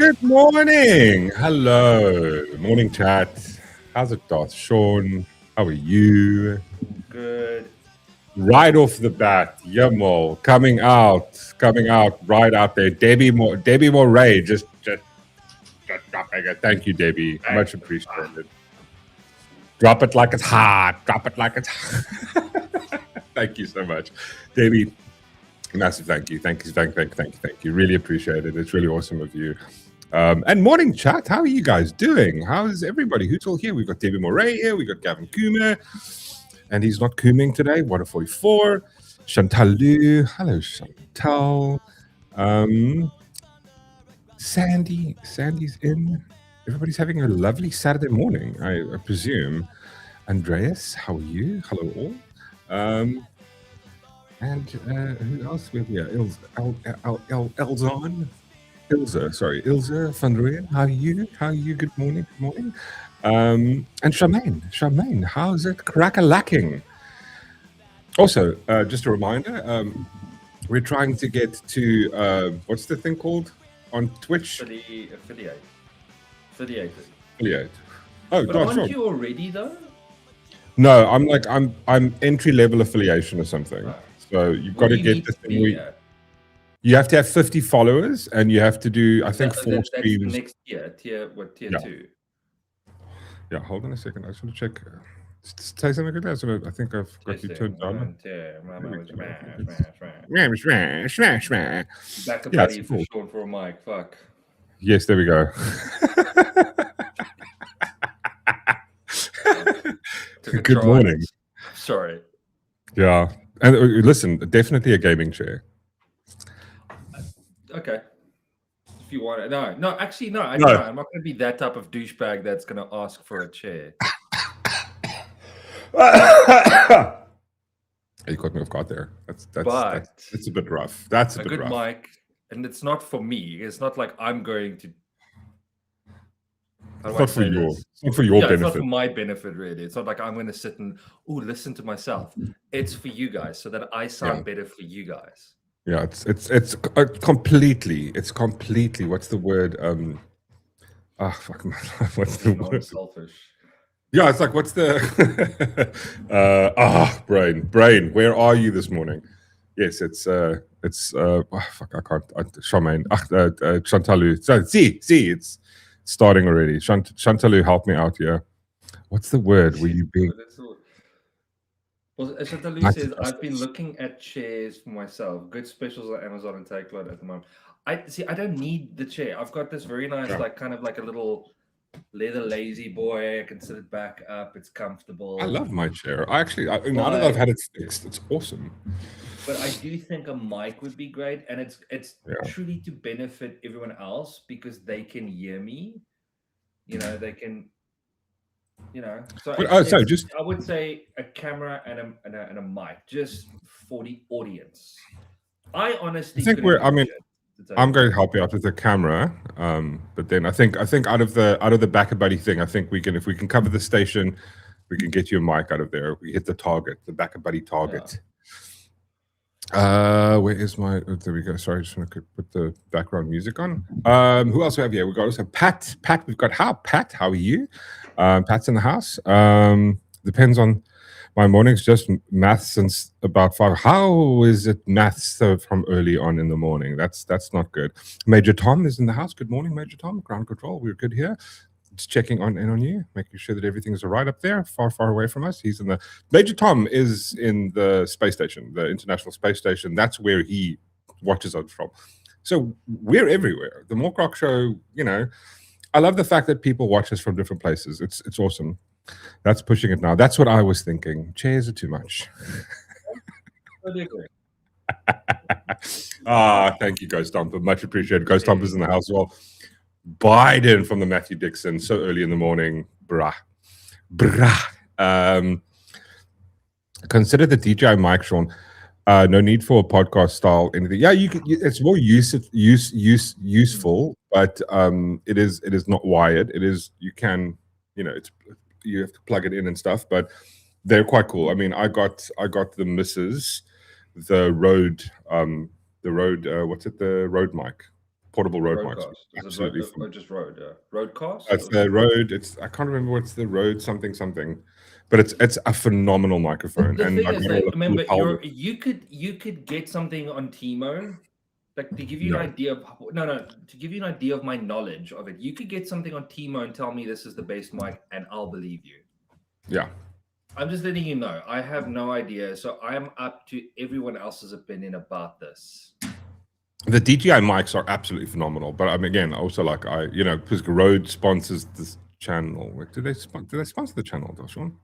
Good morning. Hello. Morning chat. How's it, Darth? Sean, how are you? Good. Right off the bat, Yamal coming out right out there. Debbie Moray, just dropping it. Thank you, Debbie. Much appreciated. Drop it like it's hot. Drop it like it's hot. Thank you so much, Debbie. Massive thank you. Thank you. Really appreciate it. It's really awesome of you. And morning chat. How are you guys doing? How's everybody? Who's all here? We've got Debbie Moray here. We've got Gavin Coomer. And he's not cooming today. 144. Chantal Lu. Hello, Chantal. Sandy's in. Everybody's having a lovely Saturday morning, I presume. Andreas, how are you? Hello all. And who else? We have here Elzon. Ilza van Rooyen. How are you? Good morning. And Charmaine, how's it crack-a-lacking? Also, just a reminder, we're trying to get to what's the thing called on Twitch? Affiliate. Oh, but gosh, aren't you already though? No, I'm entry level affiliation or something. Oh. So you've got to get this thing. You have to have 50 followers, and you have to do, I think, 4 streams. Next year, tier 2? Yeah, hold on a second. I just want to check. Say something like that. I think I've got you turned down. Back a buddy for Sean for a mic. Fuck. Yes, there we go. Good morning. Sorry. Yeah. And listen, definitely a gaming chair. Okay. If you want it. No, actually, no. I'm not going to be that type of douchebag that's going to ask for a chair. You caught me off guard there. That's a bit rough. That's a bit good rough. Mic, and it's not for me. It's not like I'm going to. It's not for your benefit. It's not for my benefit, really. It's not like I'm going to sit and listen to myself. It's for you guys, so that I sound better for you guys. Yeah, it's completely. It's completely. What's the word? Fuck my life. What's the word? Selfish. Yeah, it's like, what's the brain? Where are you this morning? Yes, it's fuck, I can't. Charmaine, Chantalu. See, it's starting already. Chantalu, help me out here. What's the word? Were you being? Well, Chantalu says, I've been looking at chairs for myself. Good specials on Amazon and Takealot at the moment. I don't need the chair. I've got this very nice, kind of like a little leather lazy boy. I can sit it back up. It's comfortable. I love my chair. Now that I've had it fixed, it's awesome. But I do think a mic would be great, and it's truly to benefit everyone else because they can hear me. They can. So I would say a camera and a mic just for the audience. I honestly think I'm going to help you out with the camera, but then I think out of the Backer Buddy thing, I think if we can cover the station, we can get you a mic out of there. We hit the target, the Backer Buddy target. Where is my? Oh, there we go. Sorry, I just want to put the background music on. Who else we have here? We got also Pat. We've got Pat. How are you? Pat's in the house. Depends on. My morning's just maths since about 5. How is it maths from early on in the morning? That's not good. Major Tom is in the house. Good morning, Major Tom. Ground control. We're good here. Just checking in on you, making sure that everything's all right up there, far away from us. Major Tom is in the space station, the International Space Station. That's where he watches us from. So we're everywhere. The Mork Rock Show, I love the fact that people watch us from different places. It's awesome. That's pushing it now. That's what I was thinking. Chairs are too much. Thank you, Ghost Thumper. Much appreciated. Ghost Thumper's in the house as well. Biden from the Matthew Dixon, so early in the morning. Brah. Consider the DJI mic, Sean. No need for a podcast style anything. Yeah, you can. It's more useful, but it is not wired. It is. You can. You have to plug it in and stuff, but they're quite cool. I mean, I got the missus the Rode what's it, the Rode mic. portable Rode mics. Roadcast. Is Absolutely. it or just Rode? Yeah. Roadcast? It's the Rode. I can't remember what's the Rode something, but it's a phenomenal microphone. The and thing I is got that a remember helmet. you could get something on Timo, like to give you No. an idea of to give you an idea of my knowledge of it. You could get something on Timo and tell me this is the best mic, and I'll believe you. Yeah. I'm just letting you know. I have no idea, so I'm up to everyone else's opinion about this. The DJI mics are absolutely phenomenal, but again, also like because Rode sponsors this channel. Like, do they sponsor the channel, Sean?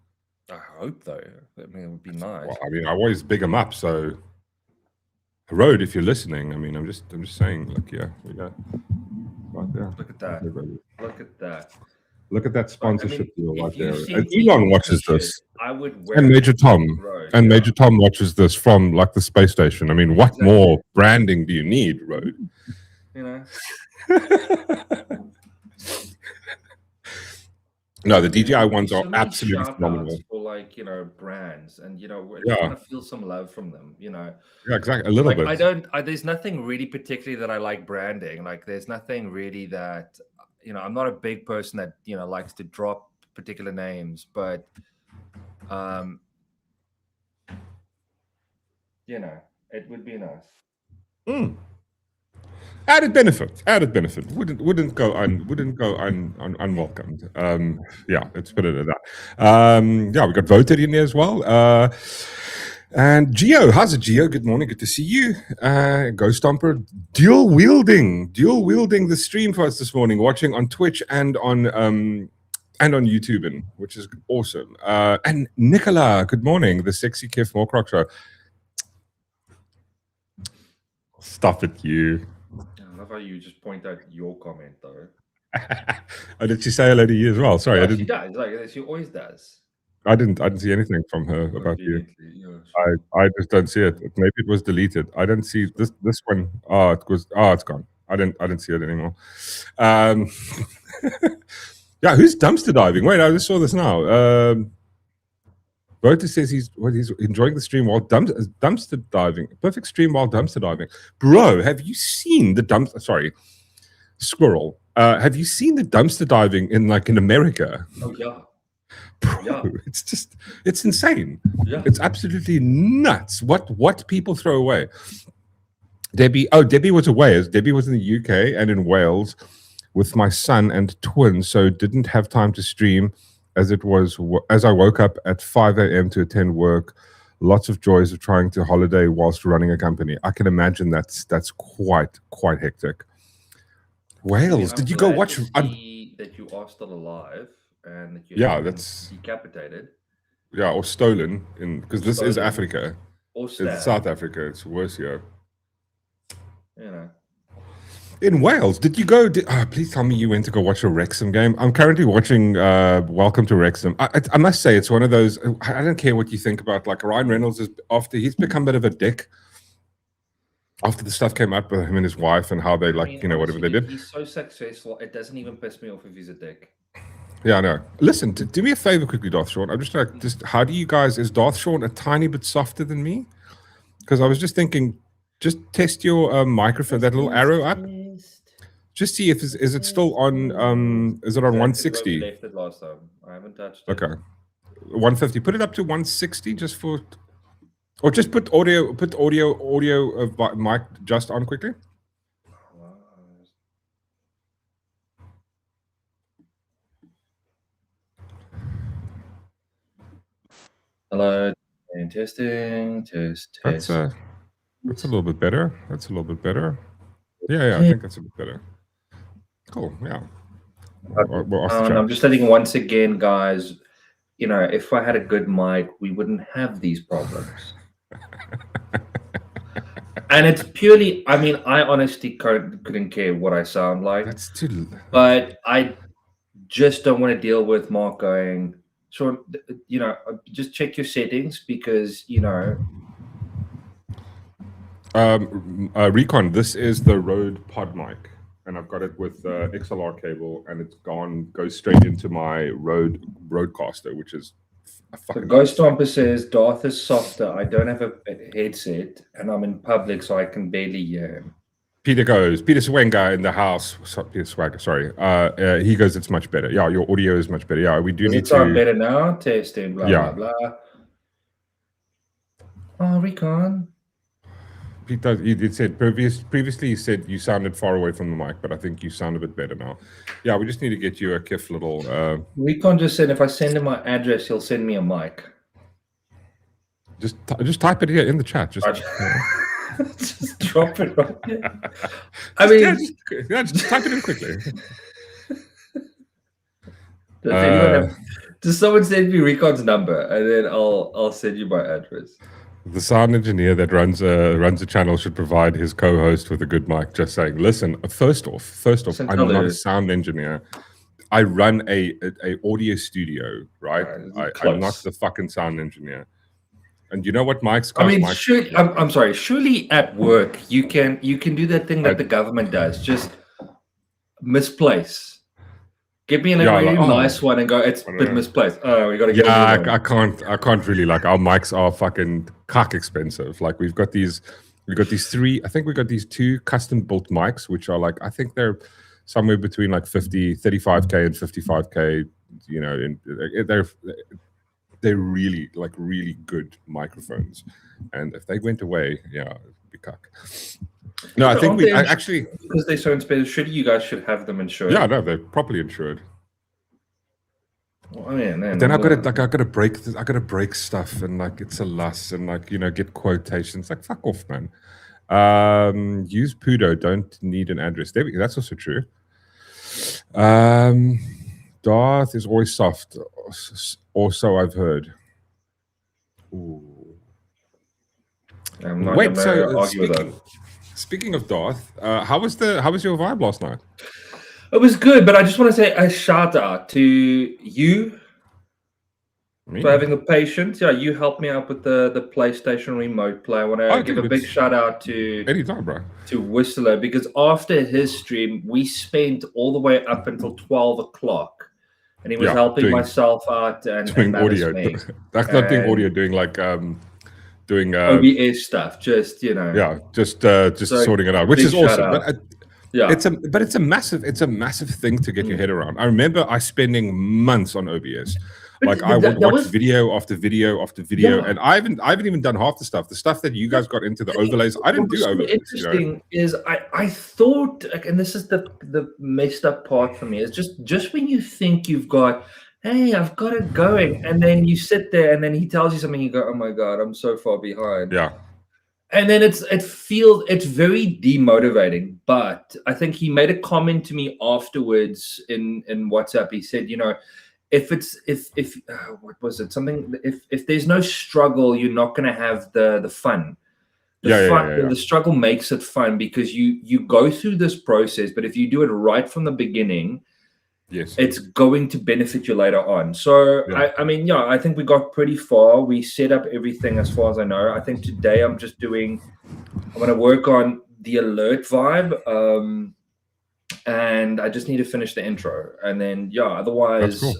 I hope though. I mean, it would be nice. Well, I mean, I always big them up. So, Rode, if you're listening, I mean, I'm just saying. Look, yeah, we go right there. Look at that. Look at that. Look at that sponsorship deal right there. And Elon Elon watches this. I would wear and Major Tom. Rode, and Major Tom watches this from like the space station. I mean, what more branding do you need, Rode? You know. No, the DJI ones are absolutely phenomenal. For brands, and I just want to feel some love from them. Yeah, exactly. A little bit. There's nothing really particularly that I like branding. Like, there's nothing really that I'm not a big person that likes to drop particular names, but it would be nice. Added benefit wouldn't go unwelcomed. Yeah, let's put it at that. Yeah, we got voted in there as well. And Geo, how's it, Geo? Good morning, good to see you. Ghost Stomper, dual wielding the stream for us this morning, watching on Twitch and on YouTube, which is awesome. And Nicola, good morning, the sexy Kev Mork show. Stop it, you. I love how you just point out your comment, though. Oh, did she say hello to you as well? Sorry, I didn't. She does. Like, she always does. I didn't see anything from her about you. I just don't see it. Maybe it was deleted. I don't see this one. Oh, it's gone. I didn't see it anymore. Yeah, who's dumpster diving? Wait, I just saw this now. Rota says he's enjoying the stream while dumpster diving. Perfect stream while dumpster diving. Bro, have you seen the dumpster? Sorry, squirrel. Have you seen the dumpster diving in America? Oh yeah. Bro, yeah. It's insane. Yeah. It's absolutely nuts. What people throw away. Debbie was away. Debbie was in the UK and in Wales with my son and twins, so didn't have time to stream. As I woke up at 5 a.m. to attend work, lots of joys of trying to holiday whilst running a company. I can imagine that's quite hectic. Wales, did you go watch? That you are still alive and that you're that's decapitated. Yeah, or stolen because this is Africa. Or stabbed. It's South Africa. It's worse here. In Wales, did you go? Please tell me you went to go watch a Wrexham game. I'm currently watching Welcome to Wrexham. I must say it's one of those. I don't care what you think about. Like, Ryan Reynolds he's become a bit of a dick after the stuff came out with him and his wife and how they whatever they did. He's so successful. It doesn't even piss me off if he's a dick. Yeah, I know. Listen, do me a favor quickly, Darth Sean. I'm just how do you guys? Is Darth Sean a tiny bit softer than me? Because I was just thinking. Just test your microphone, that little arrow up. Just see if is it still on. Is it on 160? Left it last time. I haven't touched it. Okay, 150. Put it up to 160 just for, or just put audio of mic just on quickly. Hello, testing, test. That's a little bit better. Yeah, I think that's a bit better. Cool, yeah. I'm just letting once again, guys, if I had a good mic, we wouldn't have these problems. And it's purely, I honestly couldn't care what I sound like. That's too... But I just don't want to deal with Mark going, so, just check your settings because, Recon, this is the Rode Pod mic, and I've got it with XLR cable, and it's goes straight into my Rodecaster, which is a fucking... Ghost Stomper says Darth is softer. I don't have a headset, and I'm in public, so I can barely hear him. Peter Swenga in the house. Peter Swagger, sorry. He goes, it's much better. Yeah, your audio is much better. Yeah, we do Does need it sound to. better now? Testing, blah, Yeah. blah, blah. Oh, Recon. He does. He said previously. He said you sounded far away from the mic, but I think you sound a bit better now. Yeah, we just need to get you a kiff little. Recon just said if I send him my address, he'll send me a mic. Just type it here in the chat. Just just drop it right here. I mean, just type it in quickly. Does someone send me Recon's number and then I'll send you my address. The sound engineer that runs a channel should provide his co-host with a good mic. Just saying, listen. First off, I'm not a sound engineer. I run a audio studio, right? I'm not the fucking sound engineer. And you know what mics cost? I mean, I'm sorry. Surely at work you can do that thing that the government does. Just misplace. Get me a really nice one and go. It's a bit misplaced. Oh, we got to get. Yeah, I can't really, like, our mics are fucking cock expensive. Like we got these 3. I think we got these 2 custom built mics, which are like, I think they're somewhere between like 35K and 55K. You know, and they're really good microphones. And if they went away, yeah, it'd be cock. No, I think actually, because they're so expensive, you guys should have them insured. Yeah, no, they're properly insured. Well, yeah, man, then I gotta break this. I gotta break stuff, and like it's a loss, and like, you know, get quotations. Like, fuck off, man. Use Pudo. Don't need an address. There we go. That's also true. Darth is always soft. Also, I've heard. Ooh. I'm not gonna argue with that. Speaking of Darth, how was your vibe last night? It was good, but I just want to say a shout out to you for having the patience. Yeah, you helped me out with the PlayStation remote play. I want to give a big shout out to anytime, bro. To Whistler, because after his stream, we spent all the way up until 12 o'clock, and he was helping myself out and doing audio. That's not doing audio, doing like doing OBS stuff, just, you know. Yeah, just sorting it out, which is awesome. But it's a massive thing to get your head around. I remember spending months on OBS. Like I would watch video after video after video, and I haven't even done half the stuff. The stuff that you guys got into, the overlays, I didn't do overlays. Interesting is I thought, and this is the messed up part for me, is just when you think you've got, hey, I've got it going, and then you sit there, and then he tells you something, you go, oh my god, I'm so far behind. Yeah. And then it's very demotivating. But I think he made a comment to me afterwards in WhatsApp. He said, you know, if what was it? Something, if there's no struggle, you're not going to have the fun. The struggle makes it fun because you go through this process, but if you do it right from the beginning, yes, it's going to benefit you later on. So I think we got pretty far. We set up everything as far as I know. I think today I'm going to work on the alert vibe. And I just need to finish the intro, and then otherwise, cool.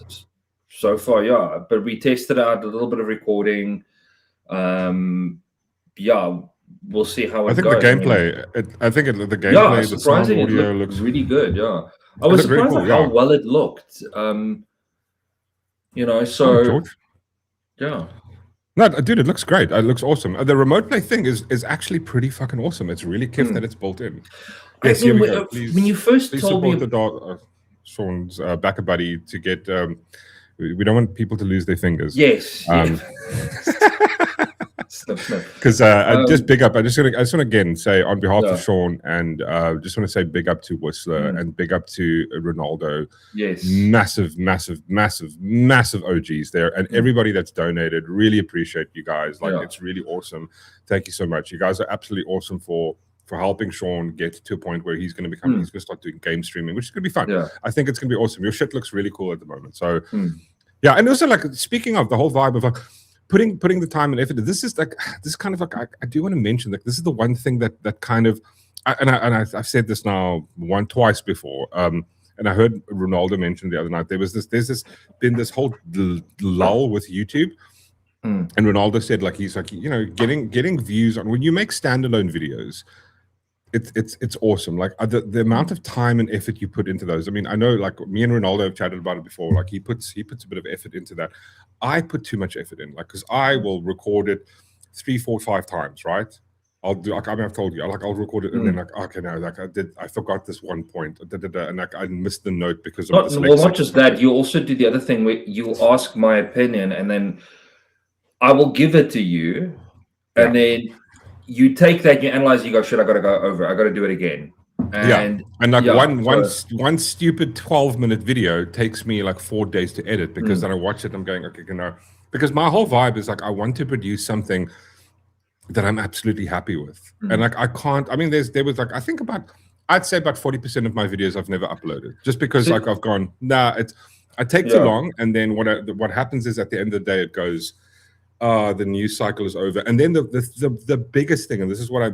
So far, but we tested out a little bit of recording. We'll see how it goes. The gameplay, the gameplay, the sound audio looks really good. Yeah, I was surprised at how well it looked. George. Yeah. No, dude, it looks great. It looks awesome. The remote play thing is actually pretty fucking awesome. It's really kiff that it's built in. Yes, I mean, when you first told me the Sean's backer buddy to get, we don't want people to lose their fingers. Yes. Because just big up. I just want to again say on behalf of Sean, and just want to say big up to Whistler and big up to Ronaldo. Yes, massive OGs there, and everybody that's donated. Really appreciate you guys. Like it's really awesome. Thank you so much. You guys are absolutely awesome for helping Sean get to a point where he's going to become. He's going to start doing game streaming, which is going to be fun. Yeah. I think it's going to be awesome. Your shit looks really cool at the moment. So yeah, and also like speaking of the whole vibe of like. Putting the time and effort. This is kind of like I do want to mention that this is the one thing that kind of I've said this now twice before. And I heard Ronaldo mention the other night. There's been this whole lull with YouTube, and Ronaldo said like he's like, you know, getting views on when you make standalone videos. it's awesome. Like the amount of time and effort you put into those. I mean, I know like me and Ronaldo have chatted about it before. Like he puts a bit of effort into that. I put too much effort in, like, because I will record it 3, 4, 5 times, right? I'll do, like, I mean, I've told you, like, I'll record it and then, like, okay, no, like, I forgot this one point, and like, I missed the note because of the well, not just that, you also do the other thing where you ask my opinion and then I will give it to you, and then you take that, you analyze, you go, shit, I got to go over, I got to do it again. And like one stupid 12-minute video takes me like 4 days to edit, because then I watch it, I'm going, okay, because my whole vibe is like, I want to produce something that I'm absolutely happy with. And like, I can't, I mean, there was like, I'd say about 40% of my videos I've never uploaded, just because like I've gone, nah, I take too long. And then what happens is at the end of the day, it goes, the news cycle is over. And then the biggest thing, and this is what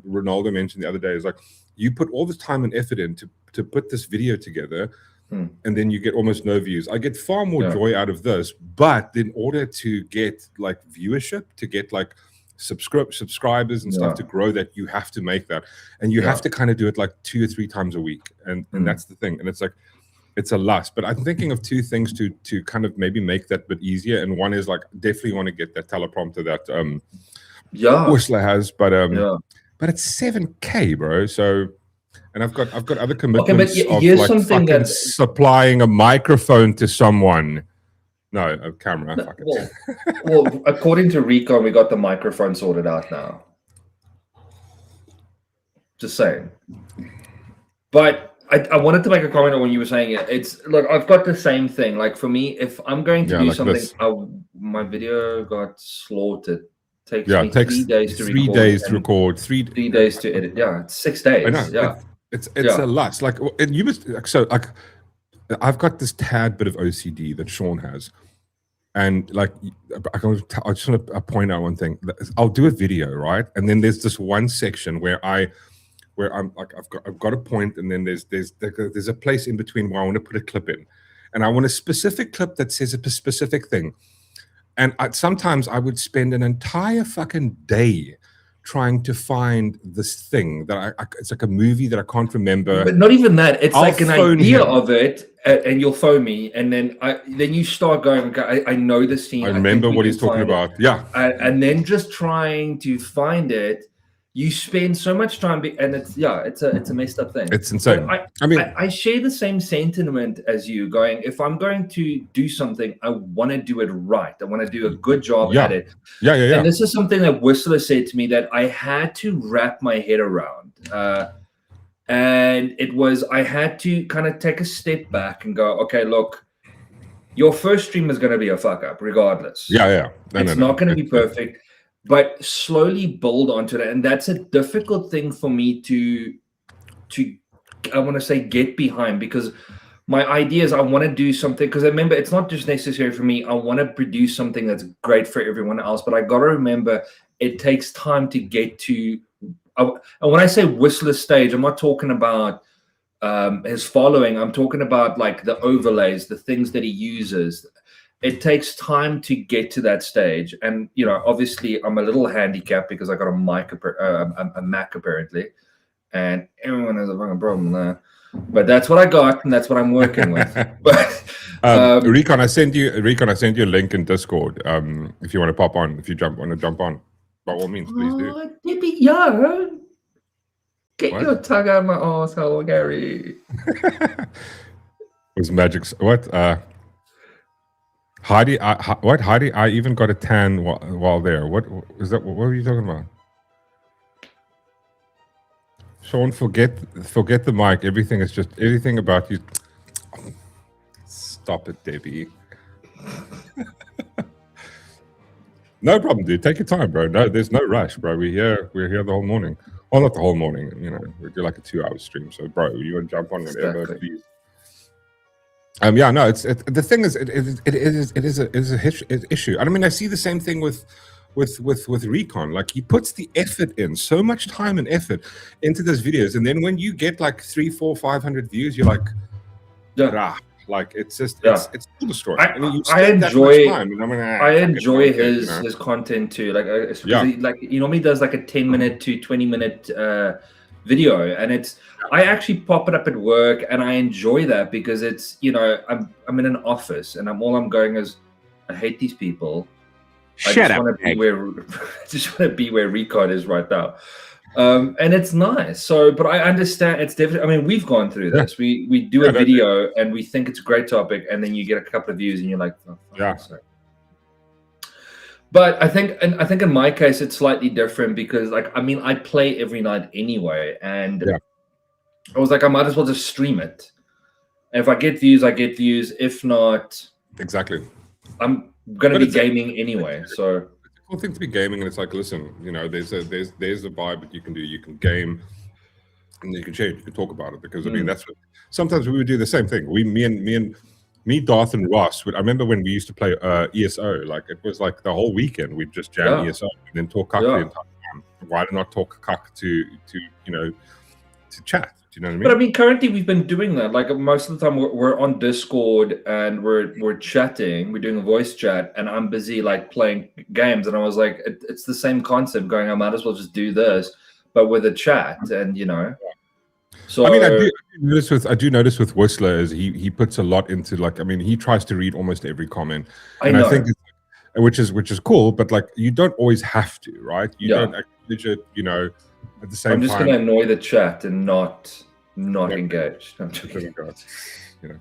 Ronaldo mentioned the other day, is like, you put all this time and effort in to put this video together, and then you get almost no views. I get far more joy out of this, but in order to get like viewership, to get like subscribers and stuff to grow, that you have to make that, and you have to kind of do it like 2 or 3 times a week, and that's the thing. And it's like, it's a lust. But I'm thinking of 2 things to kind of maybe make that bit easier, and one is like, definitely want to get that teleprompter that Whistler has, but it's 7K, bro. So, and I've got other commitments of like fucking supplying a microphone to someone. No, a camera. Well, according to Recon, we got the microphone sorted out now. Just saying. But I wanted to make a comment on when you were saying it. It's look, I've got the same thing. Like for me, if I'm going to do like something, my video got slaughtered. Takes me 3 days to record. 3 days to record. 3 days to edit. Yeah, it's 6 days. I know. It's a lot. Like, and you must so like. I've got this tad bit of OCD that Sean has, and like, I just want to point out one thing. I'll do a video, right, and then there's this one section where I'm like, I've got a point, and then there's a place in between where I want to put a clip in, and I want a specific clip that says a specific thing, and sometimes I would spend an entire fucking day trying to find this thing that it's like a movie that I can't remember. But not even that. It's like an idea of it, and you'll phone me, and then you start going, I know the scene. I remember what he's talking about. Yeah. And then just trying to find it, you spend so much time, and it's a messed up thing. It's insane. I mean, I share the same sentiment as you, going, if I'm going to do something, I want to do it right. I want to do a good job at it. Yeah. And this is something that Whistler said to me that I had to wrap my head around. And it was, I had to kind of take a step back and go, okay, look, your first stream is going to be a fuck up regardless. It's not going to be perfect. But slowly build onto that, and that's a difficult thing for me to I want to say get behind, because my idea is I want to do something, because remember, it's not just necessary for me. I want to produce something that's great for everyone else, but I got to remember it takes time to get to. And when I say Whistler stage, I'm not talking about his following. I'm talking about like the overlays, the things that he uses. It takes time to get to that stage, and obviously, I'm a little handicapped because I got a Mac apparently, and everyone has a fucking problem there. But that's what I got, and that's what I'm working with. But Recon, I sent you a link in Discord. If you want to pop on, if you want to jump on, by all means, please do. Get your tongue out of my asshole, Gary. It was magic. What? Heidi, Heidi? I even got a tan while there. What is that? What were you talking about? Sean, forget the mic. Everything about you. Stop it, Debbie. No problem, dude. Take your time, bro. No, there's no rush, bro. We're here the whole morning. Well, not the whole morning. We do like a 2-hour stream. So, bro, you want to jump on whatever, please. No, the thing is, it is an issue. I mean, I see the same thing with Recon. Like, he puts the effort in, so much time and effort into those videos, and then when you get like 300, 400, 500 views, you're like, like it's just it's cool the story. I enjoy his content too. Like, he normally does like a 10-minute to 20-minute video, and I actually pop it up at work, and I enjoy that because it's, you know, I'm in an office, and all I'm going is, I hate these people. Shut up, I Meg. just want to be where Ricard is right now. And it's nice. So, but I understand it's definitely, I mean, we've gone through this. We do a video and we think it's a great topic, and then you get a couple of views and you're like, oh, yeah. But I think in my case it's slightly different because, like, I mean, I play every night anyway, and I was like, I might as well just stream it. And if I get views, I get views. If not, exactly, I'm gonna be gaming anyway. So it's a cool thing to be gaming, and it's like, listen, you know, there's a vibe that you can do. You can game, and you can share. You can talk about it because I mean, that's what sometimes we would do the same thing. Me, Darth, and Ross. I remember when we used to play ESO. Like it was like the whole weekend we'd just jam ESO and then talk cuck the entire time. Why not talk cuck to you know, to chat? Do you know what I mean? But I mean, currently we've been doing that. Like most of the time, we're on Discord and we're chatting. We're doing a voice chat, and I'm busy like playing games. And I was like, it's the same concept. Going, I might as well just do this, but with a chat, and you know. So I mean, I do notice with Whistler is he puts a lot into, like, I mean, he tries to read almost every comment, and I think which is cool, but like you don't always have to, right? You don't acknowledge it, you know. At the same time, I'm just gonna annoy the chat and not engage. I'm joking. You know.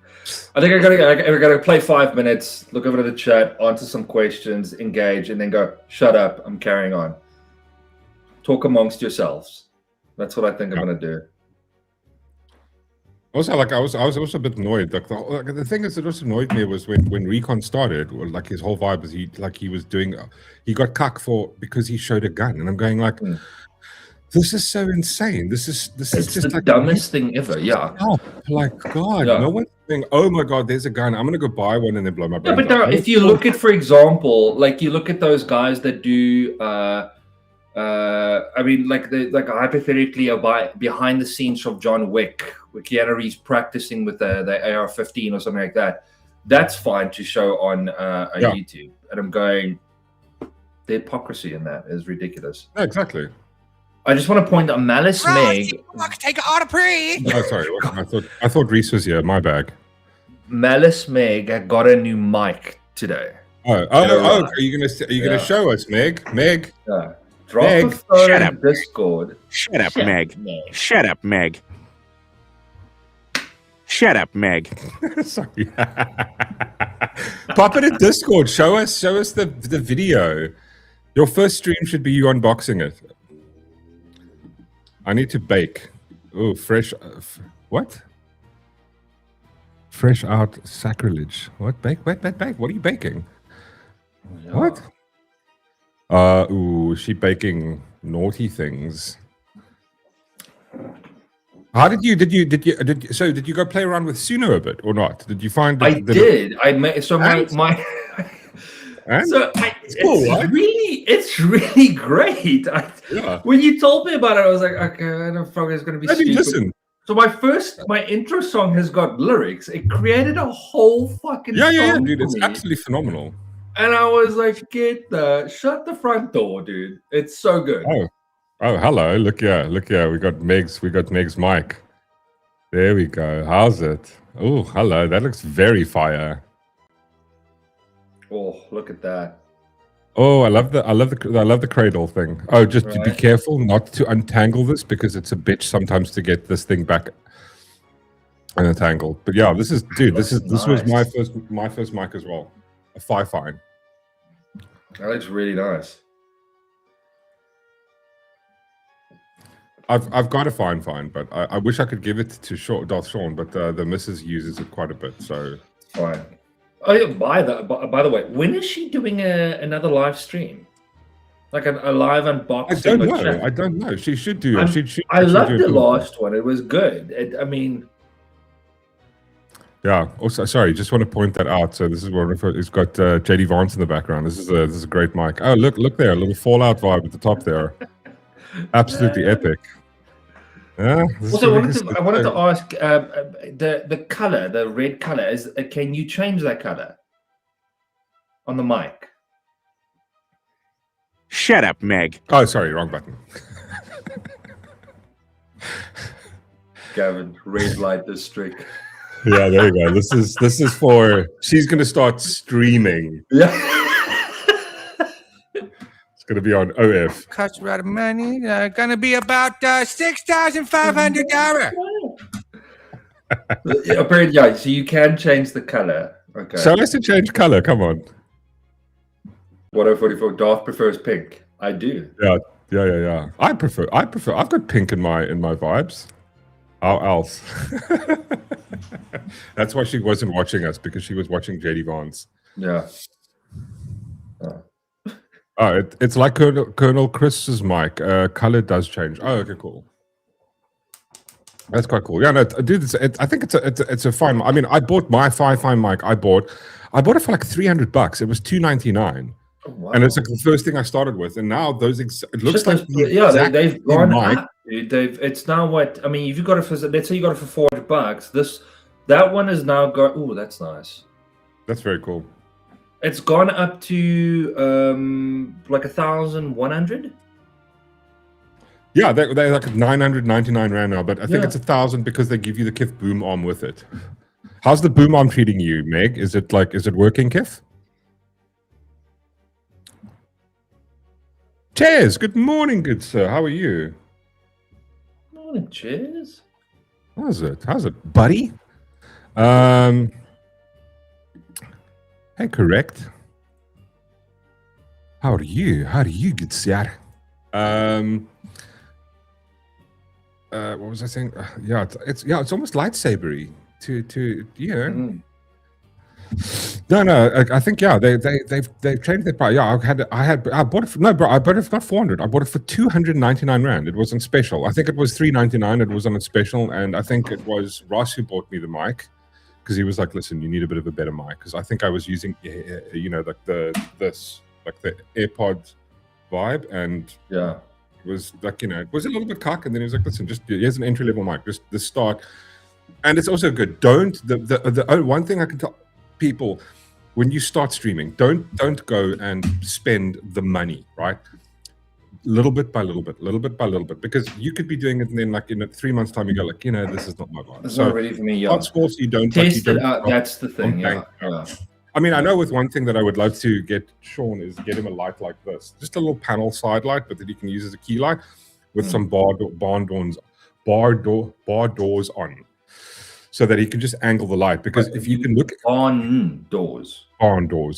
I think I gotta play 5 minutes, look over to the chat, answer some questions, engage, and then go, shut up, I'm carrying on. Talk amongst yourselves. That's what I think I'm gonna do. Also, like I was also a bit annoyed. Like the thing is that also annoyed me was when Recon started. Like his whole vibe was he got cuck because he showed a gun, and I'm going like, this is so insane. This is just the like dumbest thing ever. Yeah. Like God, no one's saying, oh my God, there's a gun. I'm gonna go buy one and then blow my brains out. But if you look at, for example, like you look at those guys that do. I mean, like hypothetically, behind the scenes of John Wick, with Keanu Reeves practicing with the AR-15 or something like that. That's fine to show on YouTube. And I'm going, the hypocrisy in that is ridiculous. Yeah, exactly. I just want to point out Malice Meg. Take an autopre. Oh, sorry. I thought Reese was here. My bag. Malice Meg got a new mic today. Oh! Are you gonna show us, Meg? Meg. Yeah. Drop a photo in Discord. Shut up, Meg. Shut up, Meg. Shut up, Meg. Sorry. Pop it in Discord. Show us the video. Your first stream should be you unboxing it. I need to bake. Oh, fresh. What? Fresh out sacrilege. What? Bake? What are you baking? Yeah. What? She baking naughty things. How did you go play around with Suno a bit or not? Did you find? I did. It's really great. When you told me about it, I was like, okay, I don't think it's going to be stupid. Listen. So my intro song has got lyrics. It created a whole fucking song dude. It's absolutely phenomenal. And I was like, shut the front door, dude. It's so good. Oh, hello. Look here. We got Meg's mic. There we go. How's it? Oh, hello. That looks very fire. Oh, look at that. Oh, I love the cradle thing. Oh, just to be careful not to untangle this because it's a bitch sometimes to get this thing back untangled. But yeah, this was my first mic as well. A fine. That looks really nice. I've got a fine, but I wish I could give it to Darth Sean, but the missus uses it quite a bit, so fine. Oh, yeah, by the way, when is she doing another live stream? Like a live unboxing? I don't know. She should do. I loved the last one. It was good. I mean. Yeah. Also, sorry, just want to point that out. So this is one. It's got JD Vance in the background. This is a great mic. Oh, look there, a little Fallout vibe at the top there. Absolutely epic. Yeah. Also, I wanted to ask the color, the red color is. Can you change that color on the mic? Shut up, Meg. Oh, sorry, wrong button. Gavin, red light district. Yeah, there you go. This is for. She's gonna start streaming. Yeah. It's gonna be on OF. Cost a lot of money. Gonna be about $6,500. Apparently, yeah. So you can change the color. Okay. So let's change color. Come on. 1044. Darth prefers pink. I do. Yeah. I prefer. I've got pink in my vibes. How else? That's why she wasn't watching us, because she was watching JD Vance. Yeah. Oh, it's like Colonel Chris's mic. Color does change. Oh, okay, cool. That's quite cool. Yeah, no, dude. I think it's a fine. I mean, I bought my fine mic. I bought it for like $300. It was $299. Oh, wow. And it's like the first thing I started with, and now those it looks like they've gone up, dude. It's now what I mean. If you got it for, let's say you got it for $400, that one is now got. Oh, that's nice. That's very cool. It's gone up to like 1,100. Yeah, they're like 999 rand now, but I think it's 1,000 because they give you the Kith boom arm with it. How's the boom arm treating you, Meg? Is it working, Kith? Cheers. Good morning, good sir. How are you? Morning, cheers. How's it, buddy? Hey, correct. How are you, good sir? What was I saying? It's almost lightsabery to you know. Mm-hmm. No, I think they've changed their price. Yeah, I bought it for, no, bro, I bought it for not 400. I bought it for 299 rand. It was on special. I think it was 399. It was on a special, and I think it was Ross who bought me the mic because he was like, "Listen, you need a bit of a better mic." Because I think I was using, like the AirPod vibe, and yeah, it was like it was a little bit cock, and then he was like, "Listen, just here's an entry level mic, just the start." And it's also good. Don't the one thing I can tell people, when you start streaming, don't go and spend the money, right? Little bit by little bit, because you could be doing it, and then like in 3 months' time, you go like, this is not my vibe. It's not ready for me. Yeah, so you don't test it out. That's the thing. Yeah. I mean, I know with one thing that I would love to get Sean is get him a light like this, just a little panel side light, but that he can use as a key light with some bar doors on. So that he can just angle the light, because if you can look on doors,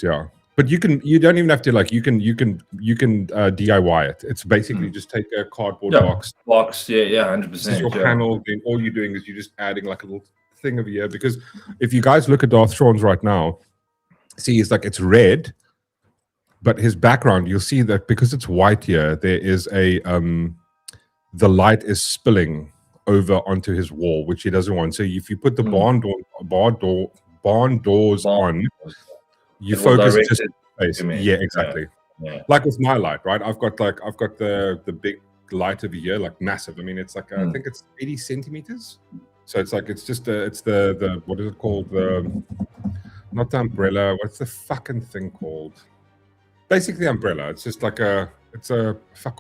yeah. But you don't even have to you can DIY it. It's basically just take a cardboard box, 100%. This is your panel. Then all you're doing is you're just adding like a little thing over here. Because if you guys look at Darth Sean's right now, see it's red, but his background, you'll see that because it's white here, there is a the light is spilling over onto his wall, which he doesn't want. So if you put the barn doors on, you focus just space. Yeah, exactly. Yeah. Like with my light, right? I've got the big light over here, like massive. I mean, it's like I think it's 80 centimeters. So it's like it's the what is it called? Not the umbrella. What's the fucking thing called? Basically, umbrella. It's just like what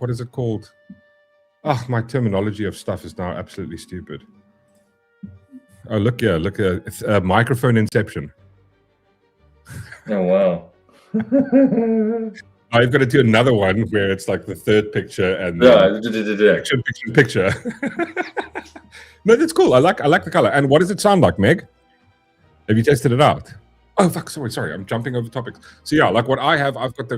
is it called? Oh, my terminology of stuff is now absolutely stupid. Oh, look here. It's a microphone inception. Oh, wow. I've got to do another one where it's like the third picture and picture. No, that's cool. I like the color. And what does it sound like, Meg? Have you tested it out? Oh fuck! Sorry, I'm jumping over topics. So yeah, like what I have, I've got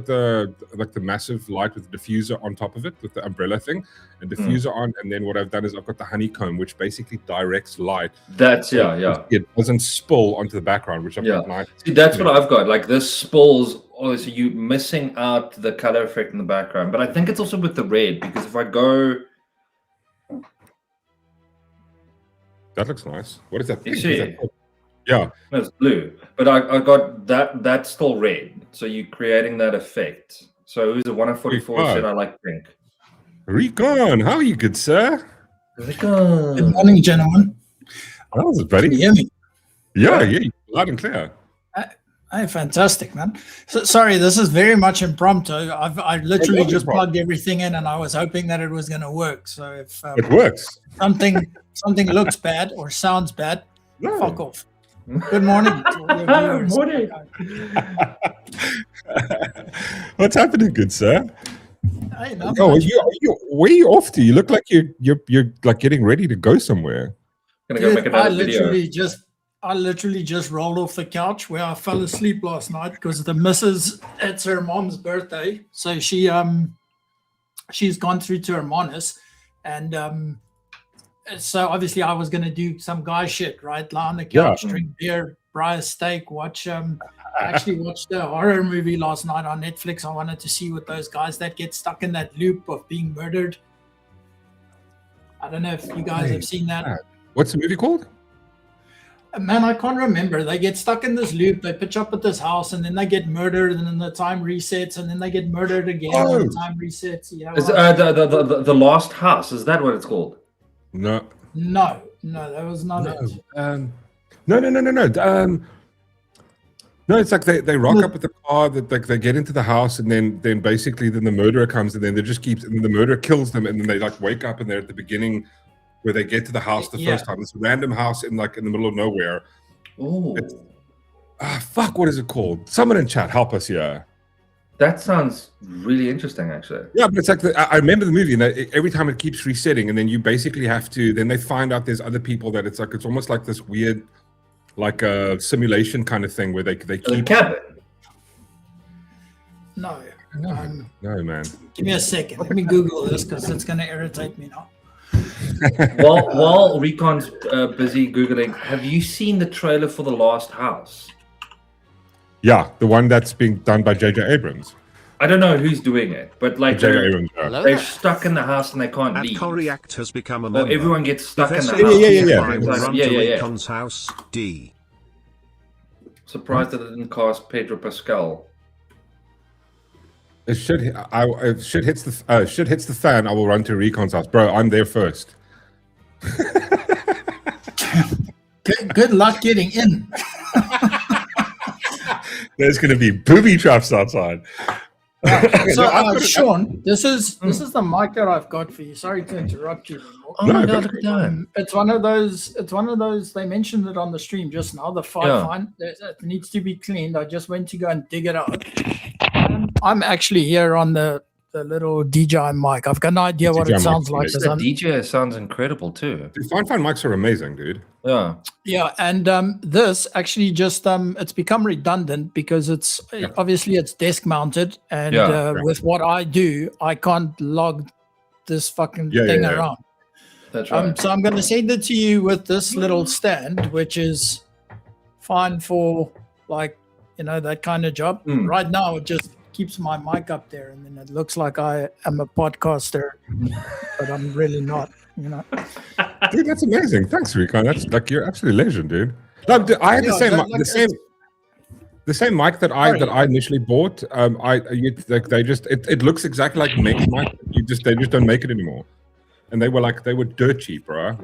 the massive light with the diffuser on top of it, with the umbrella thing, and diffuser on, and then what I've done is I've got the honeycomb, which basically directs light. That's It doesn't spill onto the background, which I've got. See, that's what I've got. Like this spills. Oh, so you missing out the color effect in the background, but I think it's also with the red, because if I go, that looks nice. What is that? You see? Yeah, no, it's blue, but I got that. That's still red. So you're creating that effect. So who's the 144 said I like pink. Recon, how are you, good sir? Recon. Good morning, gentlemen. How's it, buddy? Can you hear me? Yeah, loud and clear. Hey, fantastic, man. So, sorry, this is very much impromptu. I literally just plugged everything in, and I was hoping that it was going to work. So if it works, something looks bad or sounds bad, fuck off. Good morning. Good morning. What's happening, good sir? Hey, where are you off to? You look like you're like getting ready to go somewhere. Gonna go make another video. I literally just rolled off the couch where I fell asleep last night because the missus, it's her mom's birthday. So she's gone through to her monis. And so obviously I was going to do some guy shit, right? Lie on the couch, drink beer, fry a steak, watch. I actually watched a horror movie last night on Netflix. I wanted to see what those guys that get stuck in that loop of being murdered. I don't know if you guys have seen that. What's the movie called? Man, I can't remember. They get stuck in this loop. They pitch up at this house, and then they get murdered, and then the time resets, and then they get murdered again. And the time resets. Yeah. Is the Lost House? Is that what it's called? No, that was not it. No. No, it's like they rock up with the car. That they get into the house, and then basically the murderer comes, and then they just keeps, and the murderer kills them, and then they like wake up, and they're at the beginning. Where they get to the house the first time. It's a random house in the middle of nowhere. Oh. Fuck, what is it called? Someone in chat, help us here. That sounds really interesting, actually. Yeah, but it's like, I remember the movie, and every time it keeps resetting, and then you basically have to, then they find out there's other people that it's almost like this weird, like a simulation kind of thing where they keep... The cabin? No, man. Give me a second. Let me Google this because it's going to irritate me now. While Recon's busy Googling, have you seen the trailer for The Last House? Yeah, the one that's being done by J.J. Abrams. I don't know who's doing it, but like they're stuck in the house and they can't leave. Coriact has become a member. Everyone gets stuck in the house. Yeah. Recon's house, D. Surprised that it didn't cast Pedro Pascal. If shit hits the fan, I will run to Recon's house. Bro, I'm there first. Good luck getting in. There's going to be booby traps outside. So, Sean, this is the mic that I've got for you. Sorry to interrupt you. No, look at that. It's one of those. They mentioned it on the stream just now. The fine. It needs to be cleaned. I just went to go and dig it out. I'm actually here on the little DJI mic. I've got no idea what it sounds like. The DJI sounds incredible too. Dude, fine mics are amazing, dude. Yeah, and this actually just it's become redundant because it's obviously it's desk mounted, and with what I do, I can't log this fucking thing around. That's right. So I'm going to send it to you with this little stand, which is fine for that kind of job. Right now, it just keeps my mic up there, and then it looks like I am a podcaster, but I'm really not. Dude, that's amazing. Thanks, Recon. That's you're absolutely legend, dude. No, I had the same mic that I initially bought. It looks exactly like Meg's mic. They just don't make it anymore, and they were dirt cheap, bro.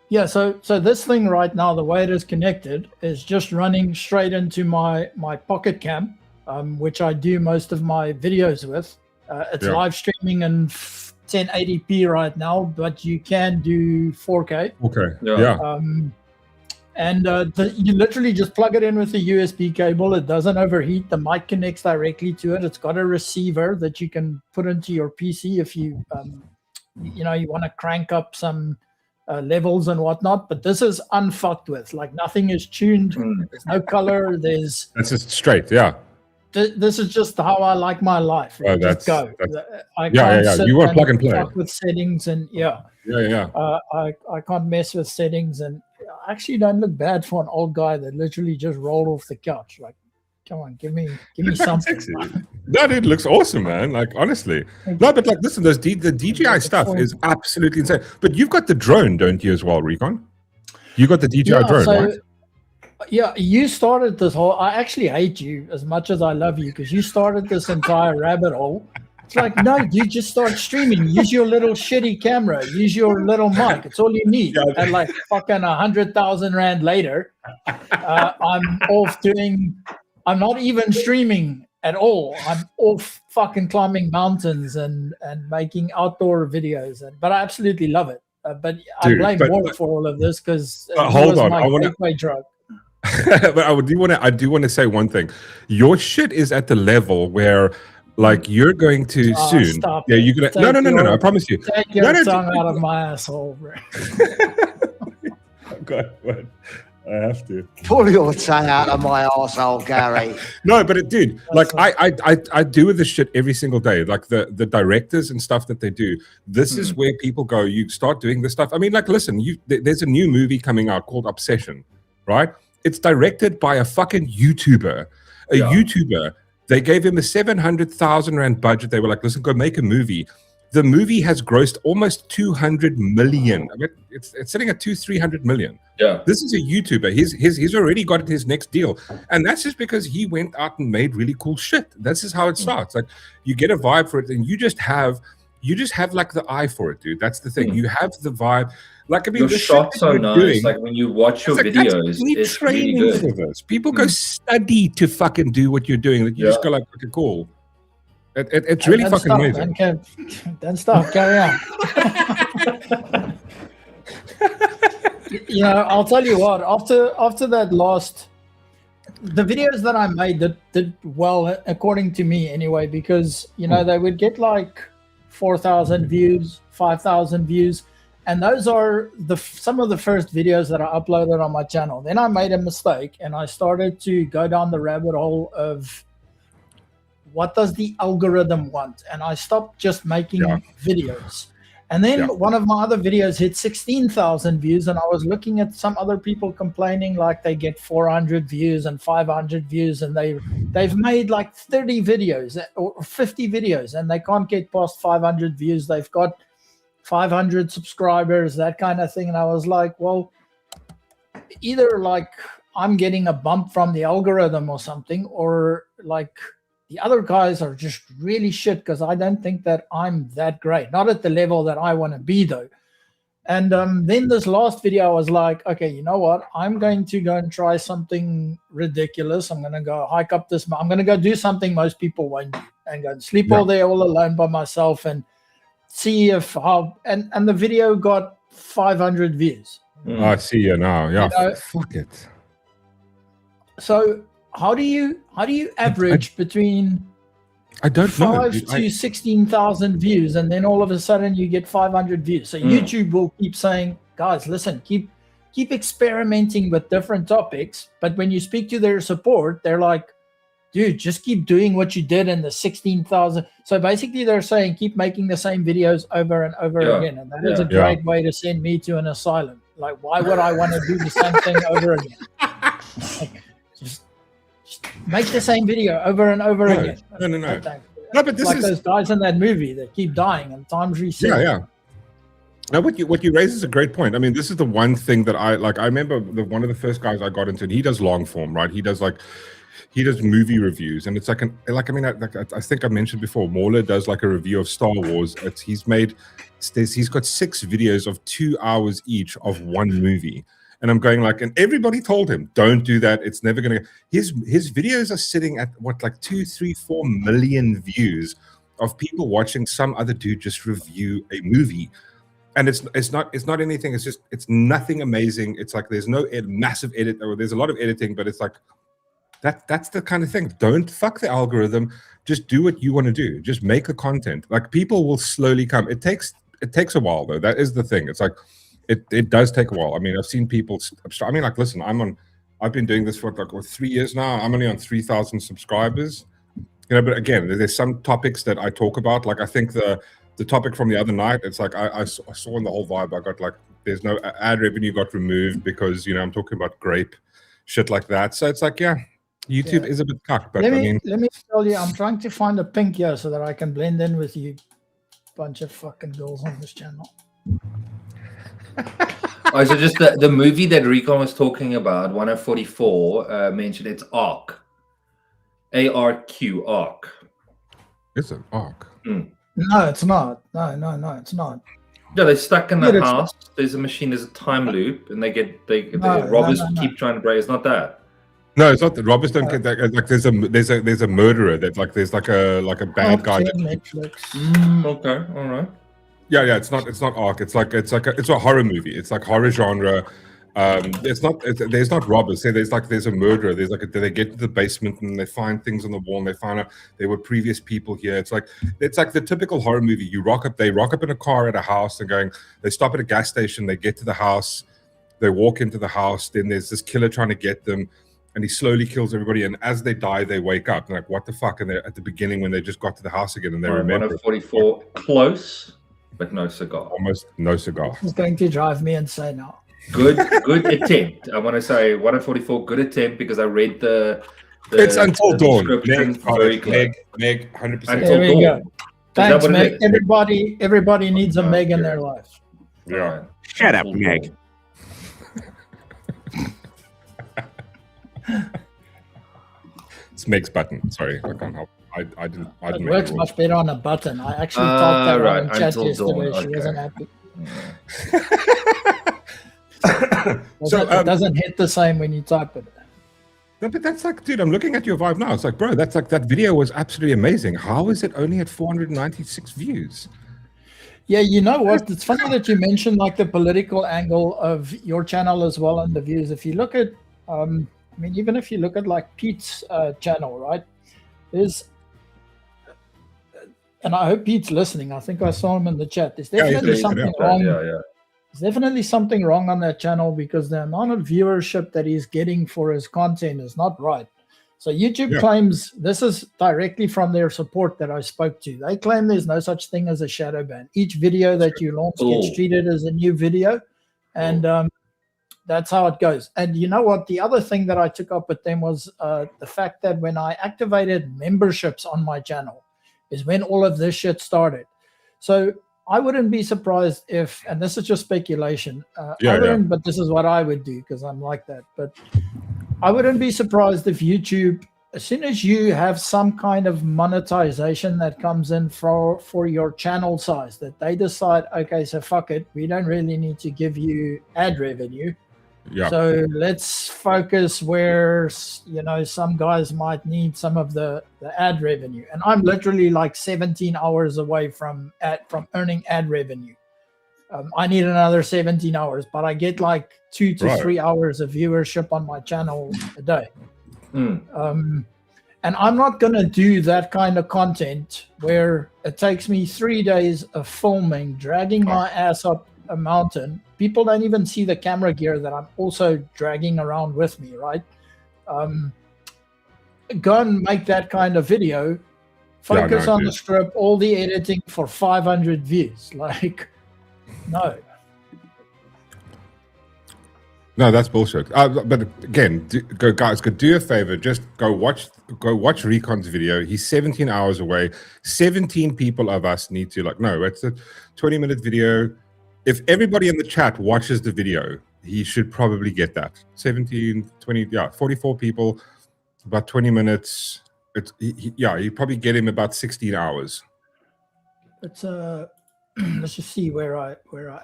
Yeah, so this thing right now, the way it is connected is just running straight into my Pocket Cam, which I do most of my videos with. It's live streaming in 1080p right now, but you can do 4K. Okay. You literally just plug it in with a USB cable. It doesn't overheat. The mic connects directly to it. It's got a receiver that you can put into your PC if you you want to crank up some levels and whatnot. But this is unfucked with. Like nothing is tuned. There's no color. That's just straight. Yeah. This is just how I like my life. Just go. You want plug and play with settings and I can't mess with settings, and I actually don't look bad for an old guy that literally just rolled off the couch. Like, come on, give me something. That it looks awesome, man. Like honestly, but like listen, the DJI stuff is absolutely insane. But you've got the drone, don't you, as well, Recon? You got the DJI drone, right? Yeah, you started this whole. I actually hate you as much as I love you because you started this entire rabbit hole It's like, no, you just start streaming. Use your little shitty camera. Use your little mic. It's all you need. Yeah. And like fucking 100,000 rand later, I'm off doing. I'm not even streaming at all. I'm off fucking climbing mountains and making outdoor videos. But I absolutely love it. But I Dude, blame but- Mork for all of this because hold on, my I wanna- gateway drug. But I do want to say one thing. Your shit is at the level where, like, you're going to Oh, soon. stop Yeah, it. you're gonna. No. I promise you. Take your No, tongue out of my asshole, bro. God, what? I have to. Pull your tongue out of my arsehole, Gary. No, but it did. Like That's I do with this shit every single day. Like the directors and stuff that they do. This is where people go. You start doing this stuff. I mean, like, listen. There's a new movie coming out called Obsession, right? It's directed by a fucking YouTuber. YouTuber. They gave him a 700,000 rand budget. They were like, listen, go make a movie. The movie has grossed almost 200 million. I mean, it's sitting at 300 million. Yeah. This is a YouTuber. He's already got his next deal. And that's just because he went out and made really cool shit. This is how it starts. Like, you get a vibe for it and you just have like the eye for it, dude. That's the thing. You have the vibe. Like, I mean, Your the shots shit that are you're nice. doing, Like when you watch your it's like, that's videos, me it's really training good. for this. People go study to fucking do what you're doing. Like, you just go like, okay, cool. It's really fucking amazing. Don't stop. Carry on. I'll tell you what. After that last, the videos that I made did well, according to me anyway, because they would get like 4,000 views, 5,000 views, and those are some of the first videos that I uploaded on my channel. Then I made a mistake and I started to go down the rabbit hole of what does the algorithm want, and I stopped just making videos. And then one of my other videos hit 16,000 views, and I was looking at some other people complaining like they get 400 views and 500 views, and they've made like 30 videos or 50 videos, and they can't get past 500 views. They've got 500 subscribers, that kind of thing. And I was like, well, either like I'm getting a bump from the algorithm or something, or like the other guys are just really shit because I don't think that I'm that great. Not at the level that I want to be, though. And then this last video, I was like, okay, you know what? I'm going to go and try something ridiculous. I'm going to go hike up this. I'm going to go do something most people won't do, and go and sleep all day all alone by myself and see if how. And the video got 500 views. I see you now. Yeah, fuck it. So how do you average between I don't know. 5 to 16,000 views, and then all of a sudden you get 500 views? So YouTube will keep saying, guys, listen, keep experimenting with different topics. But when you speak to their support, they're like, dude, just keep doing what you did in the 16,000. So basically they're saying keep making the same videos over and over again. And that is a great way to send me to an asylum. Like, why would I want to do the same thing over again? Like, just make the same video over and over again. No. No, but this is those guys in that movie that keep dying and times reset. Yeah. Now, what you raise is a great point. I mean, this is the one thing that I like. I remember one of the first guys I got into. He does long form, right? He does movie reviews, and it's I think I mentioned before. Mauler does like a review of Star Wars. He's got 6 videos of 2 hours each of one movie. And I'm going like, and everybody told him, don't do that. It's never going to. His videos are sitting at like 2, 3, 4 million views of people watching some other dude just review a movie. And it's not anything. It's nothing amazing. It's like there's no massive edit, or there's a lot of editing, but it's like that's the kind of thing. Don't fuck the algorithm. Just do what you want to do. Just make the content. Like, people will slowly come. It takes a while, though. That is the thing. It's like. It does take a while. I mean, I've seen people. I mean, like, listen, I've been doing this for like 3 years now. I'm only on 3,000 subscribers. But again, there's some topics that I talk about. Like, I think the topic from the other night, it's like I saw in the whole vibe. I got like, there's no ad revenue got removed because I'm talking about grape shit like that. So it's like, YouTube is a bit cuck. But let me tell you, I'm trying to find a pink here so that I can blend in with you, bunch of fucking girls on this channel. So just the movie that Recon was talking about, 144, mentioned it's Ark. ARQ, Ark. It's an Ark. No, it's not. No, it's not. Yeah, they're stuck in Yeah, the it's- house. There's a machine. There's a time loop, and the No, robbers no. keep trying to break. It's not that. No, it's not. The robbers don't get that. Like there's a murderer that there's like a bad guy. Arcane Netflix. Okay, all right. Yeah. It's not Ark. It's a horror movie. It's like horror genre. There's not robbers. Say there's a murderer. They get to the basement and they find things on the wall and they find out there were previous people here. It's like the typical horror movie. They rock up in a car at a house and they stop at a gas station. They get to the house. They walk into the house. Then there's this killer trying to get them. And he slowly kills everybody. And as they die, they wake up. They're like, what the fuck? And they're at the beginning when they just got to the house again and they remember. 144, close, but no cigar. Almost no cigar. It's going to drive me insane now. Good attempt. I want to say 144, good attempt, because I read the It's Until Dawn. description very clear. Meg, 100%. Until There we Dawn. go. Thanks, what it Meg. is? Everybody needs a Oh, Meg in okay. their life. Yeah. All right. Shut up, Until Meg. Dawn. It's Meg's button. Sorry, I can't help. I didn't It make works it much better on a button. I actually typed that right, on in chat Until yesterday. Dawn, She okay. wasn't happy. So, It doesn't hit the same when you type it. No, but that's like, dude, I'm looking at your Vive now. It's like, bro, that's like, that video was absolutely amazing. How is it only at 496 views? Yeah, you know what? It's funny that you mentioned like the political angle of your channel as well and the views. If you look at, I mean, even if you look at like Pete's channel, right? There's, and I hope Pete's listening. I think I saw him in the chat. There's he's definitely listening. something wrong. Yeah. There's definitely something wrong on that channel because the amount of viewership that he's getting for his content is not right. So YouTube claims, this is directly from their support that I spoke to. They claim there's no such thing as a shadow ban. Each video that you launch gets treated as a new video. And that's how it goes. And you know what? The other thing that I took up with them was the fact that when I activated memberships on my channel is when all of this shit started. So I wouldn't be surprised if, and this is just speculation, but this is what I would do because I'm like that. But I wouldn't be surprised if YouTube, as soon as you have some kind of monetization that comes in for your channel size, that they decide, okay, so fuck it, we don't really need to give you ad revenue. Yeah. So let's focus where, you know, some guys might need some of the ad revenue. And I'm literally like 17 hours away from earning ad revenue. I need another 17 hours, but I get like 2 to 3 hours of viewership on my channel a day. And I'm not going to do that kind of content where it takes me 3 days of filming, dragging my ass up a mountain. People don't even see the camera gear that I'm also dragging around with me, right? Go and make that kind of video, focus on the script, all the editing for 500 views. Like, no. No, that's bullshit. But again, guys, do you a favor. Just go watch Recon's video. He's 17 hours away. 17 people of us need to it's a 20-minute video. If everybody in the chat watches the video, he should probably get that. 17, 20, 44 people, about 20 minutes. You probably get him about 16 hours. It's let's just see where I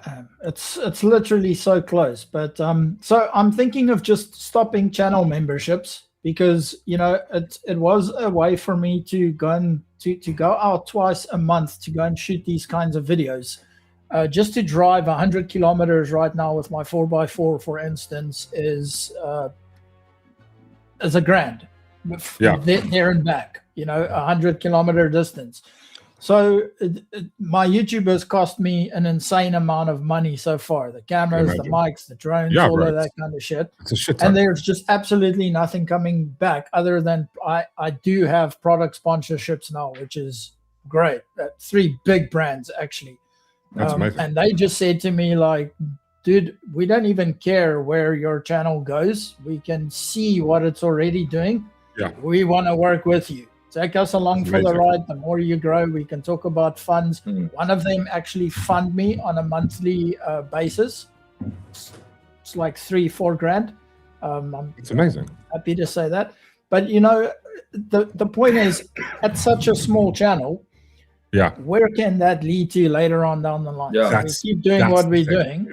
am. It's literally so close. But so I'm thinking of just stopping channel memberships because it was a way for me to go out twice a month to go and shoot these kinds of videos. Just to drive 100 kilometers right now with my 4x4, for instance, is $1,000. There and back, 100-kilometer distance. So my YouTubers cost me an insane amount of money so far. The cameras, the mics, the drones, all of that kind of shit. It's a shit ton. And there's just absolutely nothing coming back other than I do have product sponsorships now, which is great. 3 big brands, actually. That's amazing. And they just said to me, like, dude, we don't even care where your channel goes. We can see what it's already doing. Yeah. We want to work with you. Take us along for the ride. The more you grow, we can talk about funds. One of them actually fund me on a monthly basis. It's like $3-4 grand. It's amazing. Happy to say that. But the point is, at such a small channel, Yeah. Where can that lead to later on down the line? Yeah. So we keep doing what we're doing.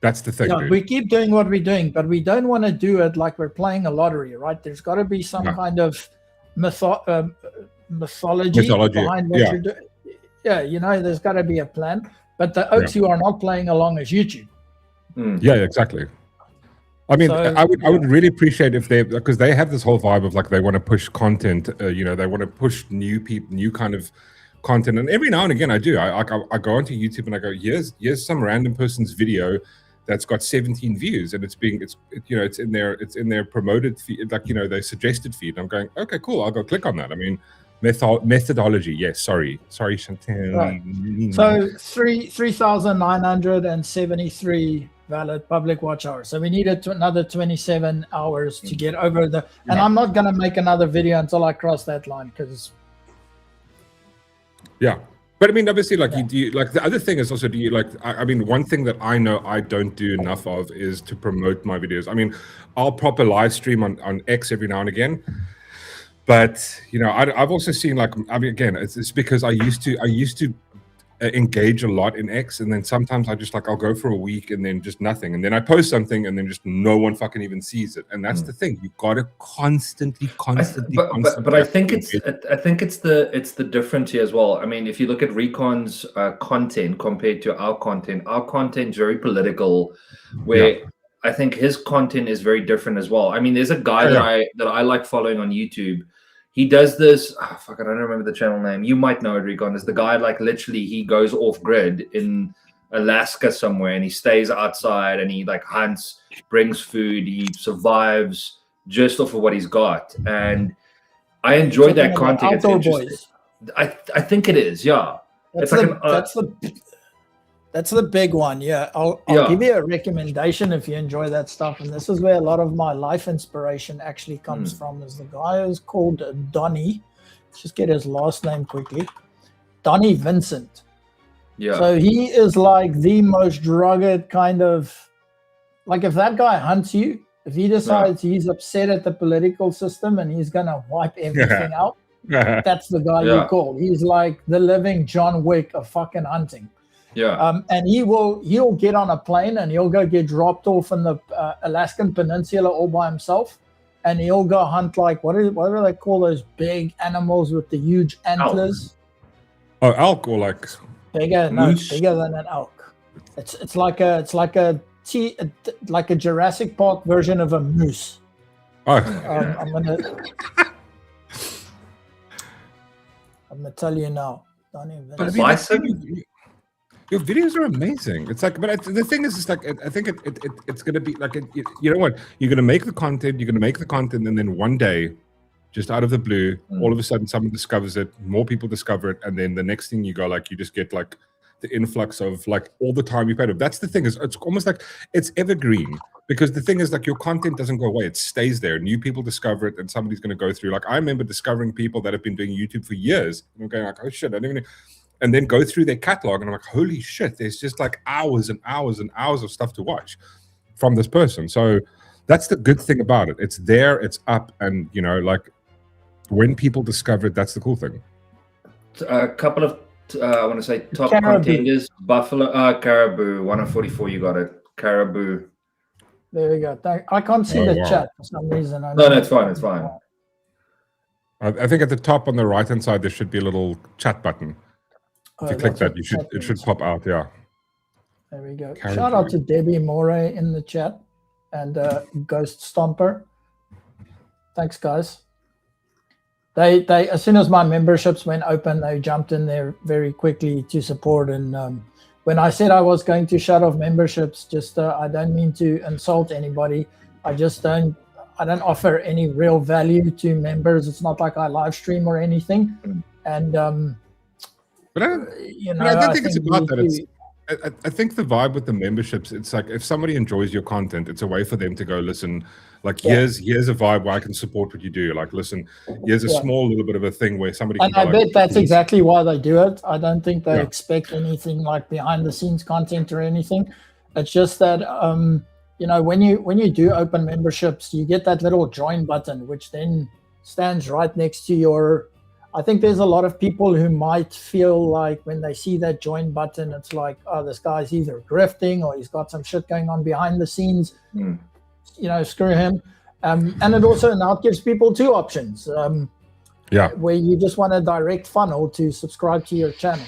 That's the thing, Yeah, dude. we keep doing what we're doing, but we don't want to do it like we're playing a lottery, right? There's got to be some kind of mythology behind what you're doing. Yeah, there's got to be a plan. But the oaks you are not playing along as YouTube. Yeah, exactly. I mean, I would really appreciate if because they have this whole vibe of like they want to push content. They want to push new people, new kind of content. And every now and again, I do. I go onto YouTube and I go, here's some random person's video that's got 17 views, and it's in their promoted feed, like their suggested feed. I'm going, okay, cool. I'll go click on that. I mean, methodology. Yes, sorry, Chantal. Right. So 3,973 valid public watch hours. So we needed another 27 hours to get over the. And I'm not gonna make another video until I cross that line because. Yeah. But I mean, obviously, like do you like the other thing is also, do you like? I mean, one thing that I know I don't do enough of is to promote my videos. I mean, I'll proper live stream on X every now and again, but I've also seen like, I mean, again, it's because I used to engage a lot in X, and then sometimes I'll go for a week and then just nothing, and then I post something and then just no one fucking even sees it, and that's the thing. You got to constantly. But I think it's the difference here as well. I mean, if you look at Recon's content compared to our content's very political, where I think his content is very different as well. I mean, there's a guy that I like following on YouTube. He does this. I don't remember the channel name. You might know it, Recon. Is the guy like literally he goes off grid in Alaska somewhere and he stays outside and he like hunts, brings food, he survives just off of what he's got. And I enjoy that content. Outdoor boys. I think it is. Yeah. That's the big one. Yeah. I'll give you a recommendation if you enjoy that stuff. And this is where a lot of my life inspiration actually comes from, is the guy who's called Donnie. Let's just get his last name quickly. Donnie Vincent. Yeah. So he is like the most rugged kind of, like if that guy hunts you, if he decides he's upset at the political system and he's going to wipe everything out, that's the guy you call. He's like the living John Wick of fucking hunting. Yeah. And he'll get on a plane and he'll go get dropped off in the Alaskan Peninsula all by himself, and he'll go hunt like what do they call those big animals with the huge antlers? Elk or like bigger than an elk. It's like a Jurassic Park version of a moose. I'm gonna tell you now. Your videos are amazing. It's like, but the thing is, it's like, I think it's going to be like, you know what? You're going to make the content, and then one day, just out of the blue, all of a sudden someone discovers it, more people discover it, and then the next thing you go, like, you just get like the influx of like all the time you paid up. That's the thing, is it's almost like it's evergreen, because the thing is like your content doesn't go away. It stays there. New people discover it and somebody's going to go through. Like I remember discovering people that have been doing YouTube for years, and I'm going like, oh shit, I didn't even. And then go through their catalog, and I'm like, holy shit, there's just like hours and hours and hours of stuff to watch from this person. So that's the good thing about it. It's there, it's up, and like when people discover it, that's the cool thing. A couple of I want to say top contenders: Buffalo, Caribou, 144. You got it, Caribou. There we go. I can't see the chat for some reason. No, it's fine. It's fine. I think at the top on the right hand side there should be a little chat button. If you click that, it should pop out. Yeah. There we go. Shout out to Debbie Moray in the chat and Ghost Stomper. Thanks, guys. They as soon as my memberships went open, they jumped in there very quickly to support. And when I said I was going to shut off memberships, just I don't mean to insult anybody. I don't offer any real value to members. It's not like I live stream or anything. And but I don't think it's about that. I think the vibe with the memberships, it's like if somebody enjoys your content, it's a way for them to go, listen, like here's a vibe where I can support what you do. Like, listen, here's a small little bit of a thing where somebody can. And I bet that's exactly why they do it. I don't think they expect anything like behind the scenes content or anything. It's just that when you do open memberships, you get that little join button, which then stands right next to your. I think there's a lot of people who might feel like when they see that join button, it's like, oh, this guy's either grifting or he's got some shit going on behind the scenes. You know, screw him. And it also now gives people two options. Where you just want a direct funnel to subscribe to your channel.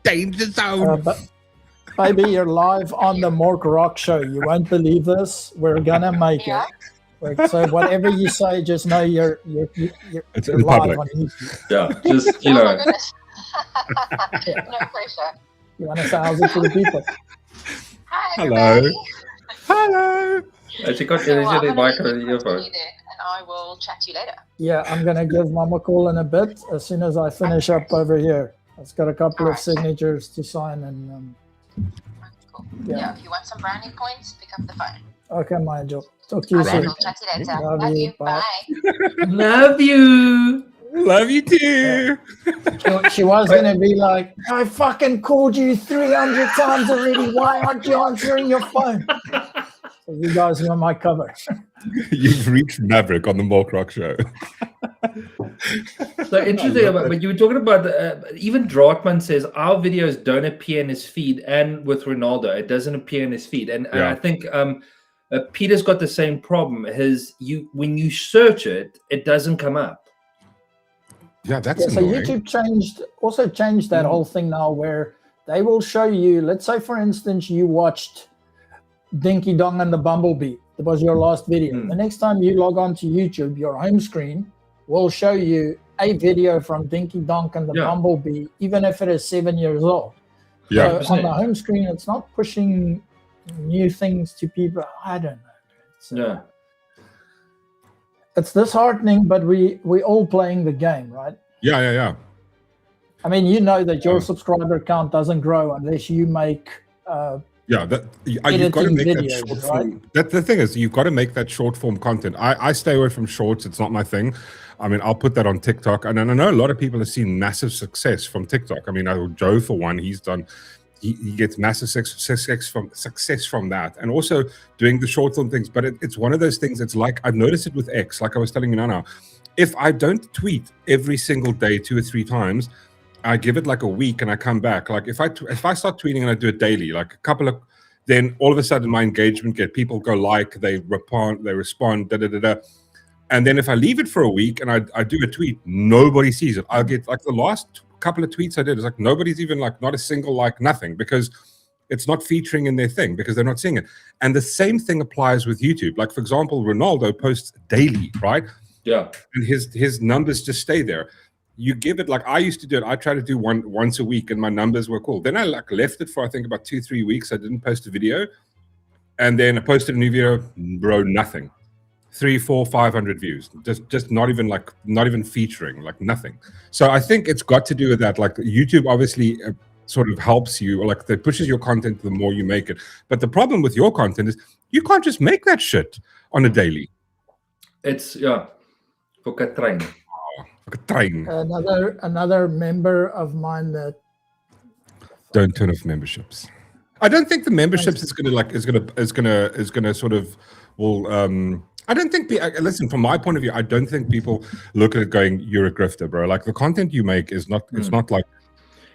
Danger zone. But baby, you're live on the Mork Rock Show. You won't believe this. We're gonna make it. So whatever you say, just know you're It's you're in live public. on YouTube. Yeah, just, you Oh my know. goodness. No pressure. You want to say how's it to the people? Hi, Hello. everybody. Hello. She got So, the I'm gonna mic leave on you the earphone. there, and I will chat to you later. Yeah, I'm gonna give Mama a call in a bit as soon as I finish up over here. I've got a couple of Alright. signatures to sign and Cool. Yeah. Yeah, if you want some brownie points, pick up the phone. okay, my angel. Talk to you Alright, soon. I'll chat to you later. Love Love you. you. Bye. Bye. Love you. Love you too. She was gonna be like, I fucking called you 300 times already. Why aren't you answering your phone? So you guys are on my cover. You've reached Maverick on the Mork Rock Show. So interesting about, but you were talking about even Drautman says our videos don't appear in his feed, and with Ronaldo it doesn't appear in his feed, and I think Peter's got the same problem. When you search it, it doesn't come up. Yeah, that's So annoying. YouTube changed that whole thing now, where they will show you. Let's say, for instance, you watched Dinky Dong and the Bumblebee. That was your last video. The next time you log on to YouTube, your home screen will show you a video from Dinky Donk and the Bumblebee, even if it is 7 years old. Yeah. So on the home screen, it's not pushing new things to people. I don't know. It's disheartening, but we all playing the game, right? Yeah. I mean, you know that your subscriber count doesn't grow unless you make you've got to make that short form. The thing is, you've got to make that short form content. I stay away from shorts. It's not my thing. I mean, I'll put that on TikTok, and I know a lot of people have seen massive success from TikTok. I mean, Joe, for one, he gets massive success from that, and also doing the short form things. But it's one of those things. It's like I've noticed it with X. Like I was telling you now, if I don't tweet every single day 2 or 3 times, I give it like a week and I come back. Like if I start tweeting and I do it daily, like a couple of, then all of a sudden my engagement people go like, they respond, and then if I leave it for a week and I do a tweet, nobody sees it. I'll get like the last couple of tweets I did, it's like nobody's even like, not a single like, nothing, because it's not featuring in their thing because they're not seeing it. And the same thing applies with YouTube. Like for example, Ronaldo posts daily, right? Yeah. And his numbers just stay there. You give it, like I used to do it, I try to do once a week and my numbers were cool. Then I like left it for I think about 2-3 weeks. I didn't post a video, and then I posted a new video, bro, nothing. 300-500 views, just not even featuring, like nothing. So I think it's got to do with that. Like YouTube obviously sort of helps you, or like that pushes your content the more you make it. But the problem with your content is you can't just make that shit on a daily. It's for a train. Another member of mine that don't turn off memberships. I don't think the memberships is gonna sort of I don't think listen, from my point of view, I don't think people look at it going, you're a grifter, bro. Like the content you make is not it's not like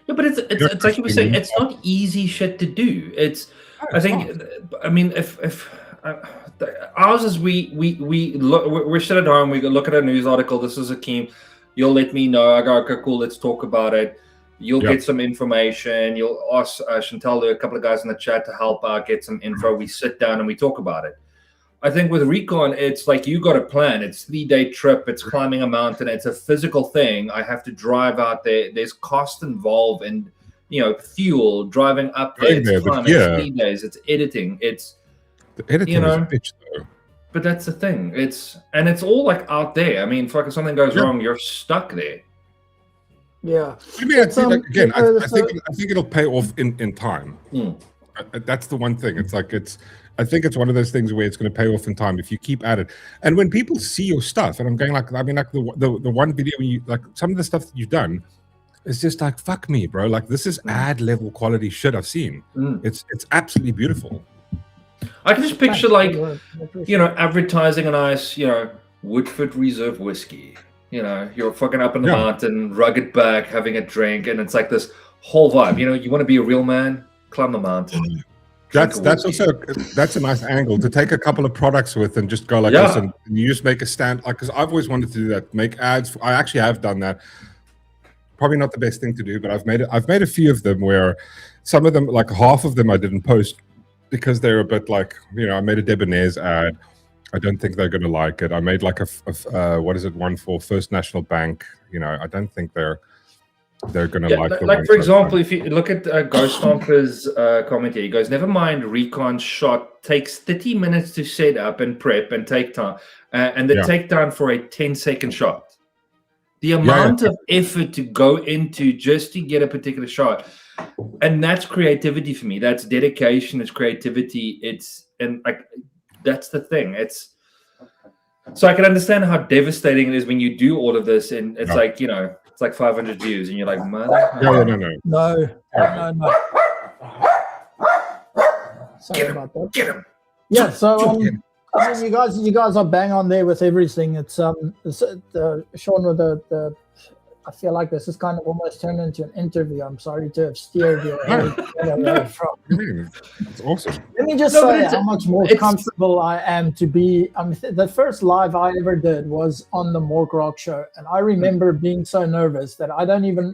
but it's like you were saying, it's not easy shit to do. It's I think I mean if ours is we look, we're sit at home, we look at a news article, this is a key. You'll let me know. I go, okay, cool, let's talk about it. You'll get some information. You'll ask Chantal, a couple of guys in the chat to help out, get some info. We sit down and we talk about it. I think with Recon, it's like you got a plan. It's 3-day trip. It's climbing a mountain. It's a physical thing. I have to drive out there. There's cost involved in, fuel, driving up there. It's climbing. It's 3 days. It's editing. It's the editing is a bitch though. But that's the thing. It's all like out there. I mean, if something goes wrong, you're stuck there. Yeah. I mean, I think it'll pay off in time. That's the one thing. It's like I think it's one of those things where it's going to pay off in time if you keep at it. And when people see your stuff, and I'm going like, I mean, like the one video when you like some of the stuff that you've done, it's just like, fuck me, bro. Like this is ad level quality shit I've seen. It's absolutely beautiful. I can just picture like, advertising a nice, Woodford Reserve whiskey. You know, you're fucking up in the Yeah. mountain, rugged back, having a drink, and it's like this whole vibe. You know, you want to be a real man, climb the mountain. That's whiskey. also that's a nice angle to take a couple of products with and just go like Yeah. this, and you just make a stand. Like, because I've always wanted to do that, make ads. I actually have done that. Probably not the best thing to do, but I've made a few of them where some of them, like half of them, I didn't post because they're a bit like, you know, I made a Debonair's ad. I don't think they're going to like it. I made like what is it, one for First National Bank. You know, I don't think they're going to like the like one for I've example, done. if you look at Ghost Stomper's comment here, he goes, never mind recon shot takes 30 minutes to set up and prep and take time, and the takedown for a 10-second shot. The amount of effort to go into just to get a particular shot, and that's creativity for me. That's dedication. It's creativity. That's the thing. So I can understand how devastating it is when you do all of this, and it's like, you know, it's like 500 views, and you're like, mother. No. Sorry about that. Get him. Yeah, so I mean, you guys are bang on there with everything. It's Sean with the I feel like this is kind of almost turned into an interview. I'm sorry to have steered you away from. It's awesome. Let me just say how much more comfortable I am to be. I mean, the first live I ever did was on the Mork Rock show, and I remember being so nervous that I can't even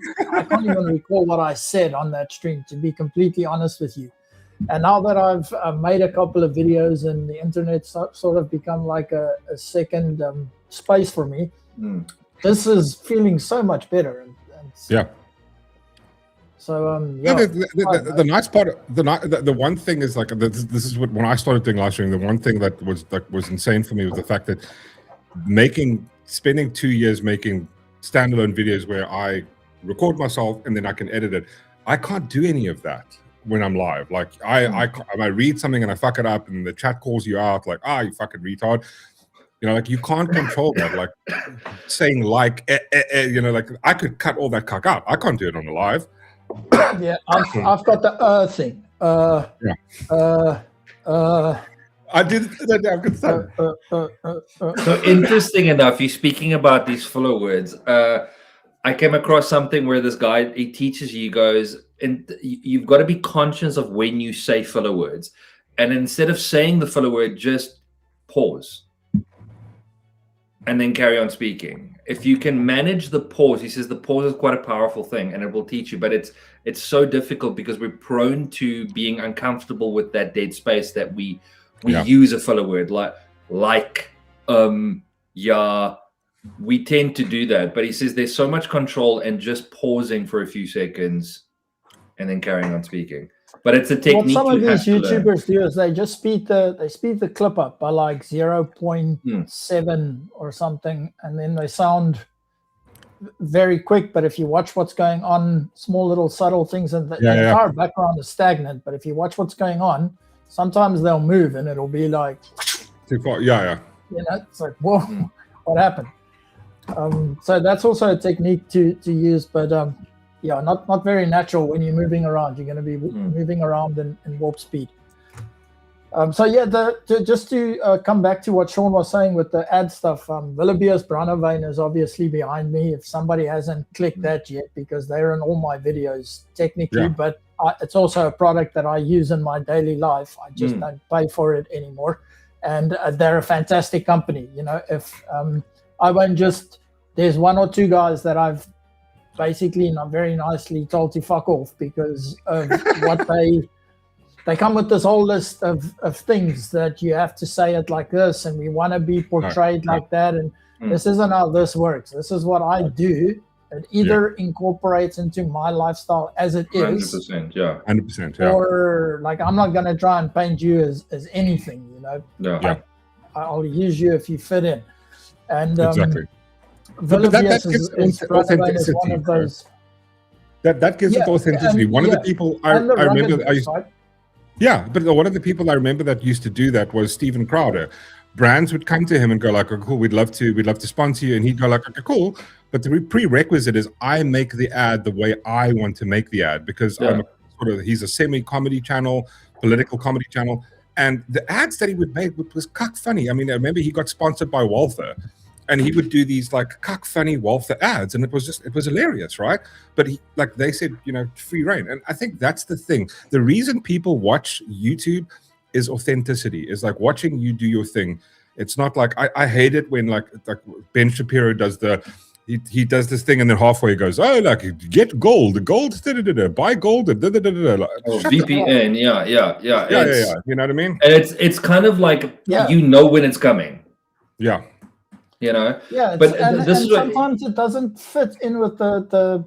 recall what I said on that stream, to be completely honest with you. And now that I've made a couple of videos and the internet sort of become like a second space for me, this is feeling so much better. Yeah. So the nice part, the one thing is like this is what, when I started doing live streaming, the one thing that was insane for me was the fact that spending 2 years making standalone videos where I record myself and then I can edit it. I can't do any of that when I'm live. Like I read something and I fuck it up and the chat calls you out like, you fucking retard. You know, like you can't control that. Like saying like, you know, like I could cut all that cuck out. I can't do it on the live. Yeah, I've got the thing. I did that. So interesting enough, you're speaking about these filler words. I came across something where this guy, he teaches you, goes, and you've got to be conscious of when you say filler words. And instead of saying the filler word, just pause and then carry on speaking. If you can manage the pause, he says the pause is quite a powerful thing and it will teach you, but it's so difficult because we're prone to being uncomfortable with that dead space that we use a filler word like we tend to do that. But he says there's so much control and just pausing for a few seconds and then carrying on speaking. But it's a technique. What some of these YouTubers do is they just speed the clip up by like 0.7 or something, and then they sound very quick. But if you watch what's going on, small little subtle things, and the entire background is stagnant. But if you watch what's going on, sometimes they'll move and it'll be like too far. Yeah. You know, it's like, whoa, what happened? So that's also a technique to use, but not very natural when you're moving around. You're going to be moving around in warp speed. Just to come back to what Sean was saying with the ad stuff, Willoughby's Brandewyn is obviously behind me. If somebody hasn't clicked that yet, because they're in all my videos technically, but it's also a product that I use in my daily life. I just don't pay for it anymore. And they're a fantastic company. You know, if I won't just, there's one or two guys that I've basically not very nicely told to fuck off because of what they come with this whole list of things that you have to say it like this, and we want to be portrayed like that, and this isn't how this works. This is what I do. It either incorporates into my lifestyle as it is, 100%, or like I'm not gonna try and paint you as anything, you know. I'll use you if you fit in, and exactly. That gives authenticity. Is one of those. That gives it authenticity. One of the people I remember, but one of the people I remember that used to do that was Steven Crowder. Brands would come to him and go like, "Oh, cool, we'd love to sponsor you," and he'd go like, "Okay, cool." But the prerequisite is I make the ad the way I want to make the ad, because he's a semi-comedy channel, political comedy channel, And the ads that he would make was cuck funny. I mean, I remember he got sponsored by Walther, and he would do these like cuck funny Walther ads, and it was hilarious, right? But he, like they said, free reign. And I think that's the thing. The reason people watch YouTube is authenticity, is like watching you do your thing. It's not like I hate it when like Ben Shapiro does he does this thing and then halfway he goes, oh, like get gold, buy gold, like, VPN, yeah. yeah. You know what I mean? And it's kind of like when it's coming. Yeah. Yeah, but and this is sometimes it doesn't fit in with the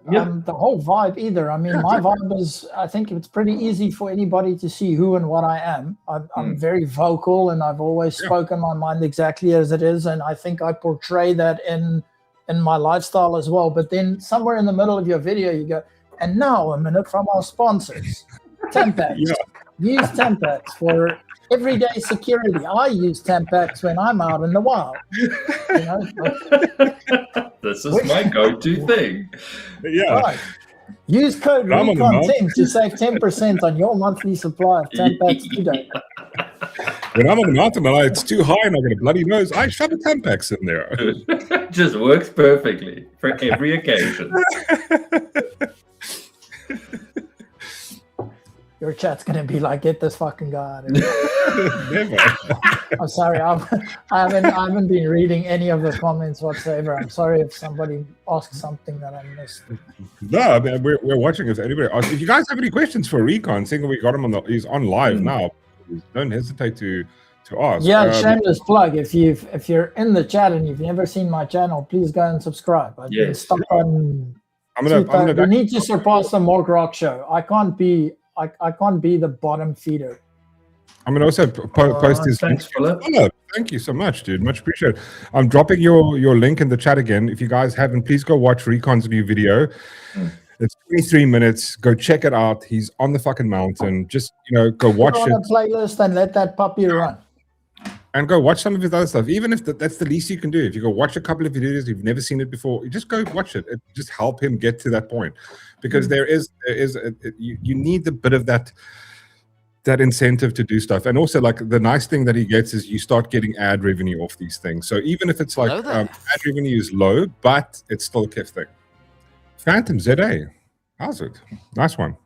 whole vibe either. I mean, my vibe is, I think it's pretty easy for anybody to see who and what I am. I'm very vocal, and I've always spoken my mind exactly as it is, and I think I portray that in my lifestyle as well. But then somewhere in the middle of your video, you go, and now a minute from our sponsors, Tampax. Use Tampax for everyday security. I use Tampax when I'm out in the wild. This is my go-to thing. Yeah. Right. Use code RECON10 to save 10% on your monthly supply of Tampax today. When I'm on the mountain, it's too high and I got a bloody nose, I shove a Tampax in there. It just works perfectly for every occasion. Your chat's gonna be like, get this fucking guy out of here. Never. I'm sorry, I haven't been reading any of the comments whatsoever. I'm sorry if somebody asked something that I missed. No, I mean, we're watching. If anybody asks, if you guys have any questions for Recon, seeing we got him he's on live now. Don't hesitate to ask. Yeah, shameless plug. If you're in the chat and you've never seen my channel, please go and subscribe. I've been stuck on. We need to surpass the Mork Rock show. I can't be the bottom feeder. I'm gonna also post his. Thanks, Philip. Thank you so much, dude. Much appreciated. I'm dropping your link in the chat again. If you guys haven't, please go watch Recon's new video. It's 23 minutes. Go check it out. He's on the fucking mountain. Just go watch Put it. on a playlist and let that puppy run. And go watch some of his other stuff. Even if that's the least you can do. If you go watch a couple of videos, you've never seen it before, you just go watch it. It just help him get to that point, because you need a bit of that incentive to do stuff. And also, like, the nice thing that he gets is you start getting ad revenue off these things. So even if it's like ad revenue is low, but it's still a KIF thing. Phantom ZA, how's it? Nice one.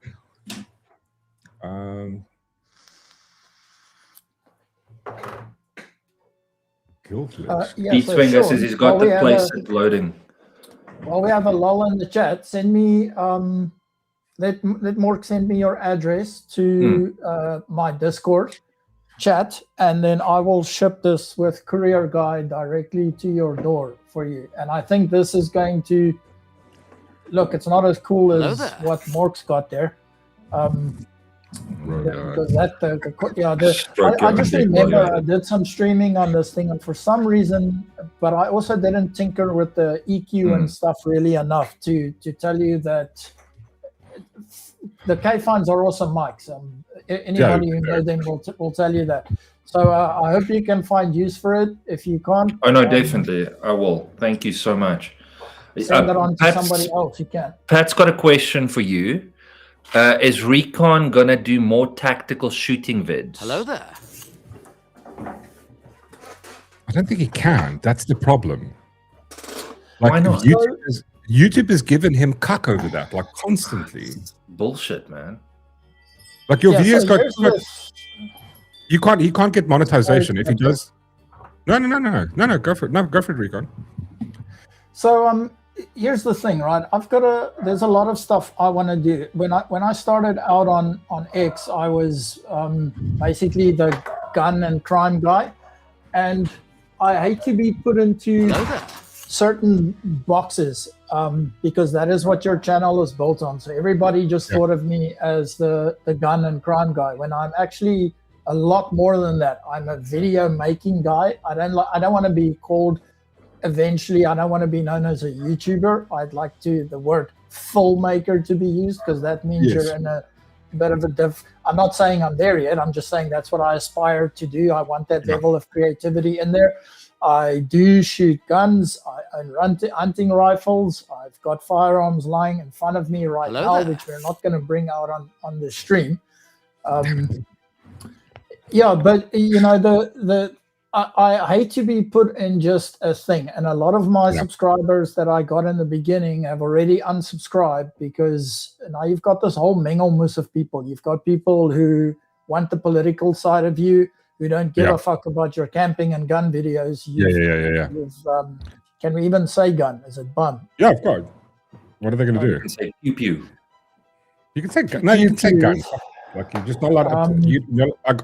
Pete Swinger says he's got the place loading. While we have a lull in the chat, send me let Mork send me your address to my Discord chat, and then I will ship this with courier guy directly to your door for you. And I think this is going to look, it's not as cool as what Mork's got there. Because I just remember I did some streaming on this thing, and for some reason, but I also didn't tinker with the EQ and stuff really enough to tell you that the K-Fines are awesome mics. Anybody who knows them will tell you that. So I hope you can find use for it. If you can't, oh no, definitely I will. Thank you so much. Send that on to somebody else. You can. Pat's got a question for you. Is Recon gonna do more tactical shooting vids? Hello there. I don't think he can. That's the problem. Like, why not? YouTube has given him cuck over that, like, constantly. Bullshit, man. Like, your videos he can't get monetization if he does. No, go for it. No, go for it, Recon. So here's the thing, right? There's a lot of stuff I want to do. When I started out on X, I was basically the gun and crime guy, and I hate to be put into certain boxes because that is what your channel is built on. So everybody just thought of me as the gun and crime guy, when I'm actually a lot more than that. I'm a video making guy. I don't want to be called. Eventually, I don't want to be known as a YouTuber. I'd like the word filmmaker to be used, because that means you're in a bit of a I'm not saying I'm there yet. I'm just saying that's what I aspire to do. I want that level of creativity in there. I do shoot guns. I run hunting rifles. I've got firearms lying in front of me now, which we're not going to bring out on the stream. Yeah, but I hate to be put in just a thing, and a lot of my subscribers that I got in the beginning have already unsubscribed because now you've got this whole mengelmoes of people. You've got people who want the political side of you, who don't give a fuck about your camping and gun videos. Can we even say gun? Is it bun? Yeah, of course. What are they going to do? You can say pew pew. You can say gun. No, you can say gun. Like you're just not allowed.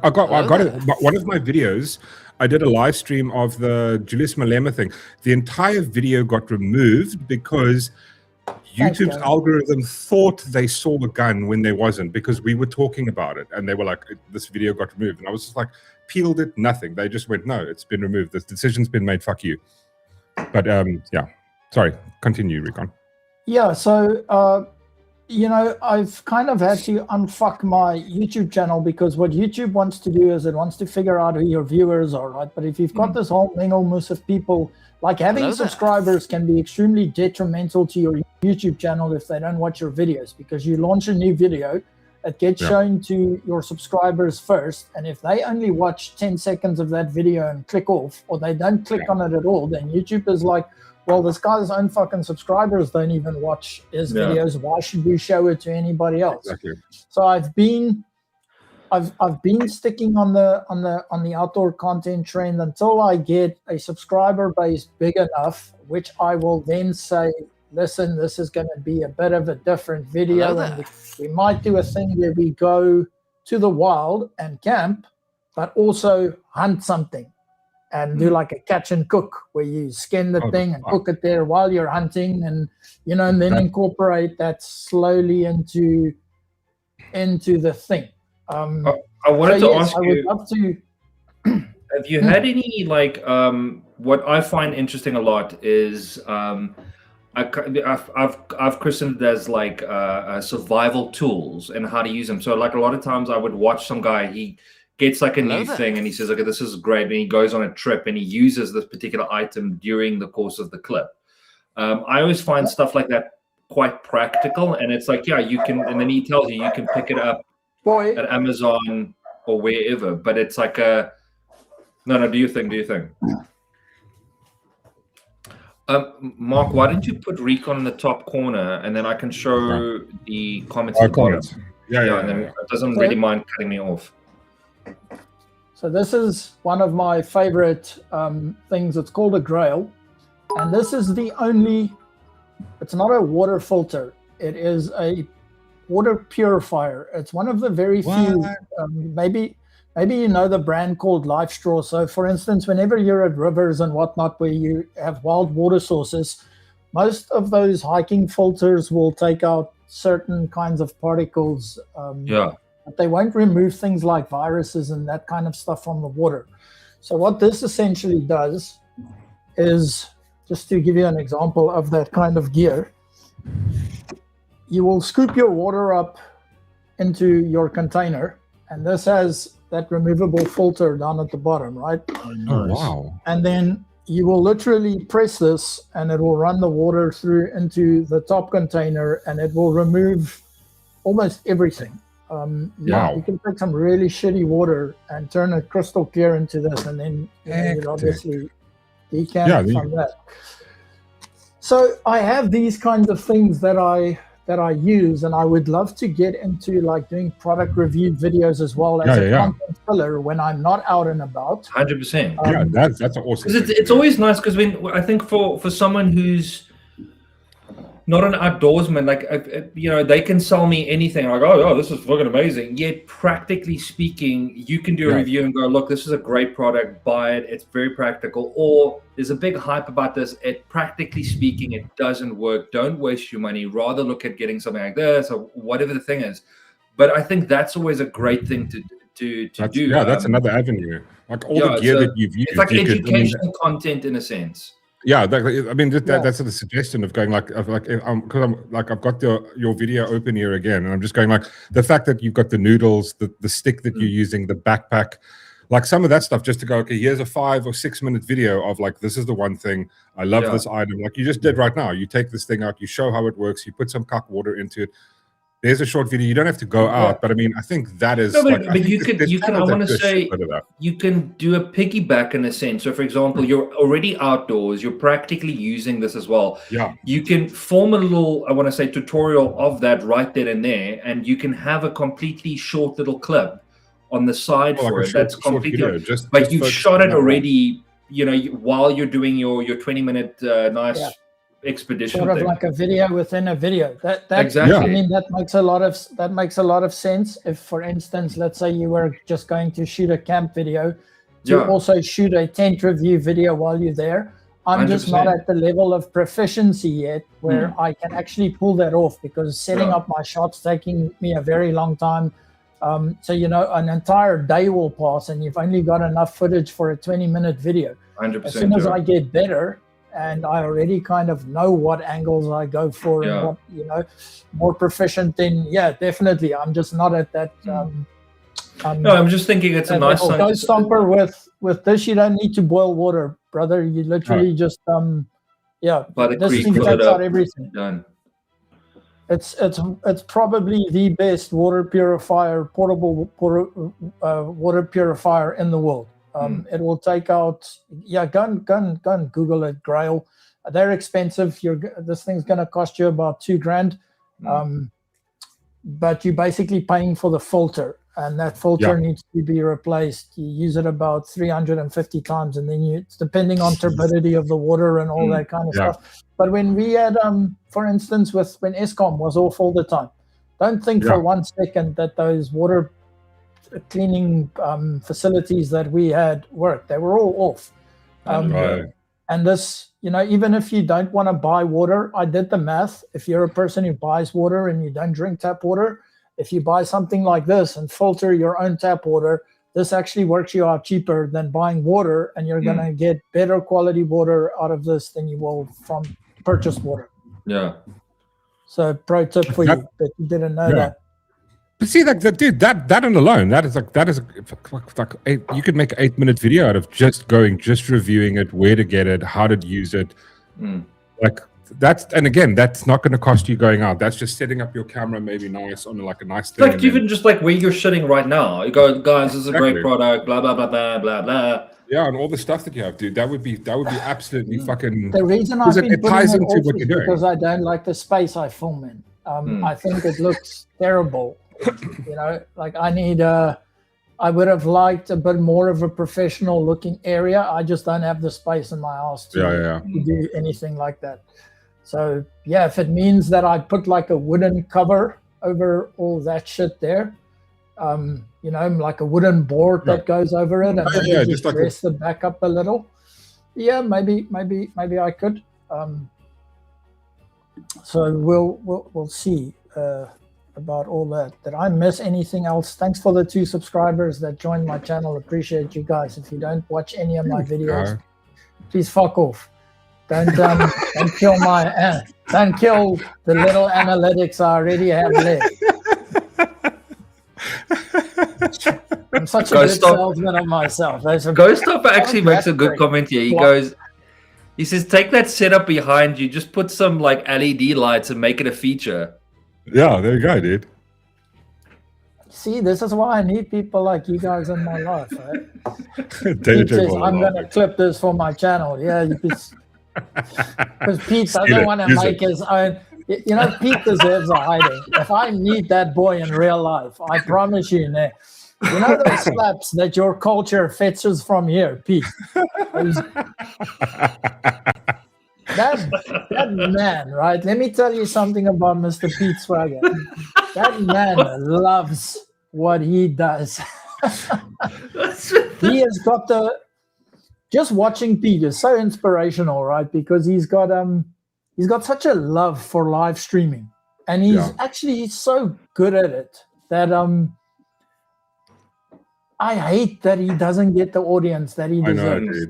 I got it. One of my videos, I did a live stream of the Julius Malema thing. The entire video got removed because YouTube's algorithm thought they saw a gun when there wasn't, because we were talking about it, and they were like, "This video got removed," and I was just like, peeled it, nothing. They just went, "No, it's been removed. This decision's been made. Fuck you." But yeah, sorry. Continue, Recon. Yeah. So. I've kind of had to unfuck my YouTube channel because what YouTube wants to do is it wants to figure out who your viewers are, right? But if you've got this whole mengelmoes of people, like having subscribers can be extremely detrimental to your YouTube channel if they don't watch your videos, because you launch a new video, it gets shown to your subscribers first, and if they only watch 10 seconds of that video and click off, or they don't click on it at all, then YouTube is like, well, this guy's own fucking subscribers don't even watch his videos. Why should we show it to anybody else? Exactly. So I've been sticking on the outdoor content trend until I get a subscriber base big enough, which I will then say, listen, this is going to be a bit of a different video, and we might do a thing where we go to the wild and camp, but also hunt something. And do like a catch and cook where you skin the thing and cook it there while you're hunting, and and then incorporate that slowly into the thing. I wanted to ask I you. would love to. Have you had any what I find interesting a lot is I've christened it as like survival tools and how to use them. So like a lot of times I would watch some guy, he gets like a new thing and he says, okay, this is great. And he goes on a trip and he uses this particular item during the course of the clip. I always find stuff like that quite practical. And it's like, yeah, you can, and then he tells you can pick it up at Amazon or wherever. But it's like no, do you think? Mark, why don't you put Recon in the top corner and then I can show the comments at the bottom. Yeah. And then it doesn't really mind cutting me off. So this is one of my favorite things. It's called a Grail. And this is the only, it's not a water filter. It is a water purifier. It's one of the very few, maybe you know the brand called Life Straw. So for instance, whenever you're at rivers and whatnot where you have wild water sources, most of those hiking filters will take out certain kinds of particles. But they won't remove things like viruses and that kind of stuff from the water. So what this essentially does is, just to give you an example of that kind of gear, you will scoop your water up into your container, and this has that removable filter down at the bottom, right? Oh, wow. And then you will literally press this and it will run the water through into the top container and it will remove almost everything. You can take some really shitty water and turn it crystal clear into this, and then you obviously decant from that. So I have these kinds of things that I use, and I would love to get into like doing product review videos as well as a content filler when I'm not out and about. 100%. That's awesome. It's always nice because I think for someone who's not an outdoorsman, like they can sell me anything. Like, oh, this is fucking amazing. Yet, practically speaking, you can do a review and go, look, this is a great product. Buy it. It's very practical. Or there's a big hype about this. Practically speaking, it doesn't work. Don't waste your money. Rather look at getting something like this or whatever the thing is. But I think that's always a great thing to do. Yeah, that's another avenue. Like all the gear that you've used. It's like educational content in a sense. Yeah, I mean that's the suggestion of going because I've got your video open here again, and I'm just going like the fact that you've got the noodles, the stick that you're using, the backpack, like some of that stuff, just to go, okay, here's a 5 or 6 minute video of like, this is the one thing I love this item, like you just did right now. You take this thing out, you show how it works, you put some cup water into it. there's a short video. You don't have to go out, but I mean, I think that is. No, but, like, I but think you there's can. I channels that want to do a say shitload of that. you can do a piggyback in a sense. So, for example, you're already outdoors. You're practically using this as well. Yeah. You can form a little, I want to say, tutorial of that right then and there, and you can have a completely short little clip on the side Or for like it. That's completely. video, just But you focus shot on it that one. already. While you're doing your 20-minute nice expedition Sort of thing. like a video within a video. That Exactly. I mean, that makes a lot of sense. If, for instance, let's say you were just going to shoot a camp video, to also shoot a tent review video while you're there. I'm just not 100%. at the level of proficiency yet where I can actually pull that off, because setting up my shots taking me a very long time. So, an entire day will pass and you've only got enough footage for a 20-minute video. 100%. As soon as I get better and I already kind of know what angles I go for and what, more proficient, then definitely. I'm just not at that. No, I'm just thinking it's a nice Go stomper with this. You don't need to boil water, brother. You literally just By the this creek, thing fill it takes up, out everything. done. It's probably the best water purifier, portable water purifier in the world. It will take out. Go Google it, Grail. They're expensive. This thing's going to cost you about $2,000. But you're basically paying for the filter, and that filter needs to be replaced. You use it about 350 times, and then it's depending on turbidity of the water and all that kind of stuff. But when we had, for instance, when ESCOM was off all the time, don't think for 1 second that those water cleaning facilities that we had worked. They were all off. And this, even if you don't want to buy water, I did the math. If you're a person who buys water and you don't drink tap water, if you buy something like this and filter your own tap water, this actually works you out cheaper than buying water, and you're going to get better quality water out of this than you will from purchased water. Yeah. So pro tip for you that you didn't know that. But see, dude, that on alone, that is you could make an 8-minute video out of just reviewing it, where to get it, how to use it. Like and again, that's not going to cost you going out. That's just setting up your camera, maybe nice on like a nice thing. Like even just like where you're sitting right now, you go, guys, this is a great product, blah blah blah blah blah blah. Yeah, and all the stuff that you have, dude. That would be absolutely fucking. The reason I've been putting ties it into off what is you're doing. because I don't like the space I film in. I think it looks terrible. Like I would have liked a bit more of a professional looking area. I just don't have the space in my house to do anything like that. So if it means that I put like a wooden cover over all that shit there, like a wooden board that goes over it, and then just dress the back up a little. Yeah, maybe I could. So we'll see about all that. Did I miss anything else? Thanks for the 2 subscribers that joined my channel. Appreciate you guys. If you don't watch any of my videos, please fuck off. Don't kill don't kill the little analytics I already have left. I'm such a good salesman of myself. Ghoststopper actually makes a good comment here. He says, take that setup behind you, just put some like LED lights and make it a feature. Yeah, there you go, dude. See, this is why I need people like you guys in my life, right? Pete says, I'm going to clip this for my channel. Yeah, because Pete doesn't want to make his own. Pete deserves a hiding. If I meet that boy in real life, I promise you, those slaps that your culture fetches from here, Pete. That man, right? Let me tell you something about Mr. Pete Swagger. That man loves what he does. He has got just watching Pete is so inspirational, right? Because he's got such a love for live streaming, and he's actually so good at it that I hate that he doesn't get the audience that he deserves.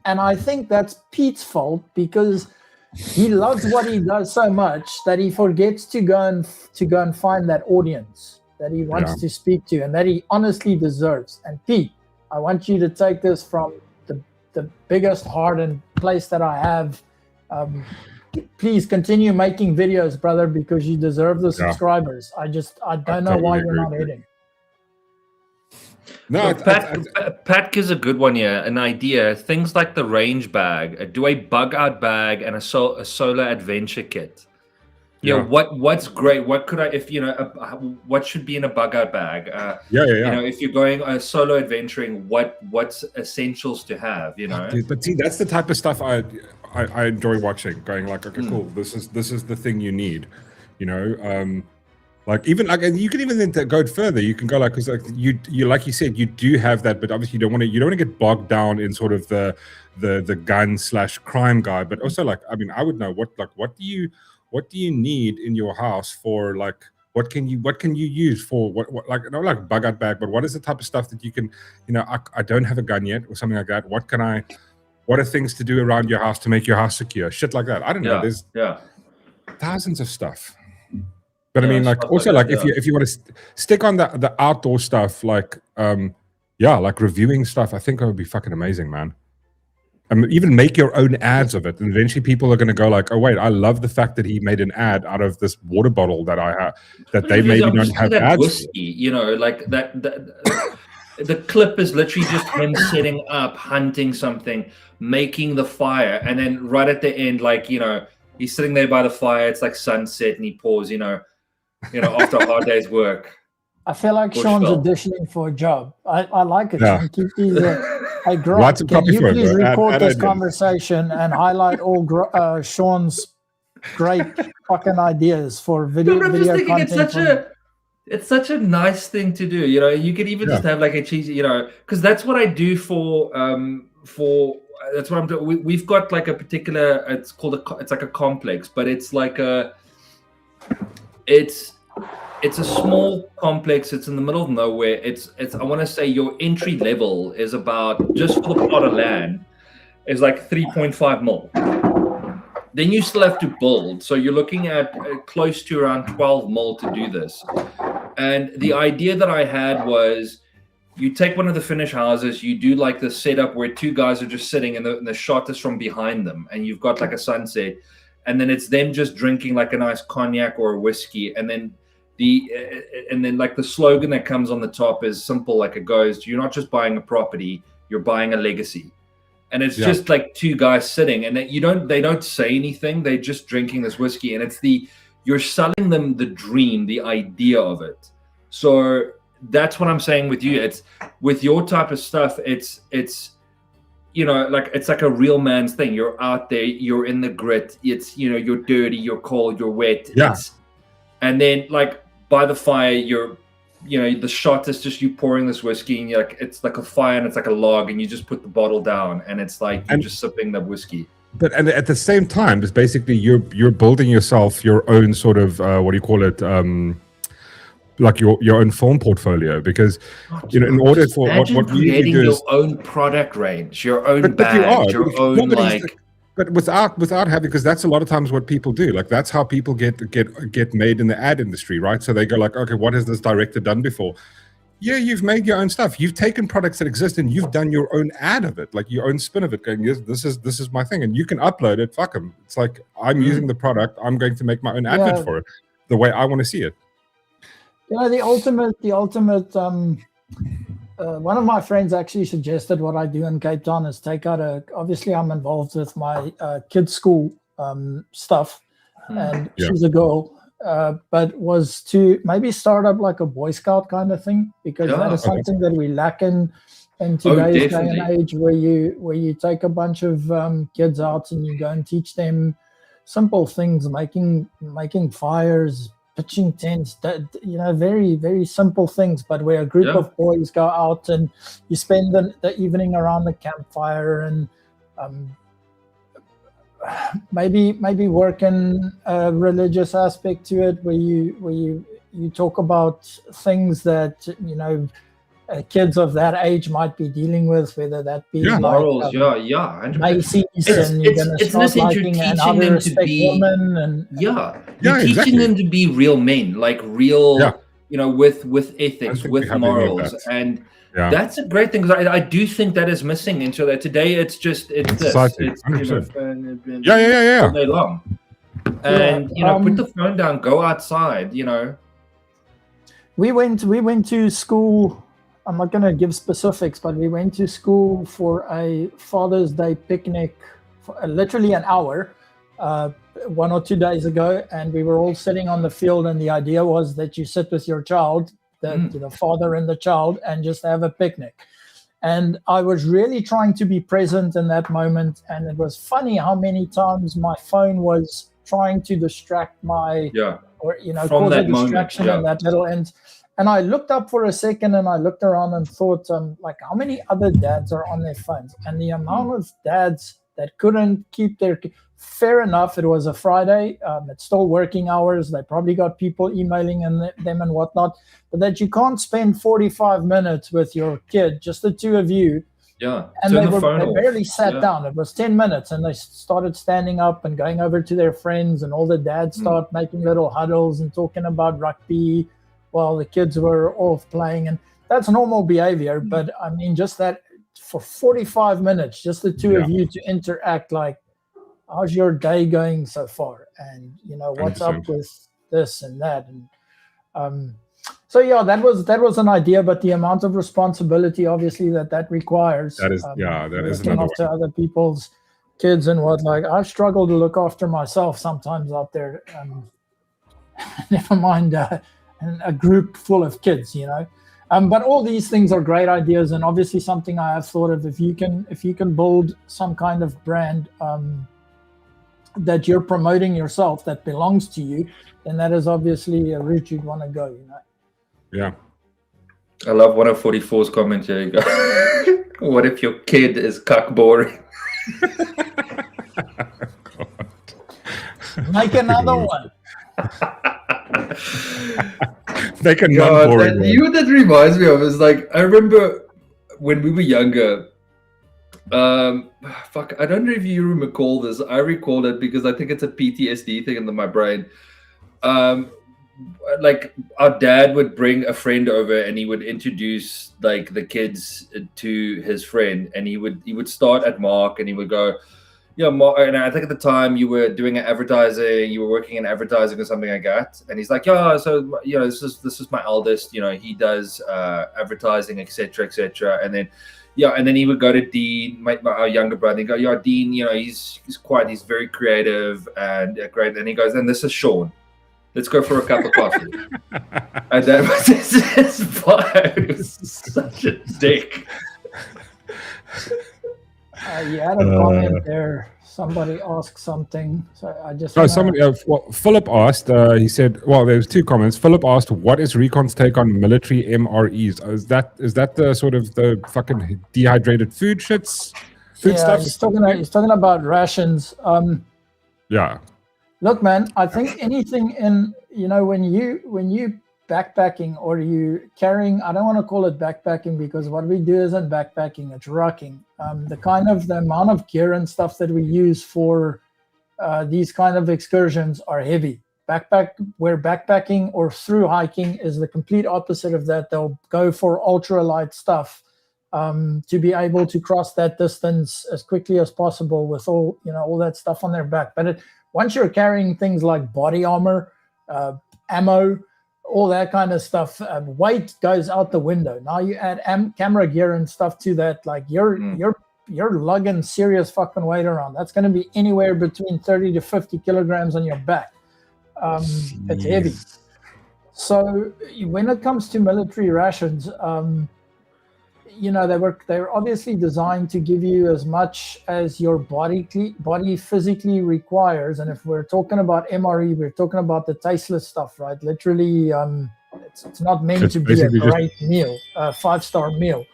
And I think that's Pete's fault, because he loves what he does so much that he forgets to go and find that audience that he wants to speak to and that he honestly deserves. And Pete, I want you to take this from the biggest heart and place that I have please continue making videos, brother, because you deserve the subscribers. I don't know why you're not hitting. No, Pat gives a good one here. An idea: things like the range bag, do a bug out bag, and a solar adventure kit. Yeah. What's great? What could I, if what should be in a bug out bag? You know, if you're going solo adventuring, what's essentials to have? You know. Dude, but see, that's the type of stuff I enjoy watching. Going like, okay, cool. This is the thing you need. You know, like even like, and you can even then go further. You can go like, because like you like you said, you do have that, but obviously you don't want to get bogged down in sort of the gun / crime guy. But also like, I mean, I would know what do you need in your house for like what can you use for what like not like bug out bag, but what is the type of stuff that you can, you know, I don't have a gun yet or something like that. What are things to do around your house to make your house secure? Shit like that. I don't know. There's thousands of stuff. But I mean, like also like if you want to stick on the outdoor stuff, like like reviewing stuff, I think it would be fucking amazing, man. Even make your own ads of it, and eventually people are going to go like, "Oh wait, I love the fact that he made an ad out of this water bottle that I have that they maybe don't have ads whiskey, for." You know, like that. The clip is literally just him setting up, hunting something, making the fire, and then right at the end, like he's sitting there by the fire. It's like sunset, and he pours, after a hard day's work. I feel like Sean's auditioning for a job. I like it. Yeah. Keep these. Hey, Grant, can you please record this conversation and highlight all Sean's great fucking ideas for video content? It's such a nice thing to do. You could even just have like a cheesy, because that's what I do for that's what I'm doing. We've got like a particular. It's like a complex, but it's like it's a small complex. It's in the middle of nowhere. It's I want to say your entry level is about, just for the plot of land, is like 3.5 mil. Then you still have to build. So you're looking at close to around 12 mil to do this. And the idea that I had was, you take one of the finished houses, you do like the setup where two guys are just sitting and the shot is from behind them, and you've got like a sunset, and then it's them just drinking like a nice cognac or a whiskey, and then like the slogan that comes on the top is simple, like it goes, you're not just buying a property, you're buying a legacy. And it's just like two guys sitting, and they don't say anything, they're just drinking this whiskey, and you're selling them the dream, the idea of it. So that's what I'm saying with you. It's with your type of stuff, it's like it's like a real man's thing. You're out there, you're in the grit, it's you're dirty, you're cold, you're wet. And then like by the fire, the shot is just you pouring this whiskey, and it's like a fire and it's like a log, and you just put the bottle down, and it's like you're just sipping the whiskey. But and at the same time, it's basically you're building yourself your own sort of what do you call it? Like your own film portfolio, because in order for what we creating do your is, own product range, your own bag, your own like. But without having, because that's a lot of times what people do. Like that's how people get made in the ad industry, right? So they go like, okay, what has this director done before? Yeah, you've made your own stuff. You've taken products that exist and you've done your own ad of it, like your own spin of it. Going, yes, this is my thing, and you can upload it. Fuck them. It's like I'm using the product. I'm going to make my own advert for it, the way I want to see it. The ultimate. One of my friends actually suggested what I do in Cape Town is take out obviously I'm involved with my kids' school stuff, and she's a girl, but was to maybe start up like a Boy Scout kind of thing, because that is something that we lack in today's day and age, where you take a bunch of kids out and you go and teach them simple things, making fires, pitching tents, very, very simple things, but where a group of boys go out and you spend the evening around the campfire, and maybe work in a religious aspect to it, where you talk about things that kids of that age might be dealing with, whether that be morals, Macy's, and you're going to start liking and how to respect women, and you're teaching them to be real men, like real, with ethics, with morals, and that's a great thing, because I do think that is missing into that today. It's this. It's all day long. And put the phone down, go outside. We went to school. I'm not going to give specifics, but we went to school for a Father's Day picnic for literally an hour, 1 or 2 days ago, and we were all sitting on the field. And the idea was that you sit with your child, the father and the child, and just have a picnic. And I was really trying to be present in that moment. And it was funny how many times my phone was trying to distract cause a distraction in that little end. And I looked up for a second and I looked around and thought, how many other dads are on their phones? And the amount of dads that couldn't keep fair enough, it was a Friday. It's still working hours. They probably got people emailing them and whatnot. But that you can't spend 45 minutes with your kid, just the two of you. Yeah. And they barely sat down. It was 10 minutes and they started standing up and going over to their friends, and all the dads start making little huddles and talking about rugby while the kids were off playing. And that's normal behavior. But I mean, just that for 45 minutes, just the two of you to interact, like, how's your day going so far? And, what's 100%. Up with this and that? And that was an idea, but the amount of responsibility, obviously, that requires. That is looking after other people's kids and I struggle to look after myself sometimes out there. Never mind a group full of kids, But all these things are great ideas, and obviously something I have thought of. If you can build some kind of brand that you're promoting yourself that belongs to you, then that is obviously a route you'd want to go. Yeah. I love 144's comment here. You go, what if your kid is cuck boring? Make another one. Make a non-boring one. You know what that reminds me of is I remember when we were younger. I don't know if you recall this. I recall it because I think it's a PTSD thing in my brain. Our dad would bring a friend over and he would introduce the kids to his friend, and he would start at Mork and he would go, Mark, and I think at the time you were doing you were working in advertising or something like that. And he's like, this is my eldest, he does advertising, etc., etc. And then and then he would go to Dean, our younger brother, and go, Dean, he's very creative and great. And he goes, and this is Sean. Let's go for a cup of coffee. And that was his vibe. It was such a dick. You had a comment there. Somebody asked something. So I just. Philip asked. He said, "Well, there's two comments." Philip asked, "What is Recon's take on military MREs? Is that the sort of the fucking dehydrated food shits? Food stuff?" He's talking about rations. Yeah. Look, man. I think anything in when you backpacking or you carrying, I don't want to call it backpacking because what we do isn't backpacking, it's rucking. The amount of gear and stuff that we use for these kind of excursions are heavy. Backpacking or through hiking is the complete opposite of that. They'll go for ultralight stuff to be able to cross that distance as quickly as possible with all that stuff on their back. But once you're carrying things like body armor, ammo, all that kind of stuff, weight goes out the window. Now you add camera gear and stuff to that, you're lugging serious fucking weight around. That's going to be anywhere between 30 to 50 kilograms on your back. It's heavy. So when it comes to military rations, they're obviously designed to give you as much as your body physically requires. And if we're talking about MRE, we're talking about the tasteless stuff, right? Literally, it's not meant to be a great meal, a 5-star meal.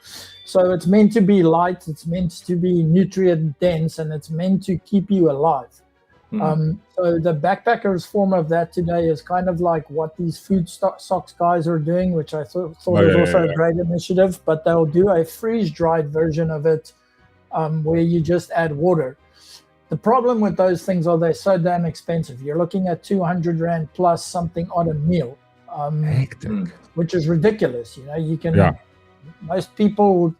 So it's meant to be light, it's meant to be nutrient dense, and it's meant to keep you alive. So the backpackers form of that today is kind of like what these food socks guys are doing, which I thought was also a great initiative, but they'll do a freeze-dried version of it where you just add water. The problem with those things are they're so damn expensive. You're looking at 200 Rand plus something on a meal, which is ridiculous. You can, most people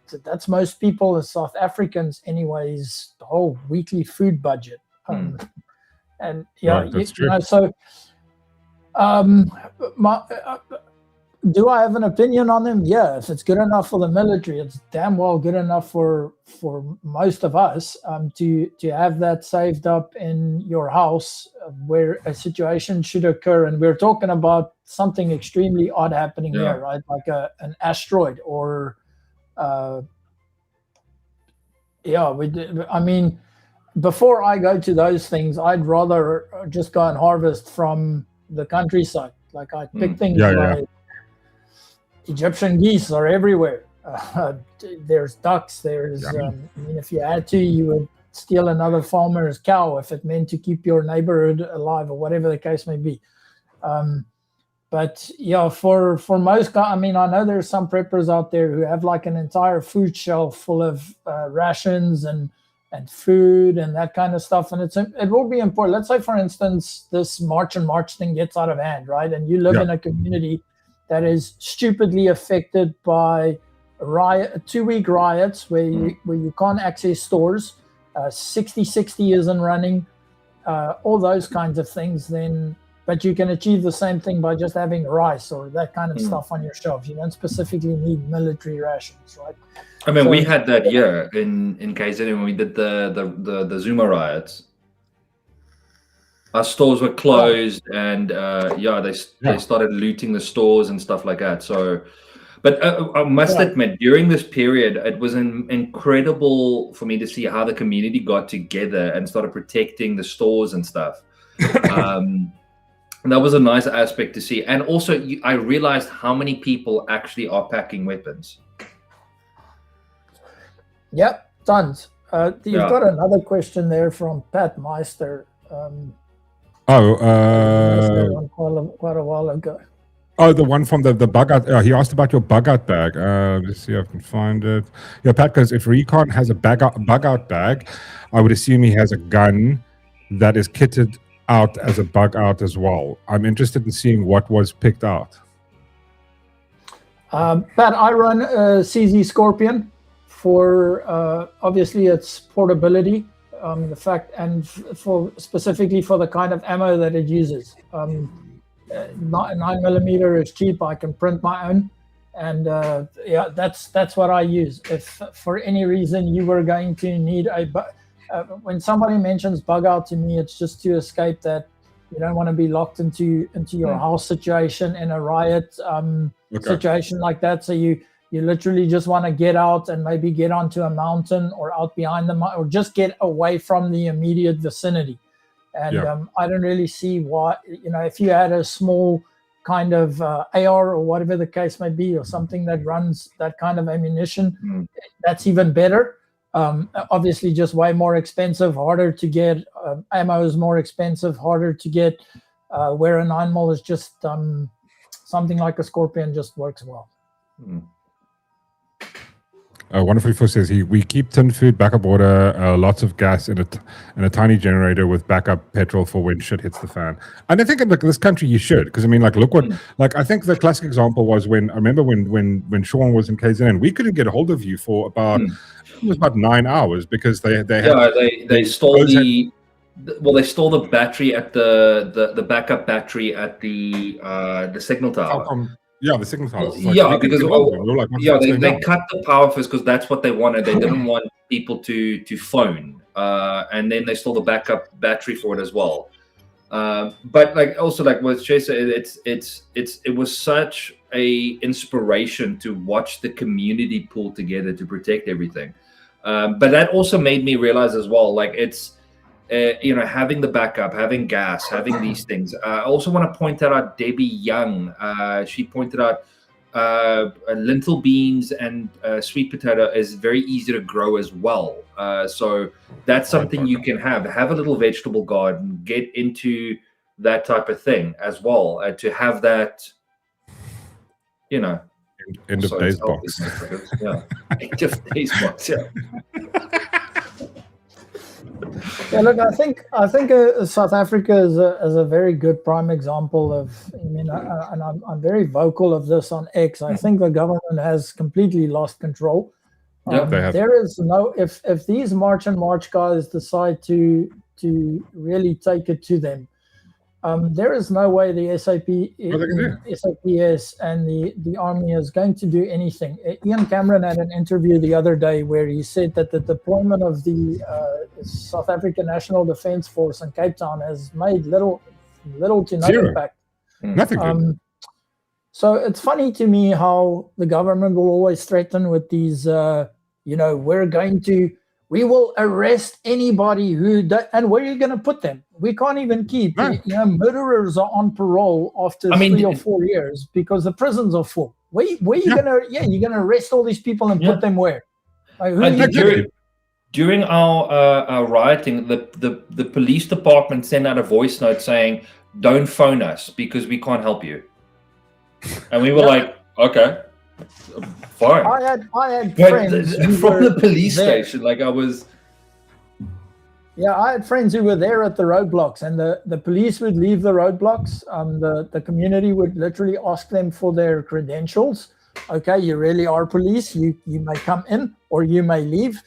as South Africans anyways, the whole weekly food budget. And yeah, Right, that's you true. know, so my, do I have an opinion on them? Yeah, if it's good enough for the military, it's damn well good enough for most of us to have that saved up in your house where a situation should occur. And we're talking about something extremely odd happening here, right? Like an asteroid or I mean, before I go to those things, I'd rather just go and harvest from the countryside. Like I pick things like Egyptian geese are everywhere. There's ducks. There's, I mean, if you had to, you would steal another farmer's cow if it meant to keep your neighborhood alive or whatever the case may be. But yeah, for most guys, I mean, I know there's some preppers out there who have like an entire food shelf full of rations and food and that kind of stuff. And it will be important. Let's say, for instance, this March and March thing gets out of hand, right? And you live in a community that is stupidly affected by 2-week riots where you can't access stores, 60-60 isn't running, all those kinds of things, then but you can achieve the same thing by just having rice or that kind of stuff on your shelves. You don't specifically need military rations, right? I mean, we had that year in KZN when we did the Zuma riots. Our stores were closed, and they started looting the stores and stuff like that. So, but I must admit, during this period, it was incredible for me to see how the community got together and started protecting the stores and stuff. And that was a nice aspect to see. And also, I realized how many people actually are packing weapons. Yep, tons. You've got another question there from Pat Meister. Quite a while ago. Oh, the one from the bug out. He asked about your bug out bag. Let's see if I can find it. Yeah, Pat goes, if Recon has a bug out bag, I would assume he has a gun that is kitted out as a bug out as well. I'm interested in seeing what was picked out. Pat, I run a CZ Scorpion for obviously its portability. The fact and for specifically for the kind of ammo that it uses. 9mm is cheap. I can print my own, and that's what I use. If for any reason you were going to need when somebody mentions bug out to me, it's just to escape that you don't want to be locked into your house situation in a riot situation like that. So you literally just want to get out and maybe get onto a mountain or out behind them or just get away from the immediate vicinity. And I don't really see why, if you had a small kind of AR or whatever the case may be, or something that runs that kind of ammunition, that's even better. Obviously just way more expensive, harder to get. Ammo is more expensive, harder to get, where a 9mm is just something like a Scorpion just works well. Wonderful Foot says we keep tin food, backup water, lots of gas in a tiny generator with backup petrol for when shit hits the fan. And I think in this country you should, because I mean, look what, I think the classic example was when Sean was in KZN, we couldn't get a hold of you for about 9 hours because they stole they stole the battery at the backup battery at the signal tower. The signal towers. Because they cut the power first because that's what they wanted. They didn't want people to phone, and then they stole the backup battery for it as well. But also what Shay said, it was such a inspiration to watch the community pull together to protect everything. But that also made me realize as well, it's. Having the backup, having gas, having these things. I also want to point out Debbie Young. She pointed out lentil beans and sweet potato is very easy to grow as well. So that's something you can have a little vegetable garden, get into that type of thing as well, to have that, End of days box. End of days box, Yeah, look, I think South Africa is a very good prime example of. And I'm very vocal of this on X. I think the government has completely lost control. They have. There is no if these March and March guys decide to to really take it to them. There is no way the SAPS and the army is going to do anything. Ian Cameron had an interview the other day where he said that the deployment of the South African National Defence Force in Cape Town has made little to no Zero. impact. Nothing. So it's funny to me how the government will always threaten with these, we will arrest anybody who and where are you going to put them? We can't even keep, murderers are on parole after 3 or 4 years because the prisons are full. Where are you you're going to arrest all these people and put them where? During our rioting, the police department sent out a voice note saying, "Don't phone us because we can't help you." And we were like, okay, fine. I had friends from the police station. Like I had friends who were there at the roadblocks, and the police would leave the roadblocks. The community would literally ask them for their credentials. Okay, you really are police. You may come in or you may leave.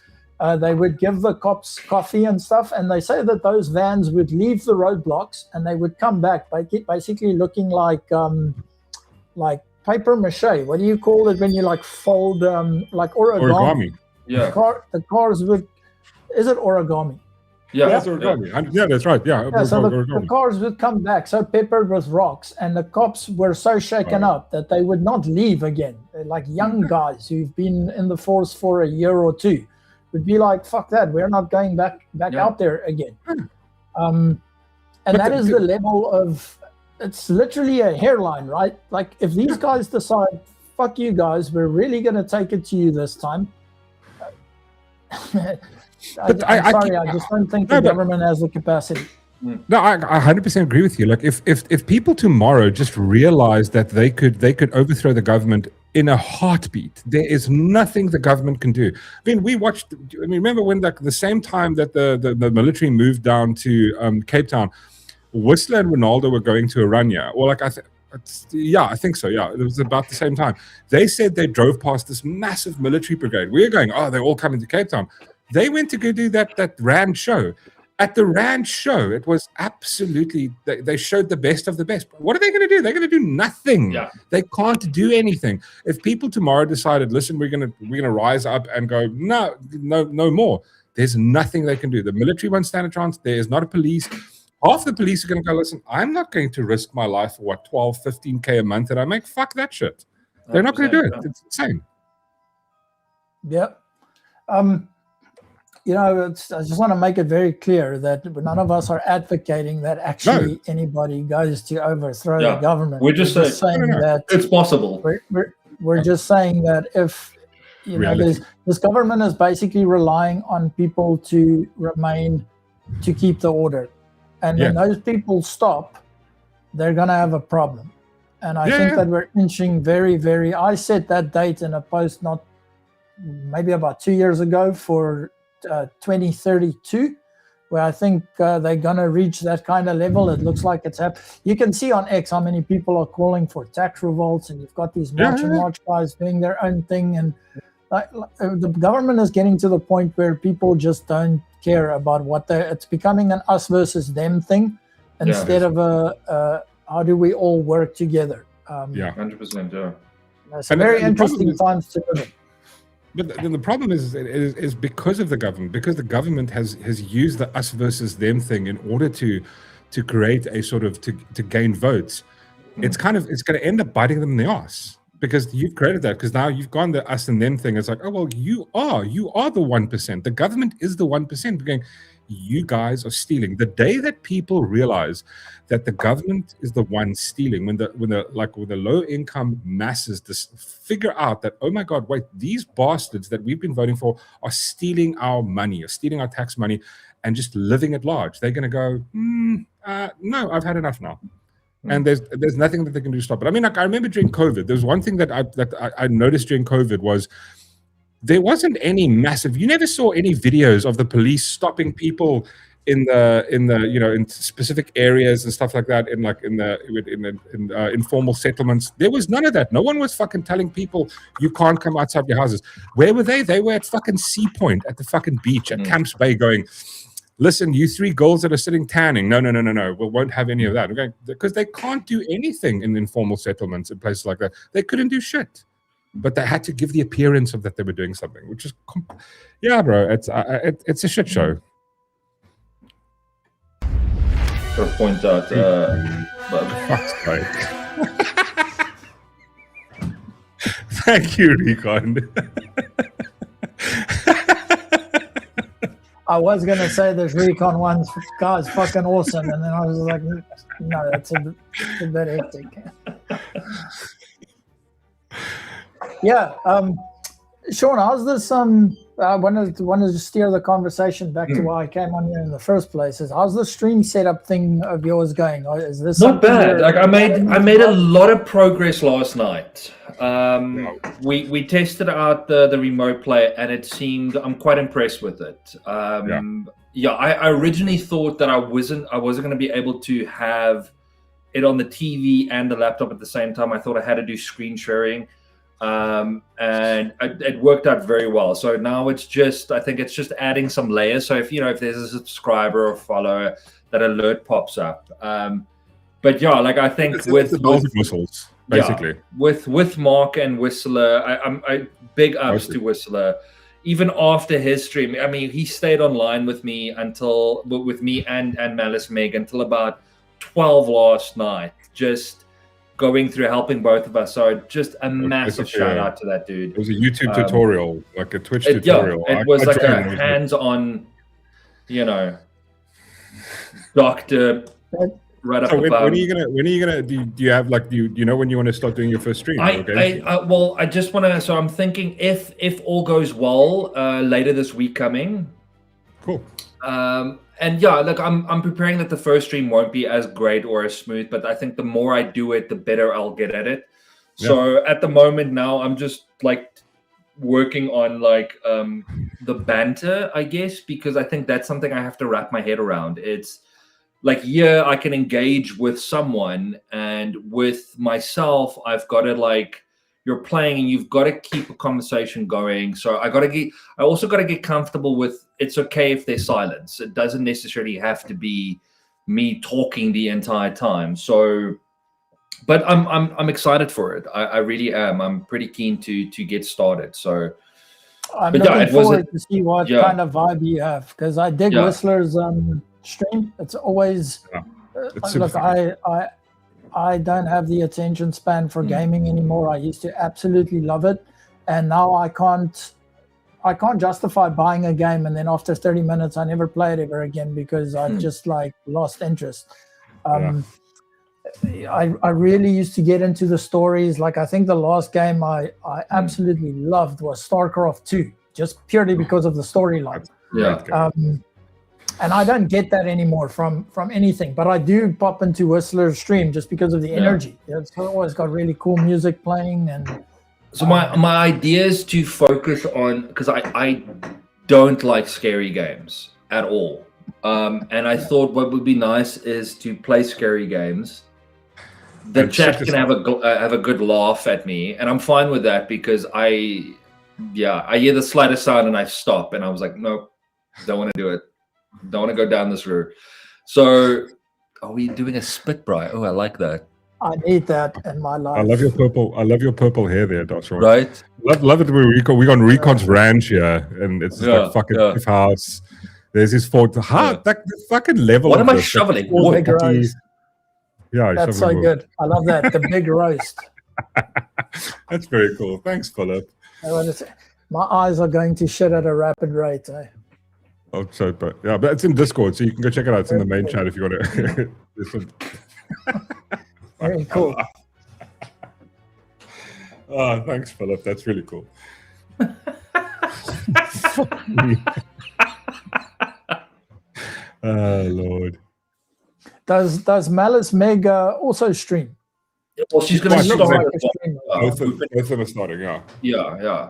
They would give the cops coffee and stuff, and they say that those vans would leave the roadblocks and they would come back basically looking like paper mache. What do you call it when you like fold like origami? Yeah. The cars would. Is it origami? Yeah, that's origami. Yeah, that's right. Yeah. So the cars would come back so peppered with rocks, and the cops were so shaken up that they would not leave again. They're like young guys who've been in the force for a year or two would be like, "Fuck that, we're not going back out there again." And that is the level of. It's literally a hairline, right? Like if these guys decide, "Fuck you guys, we're really going to take it to you this time." I'm sorry, I just don't think the government has the capacity. No, I 100% agree with you. Like if people tomorrow just realize that they could overthrow the government in a heartbeat, there is nothing the government can do. I mean, remember when the same time that the military moved down to Cape Town, Whistler and Ronaldo were going to Oranje, or like I think so. Yeah, it was about the same time. They said they drove past this massive military brigade. We're going, they're all coming to Cape Town. They went to go do that Rand show. At the Rand show, it was absolutely. They showed the best of the best. What are they going to do? They're going to do nothing. Yeah. They can't do anything. If people tomorrow decided, listen, we're going to rise up and go, no more. There's nothing they can do. The military won't stand a chance. There is not a police. Half the police are going to go, listen, I'm not going to risk my life for 12, 15K a month that I make. Fuck that shit. They're not going to do it. It's insane. Yeah. I just want to make it very clear that none of us are advocating that actually anybody goes to overthrow the government. We're just saying that it's possible. We're just saying that if this government is basically relying on people to keep the order. And when those people stop, they're going to have a problem. And I think that we're inching very, very... I set that date in a post maybe about 2 years ago for 2032, where I think they're going to reach that kind of level. It looks like it's happening. You can see on X how many people are calling for tax revolts, and you've got these march guys doing their own thing. And the government is getting to the point where people just don't care about it's becoming an us versus them thing instead of how do we all work together. 100%. Yeah, it's very interesting times to live in. But then the problem is because of the government, because the government has used the us versus them thing in order to create a sort of to gain votes. It's going to end up biting them in the ass. Because you've created that, because now you've gone the us and them thing. It's like, oh, well, you are the 1%. The government is the 1%. We're going, you guys are stealing. The day that people realize that the government is the one stealing, when the low income masses figure out that, oh my God, wait, these bastards that we've been voting for are stealing our money, are stealing our tax money, and just living at large. They're going to go, no, I've had enough now. And there's nothing that they can do to stop it. I mean, like, I remember during COVID, there was one thing that I noticed during COVID was there wasn't any massive. You never saw any videos of the police stopping people in specific areas and stuff like that in informal settlements. There was none of that. No one was fucking telling people you can't come outside your houses. Where were they? They were at fucking Sea Point, at the fucking beach at Camps Bay, going, listen, you three girls that are sitting tanning, no, we won't have any of that. Okay, because they can't do anything in informal settlements in places like that. They couldn't do shit, but they had to give the appearance of that they were doing something, which is, yeah, bro, it's a shit show. To point out, Fuck's sake. Thank you, Recon. I was gonna say this Recon one's guy's fucking awesome, and then I was like, no, that's a bit hectic. Yeah, Sean, how's this? I wanted to steer the conversation back to why I came on here in the first place. Is how's the stream setup thing of yours going? Or is this not bad? Like I made a lot of progress last night. We tested out the remote play, and it seemed I'm quite impressed with it. I originally thought that I wasn't going to be able to have it on the TV and the laptop at the same time. I thought I had to do screen sharing. And it worked out very well. So now I think it's just adding some layers. So if there's a subscriber or follower, that alert pops up. But yeah, like I think with whistles, basically. With Mark and Whistler, I big ups to Whistler. Even after his stream, I mean, he stayed online with me and Malice Meg until about 12 last night. Just going through helping both of us, so just a massive shout out to that dude. It was a YouTube tutorial, like a Twitch tutorial. It was like a hands-on, doctor right up above. When are you gonna? Do you have do you know when you want to start doing your first stream? I just want to. So I'm thinking if all goes well, later this week coming. Cool. And yeah, like I'm preparing that the first stream won't be as great or as smooth, but I think the more I do it, the better I'll get at it. Yeah. So at the moment now, I'm just working on the banter, I guess, because I think that's something I have to wrap my head around. It's I can engage with someone, and with myself, I've got to you're playing and you've got to keep a conversation going. So I also got to get comfortable with it's okay if there's silence. It doesn't necessarily have to be me talking the entire time. So, but I'm excited for it. I really am. I'm pretty keen to get started. So I'm looking forward to see what kind of vibe you have, because I dig Whistler's stream. It's always look, I don't have the attention span for gaming anymore. I used to absolutely love it, and now I can't justify buying a game and then after 30 minutes I never play it ever again because I've just lost interest. I really used to get into the stories. I think the last game I absolutely loved was StarCraft 2, just purely because of the storyline. And I don't get that anymore from anything, but I do pop into Whistler's stream just because of the energy. It's always got really cool music playing. And so my idea is to focus on, because I don't like scary games at all. And I thought what would be nice is to play scary games. The chat can have a good laugh at me, and I'm fine with that because I hear the slightest sound and I stop, and I was like, nope, don't want to do it. Don't want to go down this route. So, are we doing a spit bri? Oh, I like that. I need that in my life. I love your purple hair there, Dr. Right? Love it. We on Recon's ranch here, and it's just fucking house. There's his fort. That fucking level. What am I shoveling? Big roast. Yeah, that's so good. I love that. The big roast. That's very cool. Thanks, Philip. My eyes are going to shit at a rapid rate. Oh, so, but it's in Discord, so you can go check it out. It's in the main chat if you want to. Very cool. Oh, thanks, Philip. That's really cool. Oh, Lord. Does Malice Meg also stream? Well, she's going to start. Both of them are starting, Yeah.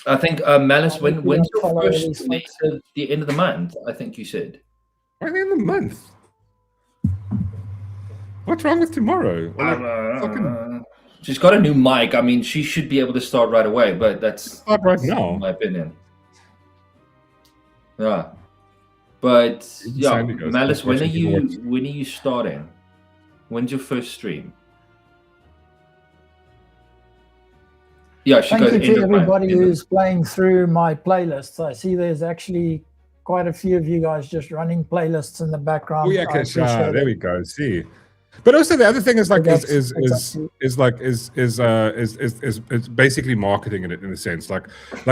I think Malice, when's your first day at the end of the month? I think you said. By the end of the month. What's wrong with tomorrow? She's got a new mic. I mean, she should be able to start right away, but that's start right now, in my opinion. Yeah. But Even yeah, Sandy goes, Malice, "Keep watching, keep watching." when are you starting? When's your first stream? Yeah, she Thank goes you end to of month, everybody end of- who's playing through my playlists. I see there's actually quite a few of you guys just running playlists in the background. Oh yeah, I Kesha. appreciate There it. we go. See, but also the other thing is like That's- is basically marketing it in a sense. Like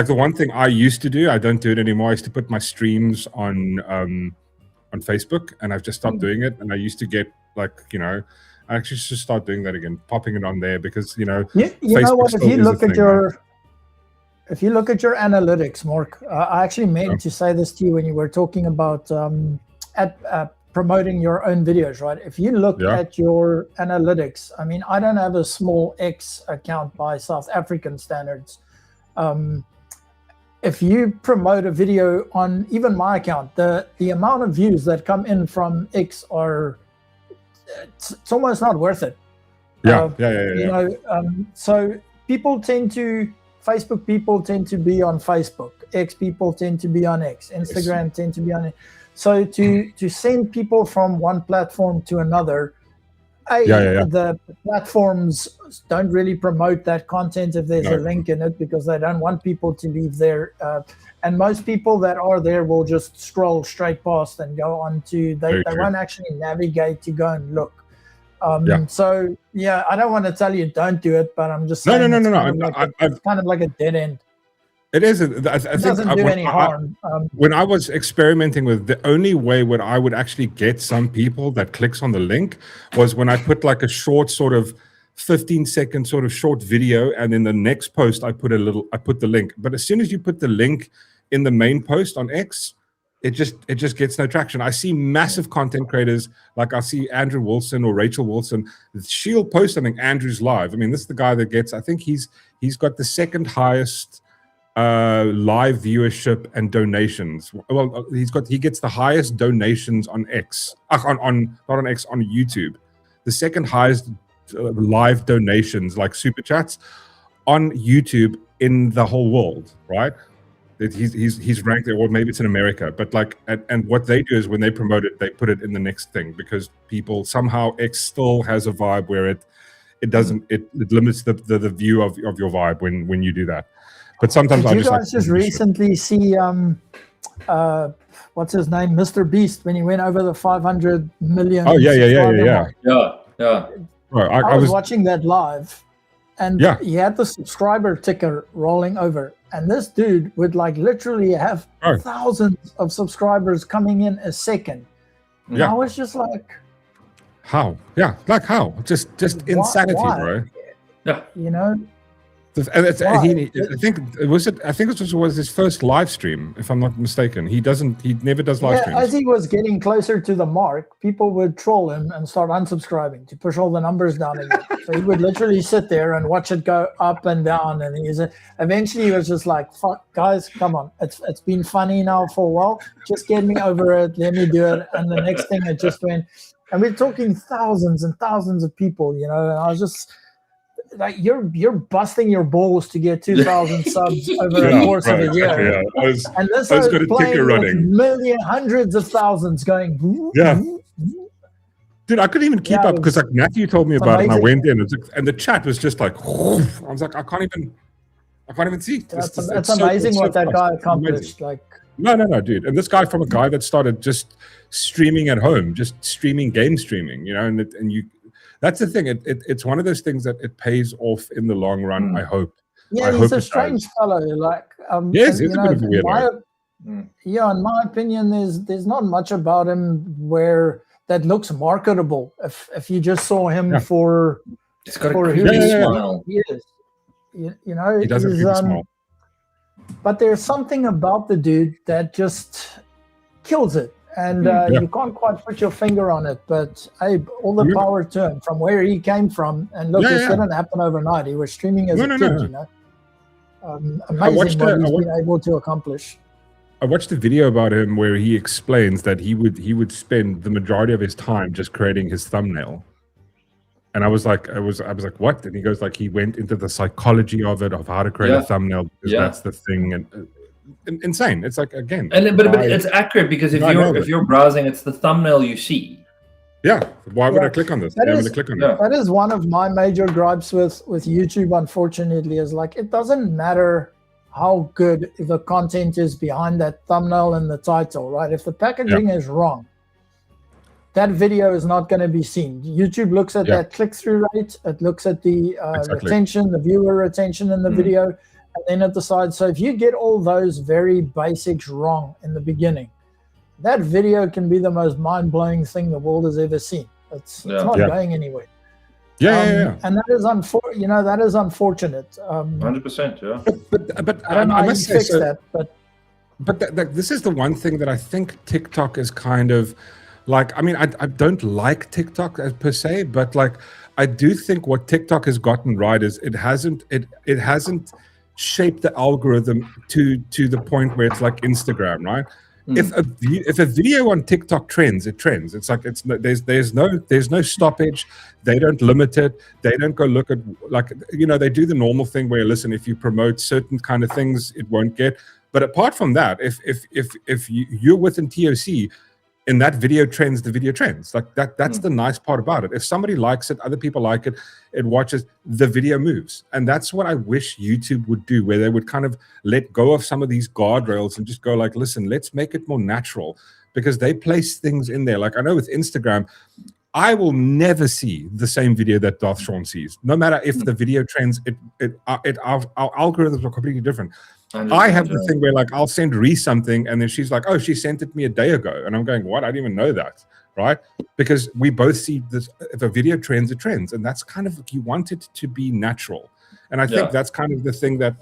the one thing I used to do, I don't do it anymore. I used to put my streams on Facebook, and I've just stopped doing it. And I used to get like I actually should start doing that again, popping it on there because You know Facebook what? If still you is a look at thing, your right? if you look at your analytics, Mork, I actually meant to say this to you when you were talking about promoting your own videos, right? If you look at your analytics, I mean, I don't have a small X account by South African standards. If you promote a video on even my account, the amount of views that come in from X are it's almost not worth it. Yeah. You know, so Facebook people tend to be on Facebook. X people tend to be on X. Instagram tend to be on it. So to send people from one platform to another, the platforms don't really promote that content if there's a link in it because they don't want people to leave there. And most people that are there will just scroll straight past and go on to, they won't actually navigate to go and look. So yeah, I don't want to tell you don't do it, but I'm just saying it's kind of like a dead end. It is. It doesn't do any harm. When I was experimenting with the only way when I would actually get some people that clicks on the link was when I put like a short sort of 15-second sort of short video, and in the next post I put the link. But as soon as you put the link in the main post on X, it just gets no traction. I see massive content creators, like I see Andrew Wilson or Rachel Wilson. She'll post something, Andrew's live. I mean, this is the guy that gets, I think he's got the second highest live viewership and donations. Well, he gets the highest donations on X, not on X, on YouTube. The second highest live donations, like super chats, on YouTube in the whole world, right? He's ranked there, or maybe it's in America, but like, and what they do is when they promote it, they put it in the next thing because people somehow, X still has a vibe where it limits the view of your vibe when you do that. But sometimes Did you guys just recently see what's his name, Mr. Beast, when he went over the 500 million? Oh yeah. Right, I was watching that live, and he had the subscriber ticker rolling over, and this dude would like literally have thousands of subscribers coming in a second. And I was just like, how? Yeah, like how? Just insanity, bro. Yeah, you know. And I think it was his first live stream, if I'm not mistaken. He never does live streams. As he was getting closer to the mark, people would troll him and start unsubscribing to push all the numbers down again. So he would literally sit there and watch it go up and down. And eventually he was just like, "Fuck, guys, come on! It's been funny now for a while. Just get me over it. Let me do it." And the next thing, it just went. And we're talking thousands and thousands of people, you know. And I was just. Like you're busting your balls to get 2,000 subs over the course of a year, and this is playing with hundreds of thousands going. Dude, I couldn't even keep up because like Matthew told me about it, and I went in, and the chat was just like, I was like, I can't even see. That's amazing what that guy accomplished. Like, no, dude, and this guy from a guy that started just streaming at home, just streaming game streaming, you know, and you. That's the thing. It's one of those things that it pays off in the long run. I hope. Yeah, he's a strange fellow. Like, yes, he's a bit of a weirdo. In my opinion, there's not much about him that looks marketable. If you just saw him for who he is, you know, he doesn't smile. But there's something about the dude that just kills it. And you can't quite put your finger on it, but all the power to him from where he came from. And look, this didn't happen overnight. He was streaming as a kid, you know. Amazing what he's been able to accomplish. I watched a video about him where he explains that he would spend the majority of his time just creating his thumbnail. And I was like, what? And he goes like, he went into the psychology of it, of how to create a thumbnail, because that's the thing. And insane. It's like, again, but it's accurate because if you're browsing, it's the thumbnail you see. Yeah, why would I click on this? I'm going to click on it. That is one of my major gripes with YouTube, unfortunately, is like, it doesn't matter how good the content is behind that thumbnail and the title, right? If the packaging is wrong, that video is not going to be seen. YouTube looks at that click-through rate, it looks at the retention, the viewer retention in the video, and then it decides. So if you get all those very basics wrong in the beginning, that video can be the most mind-blowing thing the world has ever seen. It's not going anywhere. And that is that is unfortunate. 100%, yeah. But I don't know I how must you say, fix that, but this is the one thing that I think TikTok is kind of like. I mean, I don't like TikTok as per se, but like I do think what TikTok has gotten right is it hasn't shaped the algorithm to the point where it's like Instagram, right? If a video on TikTok trends, it trends. It's like there's no stoppage. They don't limit it. They don't go look at, like, they do the normal thing where, listen, if you promote certain kind of things, it won't get. But apart from that, if you're within TOC, and that video trends, the video trends. Like that's the nice part about it. If somebody likes it, other people like it, it watches, the video moves. And that's what I wish YouTube would do, where they would kind of let go of some of these guardrails and just go like, listen, let's make it more natural, because they place things in there. Like I know with Instagram, I will never see the same video that Darth Sean sees. No matter if the video trends, our algorithms are completely different. I have the thing where, like, I'll send Reese something, and then she's like, "Oh, she sent it me a day ago," and I'm going, "What? I didn't even know that." Right? Because we both see this. If a video trends, it trends, and that's kind of, you want it to be natural, and I think that's kind of the thing that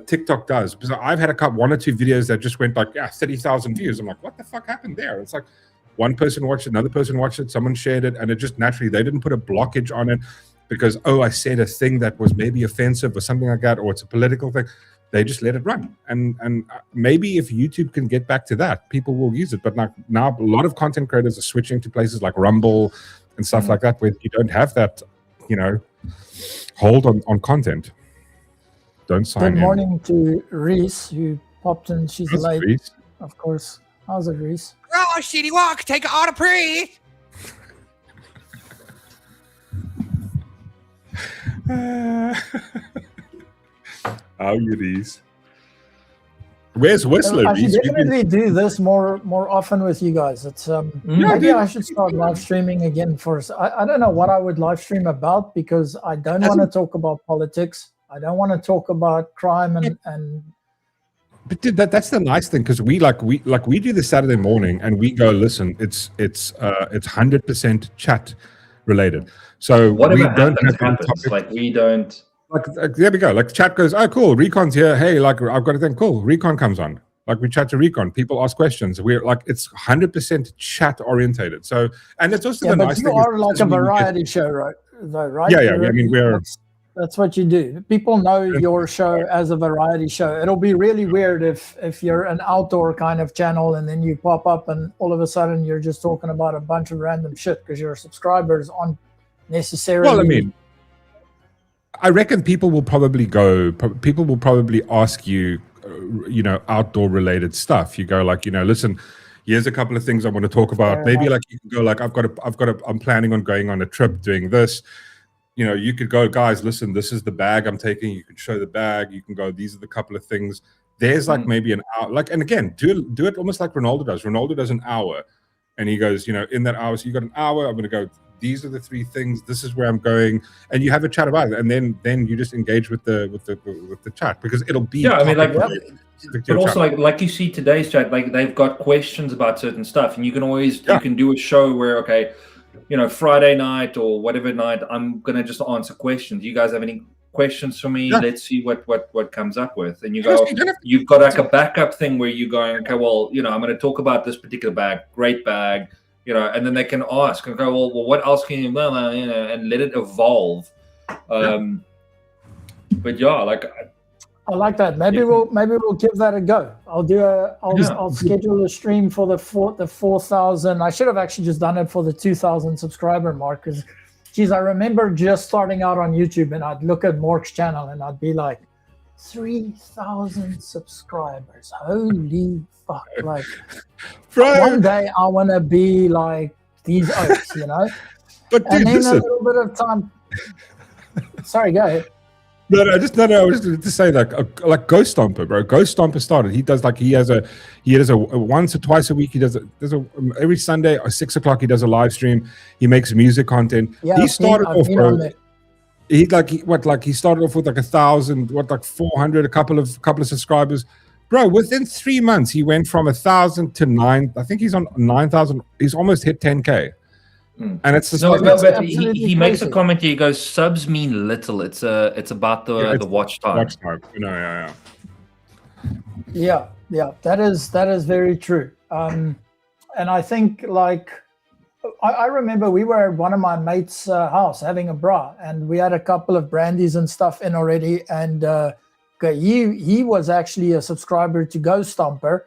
TikTok does. Because I've had one or two videos that just went like 30,000 views. I'm like, what the fuck happened there? It's like one person watched it, another person watched it, someone shared it, and it just naturally, they didn't put a blockage on it. Because, I said a thing that was maybe offensive or something like that, or it's a political thing, they just let it run. And maybe if YouTube can get back to that, people will use it. But now a lot of content creators are switching to places like Rumble and stuff like that, where you don't have that, hold on content. Don't sign in. Good morning to Reese, who popped in. She's How's late, Reese? of course. How's it, Reese? Oh, shitty walk. Take it all to breathe. How you these? Where's Whistler? I should definitely do this more often with you guys. It's maybe I should start live streaming again first. I don't know what I would live stream about, because I don't want to talk about politics. I don't want to talk about crime and. But dude, that's the nice thing, because we do the Saturday morning and we go, listen, it's 100% chat related. So whatever we don't happens, like we don't. Like there we go. Like chat goes, oh cool, Recon's here. Hey, like I've got a thing. Cool, Recon comes on. Like we chat to Recon. People ask questions. We're like, it's 100% chat orientated. So, and it's also the nice thing. You are like a variety show, right? Though, right? Yeah. I mean, that's what you do. People know your show as a variety show. It'll be really weird if you're an outdoor kind of channel and then you pop up and all of a sudden you're just talking about a bunch of random shit because your subscribers aren't necessarily. Well, I mean, I reckon people will probably ask you, outdoor related stuff. You go like, listen, here's a couple of things I want to talk about. Maybe like you can go like, I'm planning on going on a trip doing this. You could go, guys, listen, this is the bag I'm taking. You can show the bag. You can go, these are the couple of things. There's like maybe an hour, like, and again, do it almost like Ronaldo does. Ronaldo does an hour and he goes, in that hour, so you got an hour, I'm going to go, these are the three things, this is where I'm going. And you have a chat about it. And then you just engage with the chat, because it'll be. Yeah, I mean, but also like you see today's chat, like they've got questions about certain stuff, and you can always, you can do a show where, okay, Friday night or whatever night, I'm going to just answer questions. You guys have any questions for me? Let's see what comes up with. And you've got like a backup thing where you're going, okay, well, I'm going to talk about this particular bag, great bag, and then they can ask, okay, well, what else can you, and let it evolve. But yeah, like, I like that. Maybe we'll give that a go. I'll schedule a stream for the 4,000. I should have actually just done it for the 2,000 subscriber mark, because, geez, I remember just starting out on YouTube and I'd look at Mork's channel and I'd be like, 3,000 subscribers. Holy fuck. Like, Bro. one day I want to be like these oaks, you know? But dude, And then listen. a little bit of time. Sorry, go ahead. No, I was to say like Ghost Stomper, bro. Ghost Stomper started. He does a once or twice a week. He does every Sunday at 6 o'clock. He does a live stream. He makes music content. Yeah, He started off, bro. He started off with like 1,000, 400, a couple of subscribers, bro. Within 3 months, he went from 1,000 to 9. I think he's on 9,000. He's almost hit 10K. And it's just but he makes a comment here. He goes, subs mean little. It's about the watch time. Watch time. Yeah. That is very true. And I think like I remember we were at one of my mates' house having a bra, and we had a couple of brandies and stuff in already. And he was actually a subscriber to Ghost Stomper,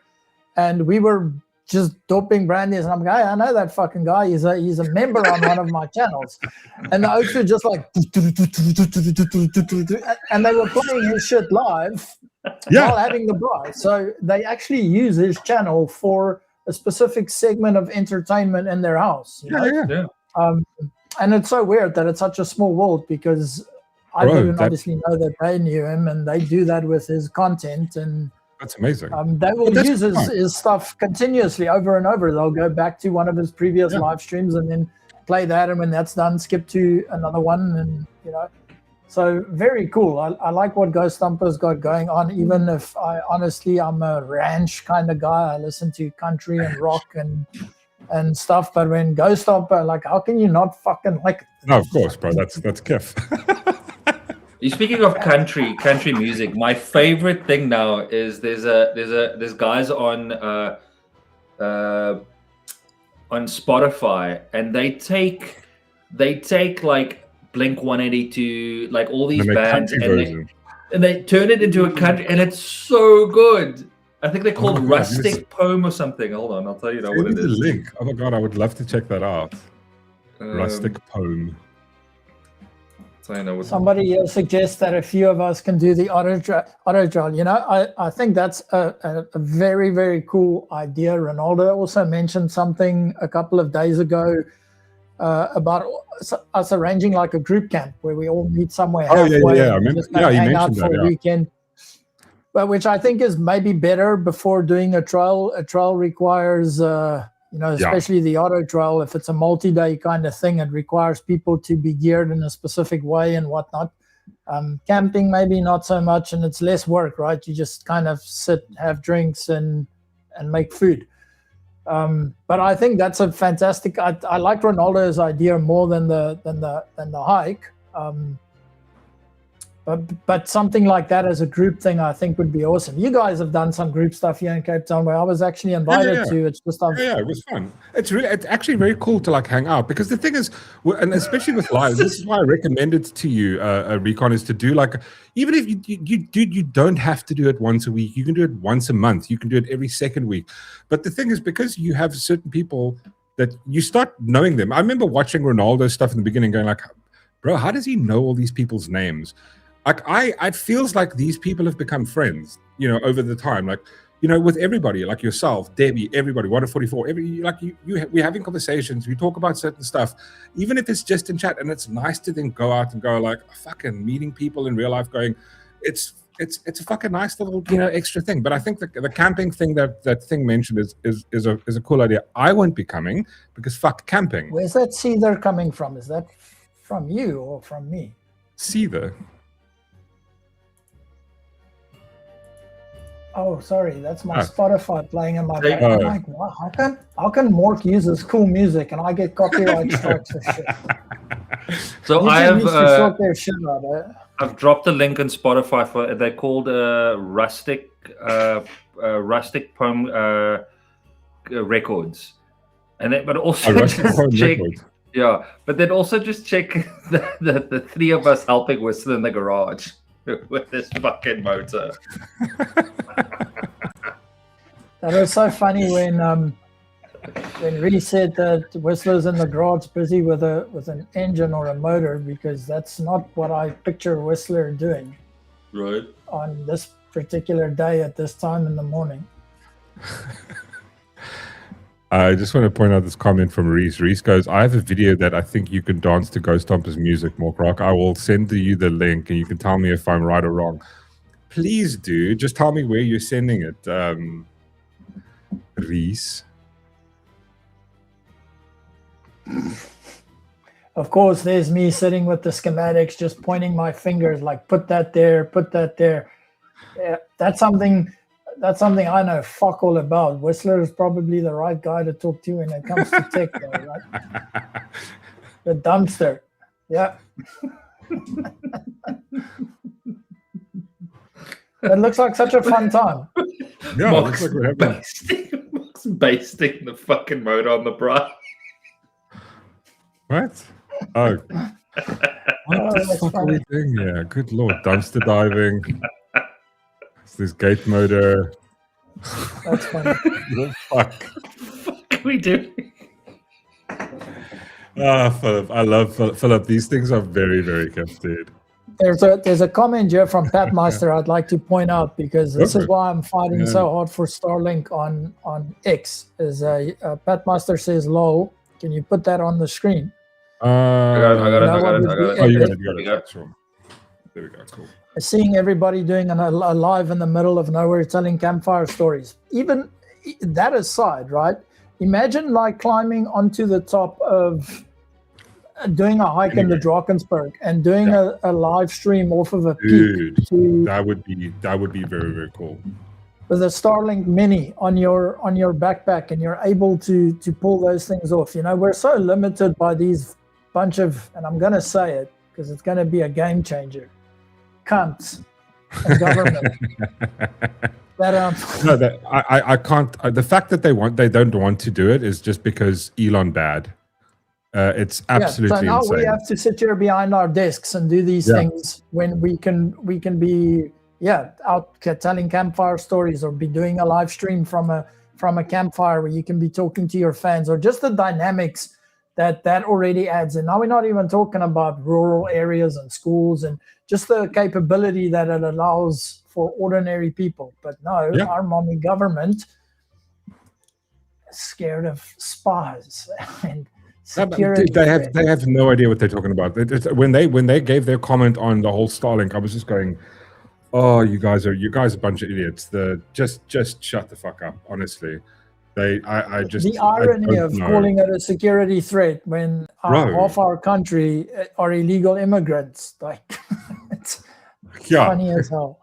and we were just doping brandies, and I'm like, hey, I know that fucking guy. He's a member on one of my channels. And the oaks were just like, and they were playing his shit live while having the bra. So they actually use his channel for a specific segment of entertainment in their house. You know? And it's so weird that it's such a small world, because I didn't obviously know that they knew him, and they do that with his content. And that's amazing. They will use his stuff continuously over and over. They'll go back to one of his previous live streams and then play that, and when that's done, skip to another one, and you know. So very cool. I like what Ghost Stomper's got going on, even if I'm a ranch kind of guy. I listen to country and rock and stuff. But when Ghost Stomper, like, how can you not fucking like it? No, of course, bro. That's Kef. Speaking of country music, my favorite thing now is there's guys on Spotify, and they take like Blink 182, like all these bands, and they turn it into a country, and it's so good. I think they're called Rustic Poem or something. Hold on, I'll tell you what it is. The link. Oh my god, I would love to check that out. Rustic Poem. Somebody suggests that a few of us can do the auto drill. You know, I think that's a very, very cool idea. Ronaldo also mentioned something a couple of days ago about us arranging like a group camp where we all meet somewhere halfway. I remember. Yeah, hang out for a weekend. But which I think is maybe better before doing a trial. A trial requires especially the auto trail, if it's a multi-day kind of thing, it requires people to be geared in a specific way and whatnot. Camping, maybe not so much, and it's less work, right? You just kind of sit, have drinks, and make food. But I think that's a fantastic. I like Ronaldo's idea more than the hike. But something like that as a group thing, I think would be awesome. You guys have done some group stuff here in Cape Town where I was actually invited to. It's just it was fun. It's actually very cool to like hang out, because the thing is, and especially with live, this is why I recommended to you, Recon, is to do like, even if you don't have to do it once a week, you can do it once a month, you can do it every second week. But the thing is, because you have certain people that you start knowing them. I remember watching Ronaldo stuff in the beginning, going like, bro, how does he know all these people's names? Like it feels like these people have become friends, over the time. Like, with everybody, like yourself, Debbie, everybody, Water 44, we're having conversations, we talk about certain stuff, even if it's just in chat. And it's nice to then go out and go like fucking meeting people in real life, going, it's a fucking nice little, extra thing. But I think the camping thing that thing mentioned is a cool idea. I won't be coming because fuck camping. Where's that Seether coming from? Is that from you or from me? Seether. Oh, sorry, that's my Spotify playing in my back. I'm like, wow, how can Mork use this cool music and I get copyright strikes for shit? So you I have sort their shit out, I've dropped a link on Spotify for. They're called Rustic Poem Records, and but also just check. Yeah, but then also just check the three of us helping whistle in the garage with this fucking motor. That was so funny when Ree said that Whistler's in the garage busy with an engine or a motor, because that's not what I picture Whistler doing. Right. on this particular day at this time in the morning. I just want to point out this comment from Reese. Reese goes, I have a video that I think you can dance to Ghost Stompers music, Mork Rock. I will send you the link and you can tell me if I'm right or wrong. Please do. Just tell me where you're sending it, Reese. Of course, there's me sitting with the schematics, just pointing my fingers like, put that there, put that there. Yeah, that's something I know fuck all about. Whistler is probably the right guy to talk to when it comes to tech, though, right? The dumpster. Yeah. It looks like such a fun time. Yeah, looks like what happened. Mark's basting the fucking motor on the bra. What? Oh. What the that's fuck are funny. we doing here? Good lord. Dumpster diving. It's this gate motor. That's funny. The fuck? What are we doing? Ah, Philip. I love Philip. These things are very, very gifted. There's a comment here from Pat Meister I'd like to point out, because this is why I'm fighting so hard for Starlink on X. Is Pat Meister says, "Lol, can you put that on the screen?" I got it. Oh, you got it. Sure. There we go. Cool. Seeing everybody doing a live in the middle of nowhere telling campfire stories. Even that aside, right? Imagine like climbing onto the top of doing a hike in the Drakensberg and doing a live stream off of a Dude, peak that would be very, very cool. with a Starlink Mini on your backpack, and you're able to pull those things off. You know, we're so limited by these bunch of, and I'm going to say it because it's going to be a game changer, cunts in government. No, I can't. The fact that they don't want to do it is just because Elon bad. It's absolutely so now insane. we have to sit here behind our desks and do these things when we can be out telling campfire stories, or be doing a live stream from a campfire where you can be talking to your fans, or just the dynamics that already adds. And now we're not even talking about rural areas and schools, and just the capability that it allows for ordinary people. But no, our mommy government is scared of spies and security. They have no idea what they're talking about. When they gave their comment on the whole Starlink, I was just going, "Oh, you guys are a bunch of idiots." Just shut the fuck up. Honestly, the irony of calling it a security threat when half our country are illegal immigrants. Like, it's funny as hell.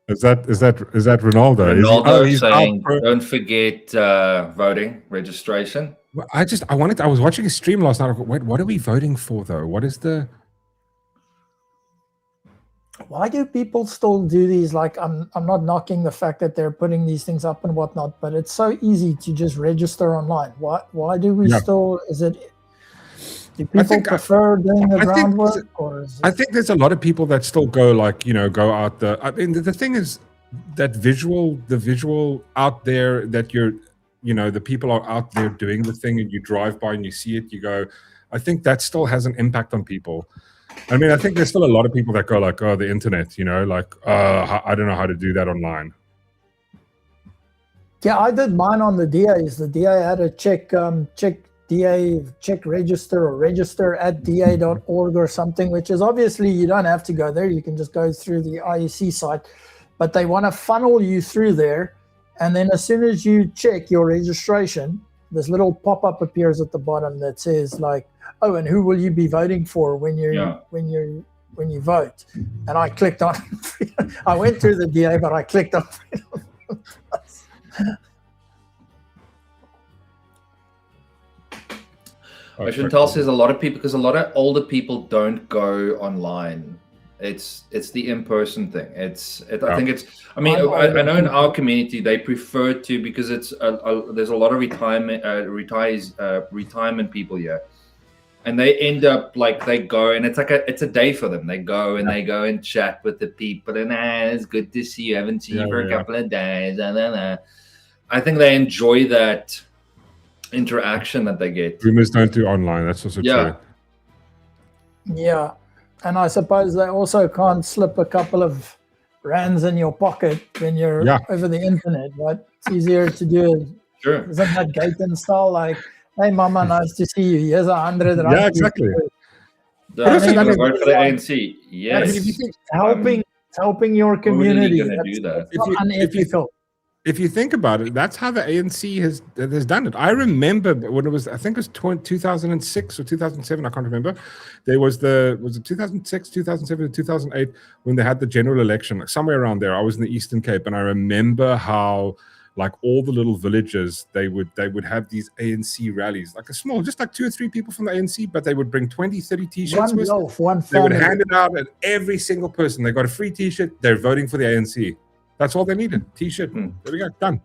Is that Ronaldo? Ronaldo saying, "Don't forget voting registration." I was watching a stream last night. I thought, wait, what are we voting for though? What is the? Why do people still do these? Like, I'm not knocking the fact that they're putting these things up and whatnot, but it's so easy to just register online. Why do we still? Do people prefer doing the groundwork, I think there's a lot of people that still go go out the. I mean, the thing is that the visual out there that the people are out there doing the thing, and you drive by and you see it, you go. I think that still has an impact on people. I mean, I think there's still a lot of people that go like, "Oh, the internet," I don't know how to do that online. Yeah, I did mine on the DAs. The DA had a check register or register at da.org or something, which is obviously you don't have to go there. You can just go through the IEC site, but they want to funnel you through there. And then as soon as you check your registration, this little pop-up appears at the bottom that says like, "Oh, and who will you be voting for when you vote?" And I clicked on. I went through the DA, but I clicked on. Chantal says a lot of people, because a lot of older people don't go online. It's the in-person thing. I think it's. I mean, I know in our community they prefer to, because it's there's a lot of retirement people here, and they end up like they go, and it's a day for them. They go and they go and chat with the people, and it's good to see you. Haven't seen you for a couple of days. I think they enjoy that interaction that they get. Boomers don't do online. That's also true. Yeah. And I suppose they also can't slip a couple of rands in your pocket when you're over the internet, right? It's easier to do it. Sure. Isn't that Gaten style? Like, hey, mama, nice to see you. Here's 100 rand. Yeah, exactly. Vote for the like, ANC. Yes. Helping your community. Totally gonna do that. That's not unethical. If you think about it, that's how the ANC has done it. I remember when it was, I think it was 2006 or 2007, I can't remember. There was it 2006, 2007, 2008 when they had the general election, like somewhere around there. I was in the Eastern Cape, and I remember how, like, all the little villages, they would have these ANC rallies, like just like 2 or 3 people from the ANC, but they would bring 20, 30 t-shirts One with. loaf, one They would family. hand it out, and every single person, they got a free t-shirt. They're voting for the ANC. That's all they needed. T-shirt. There we go. Done.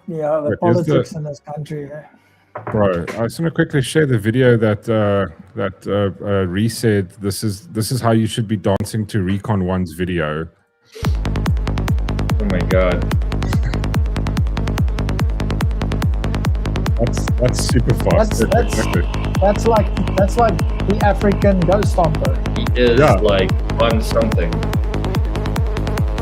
Yeah, the Wait, politics in this country. Bro, I just want to quickly share the video that Reese said. This is how you should be dancing to Recon 1's video. Oh my god. That's super fast. That's like the African ghost stomper. He is like on something.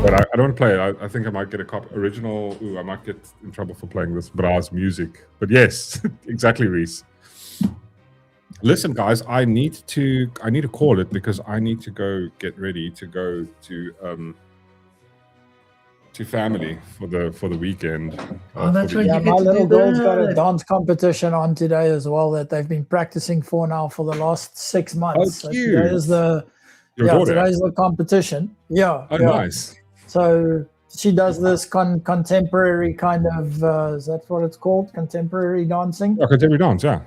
But I don't want to play it. I think I might get a original. Ooh, I might get in trouble for playing this Braz music. But yes, exactly, Reese. Listen, guys, I need to call it because I need to go get ready to go to family for the weekend. Oh, that's right. Yeah, my little girl's got a dance competition on today as well that they've been practicing for now for the last 6 months. Oh, So cute. today is today's the competition. Yeah. Oh, yeah. nice. So she does this contemporary kind of is that what it's called? Contemporary dancing. Oh, contemporary dance, yeah.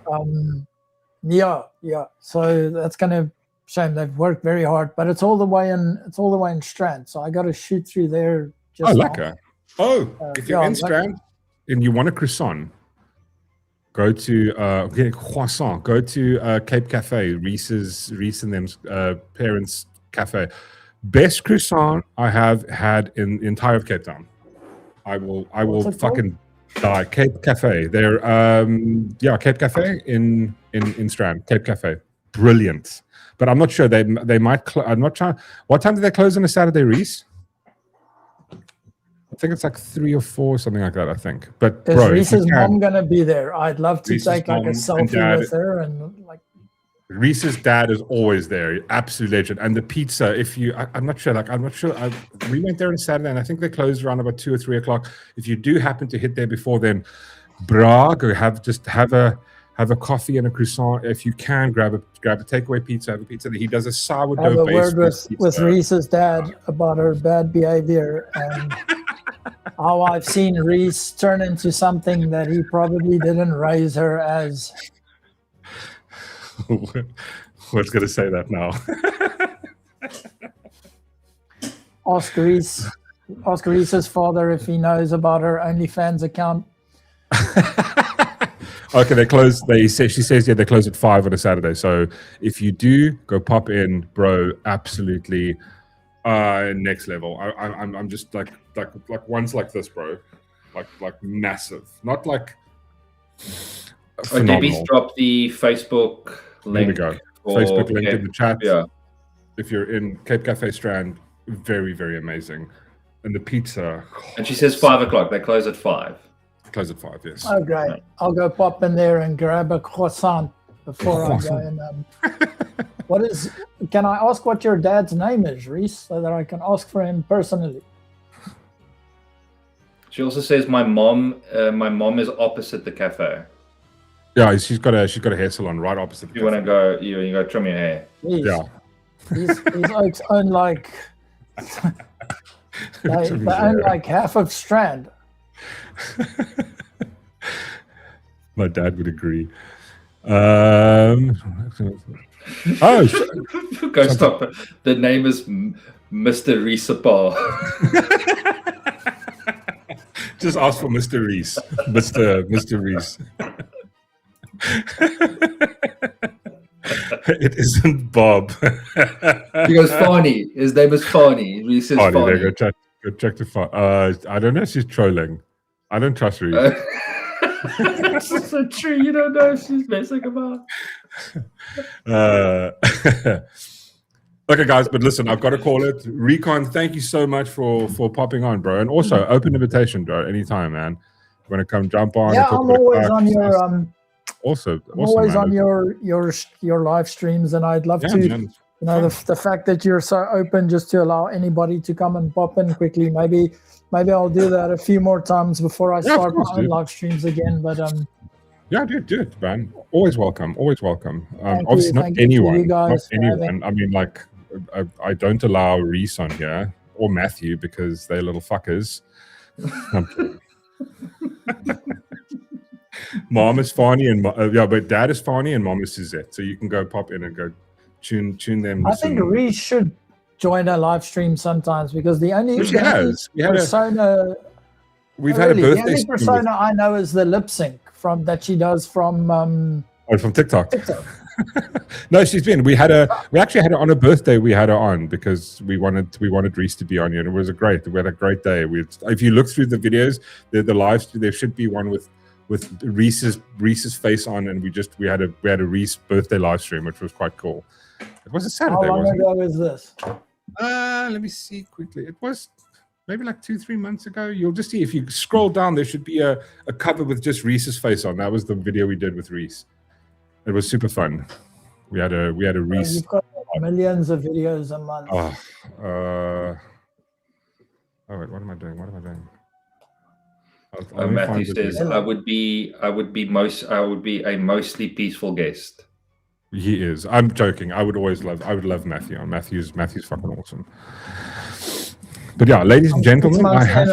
Yeah. So that's kind of shame. They've worked very hard, but it's all the way in Strand. So I got to shoot through there. Oh, lekker. If you're in Strand and you want a croissant, go to croissant. Go to Cape Cafe, Reese and them's parents' cafe. Best croissant I have had in the entire of Cape Town. I will fucking die. Cape Cafe. They're Cape Cafe in Strand. Cape Cafe. Brilliant. But I'm not sure they might. I'm not trying. What time do they close on a Saturday, Reese? I think it's like 3 or 4, something like that. I think. But is bro, Reese's mom gonna be there? I'd love to Reese's take like a mom and selfie dad. with her and like. Reese's dad is always there, absolute legend. And the pizza, I'm not sure. We went there on Saturday, and I think they closed around about 2 or 3 o'clock. If you do happen to hit there before then, go have a coffee and a croissant. If you can, grab a takeaway pizza. Have a pizza. He does a sourdough Have a based word with Reese's dad about her bad behavior and how I've seen Reese turn into something that he probably didn't raise her as. What's going to say that now? Ask Reese's father if he knows about her OnlyFans account. Okay, they close. She says they close at 5 on a Saturday. So if you do go pop in, bro, absolutely next level. I'm just like ones like this, bro, like massive, not like. Debbie's dropped the Facebook link. There we go. Facebook link in the chat. Yeah. If you're in Cape Cafe Strand, very, very amazing. And the pizza. And she says 5 o'clock. They close at 5. Close at 5, yes. Oh, great. I'll go pop in there and grab a croissant before I go. And, can I ask what your dad's name is, Reese, so that I can ask for him personally? She also says my mom is opposite the cafe. Yeah, she's got a hair salon right opposite. You want to go? You go trim your hair. Jeez. Yeah. These oaks own like they own like half of Strand. My dad would agree. Go stop it. The name is Mr. Reesapa. Just ask for Mr. Reese. Mr. Reese. It isn't Bob. He goes Fani. His name is Fani. Reese is Fani. There, go check the Fani. I don't know if she's trolling. I don't trust Reese. It's so true. You don't know if she's messing about. Okay, guys, but listen, I've got to call it. Recon, thank you so much for popping on, bro. And also, open invitation, bro. Anytime, man. You want to come jump on? Yeah, and talk I'm about always the on your also I'm always man. on your live streams, and I'd love to. Man. You know, the fact that you're so open just to allow anybody to come and pop in quickly. Maybe I'll do that a few more times before I start my own live streams again. But yeah, do it, man. Always welcome. Always welcome. Obviously, not anyone. you guys not anyone. I mean, like, I don't allow Reese on here or Matthew because they're little fuckers. Mom is Fani and but Dad is Fani and Mom is Suzette. So you can go pop in and go tune them. I think Reese should join a live stream sometimes because the only persona we've had a birthday. The only persona I know is the lip sync that she does from TikTok. No, she's been. We actually had her on her birthday. We had her on because we wanted Reese to be on here, and we had a great day. If you look through the videos, the live stream, there should be one with Reese's face on, and we had a Reese birthday live stream, which was quite cool. It was a Saturday. How long ago is this? Let me see quickly. It was maybe like 2-3 months ago. You'll just see if you scroll down, there should be a cover with just Reese's face on. That was the video we did with Reese. It was super fun. We had a Reese. You've got millions of videos a month. Oh wait, what am I doing? Matthew says, "I would be a mostly peaceful guest." He is. I'm joking. I would love Matthew on. Matthew's fucking awesome. But yeah, ladies and gentlemen, I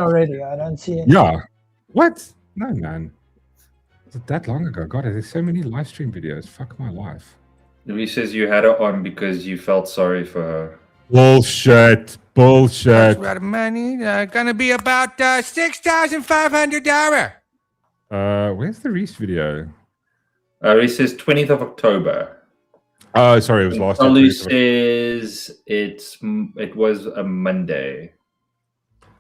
don't see it. Yeah. What? No, man. Was it that long ago? God, there's so many live stream videos. Fuck my life. He says you had her on because you felt sorry for her. Bullshit. That's right, money. Gonna be about $6,500. Where's the Reese video? Reese says 20th of October. Oh, sorry, it was last Olu says it was a Monday.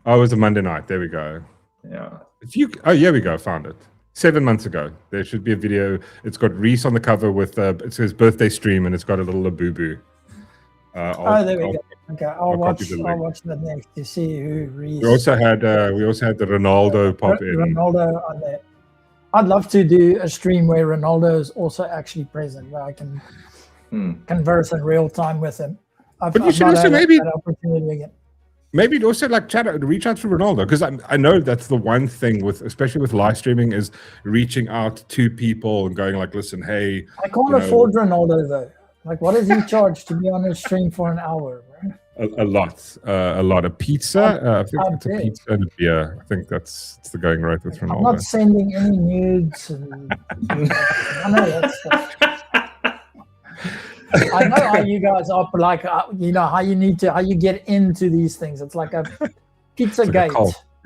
Oh, it was a Monday night. There we go. Yeah. Here we go. Found it. 7 months ago. There should be a video. It's got Reese on the cover with it says birthday stream, and it's got a little Labubu. There we go. Okay, I'll watch that next to see who Reese. We also had the Ronaldo pop in. Ronaldo on there. I'd love to do a stream where Ronaldo is also actually present, where I can converse in real time with him. But you should also maybe opportunity also like reach out to Ronaldo, because I know that's the one thing especially with live streaming is reaching out to people and going like, listen, hey. I can't afford Ronaldo though. Like, what does he charge to be on his stream for an hour? Right? A lot. A pizza. I think it's a pizza and a beer. I think that's the going rate with Ronaldo. I'm not sending any nudes. I know that stuff. I know how you guys are, like, how you get into these things. It's like a pizza gate.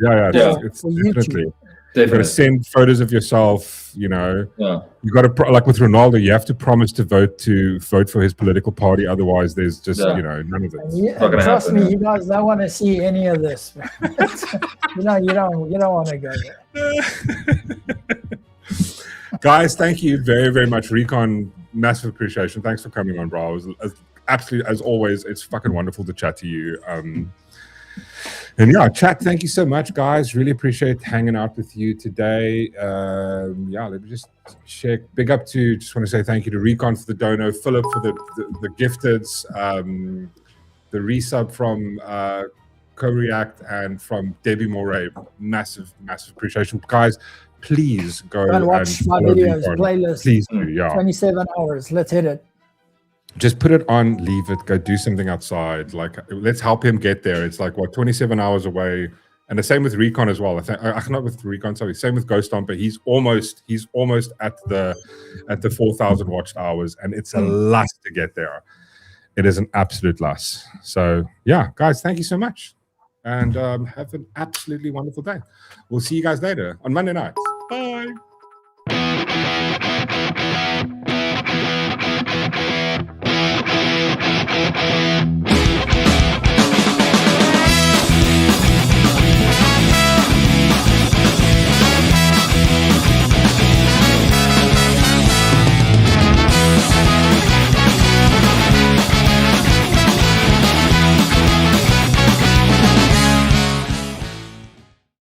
Yeah. It's definitely. You've got to send photos of yourself, Yeah. You got to like with Ronaldo, you have to promise to vote for his political party. Otherwise, there's just none of it. Trust me, you guys don't want to see any of this. you don't want to go there. Guys, thank you very, very much. Recon, massive appreciation. Thanks for coming on, bro. It was absolutely, as always, it's fucking wonderful to chat to you. And yeah, chat, thank you so much, guys. Really appreciate hanging out with you today. Let me just share. Big up to, just want to say thank you to Recon for the dono, Philip for the gifteds, the resub from Co-React, and from Debbie Moray. Massive, massive appreciation. Guys, please go and watch my videos, playlist. Please do, 27 hours. Let's hit it. Just put it on, leave it, go do something outside. Like, let's help him get there. It's like, 27 hours away. And the same with Recon as well. I think, not with Recon, sorry, same with Ghost Stomper. He's almost at the 4,000 watched hours, and it's a lust to get there. It is an absolute lust. So yeah, guys, thank you so much. And have an absolutely wonderful day. We'll see you guys later on Monday night. Bye.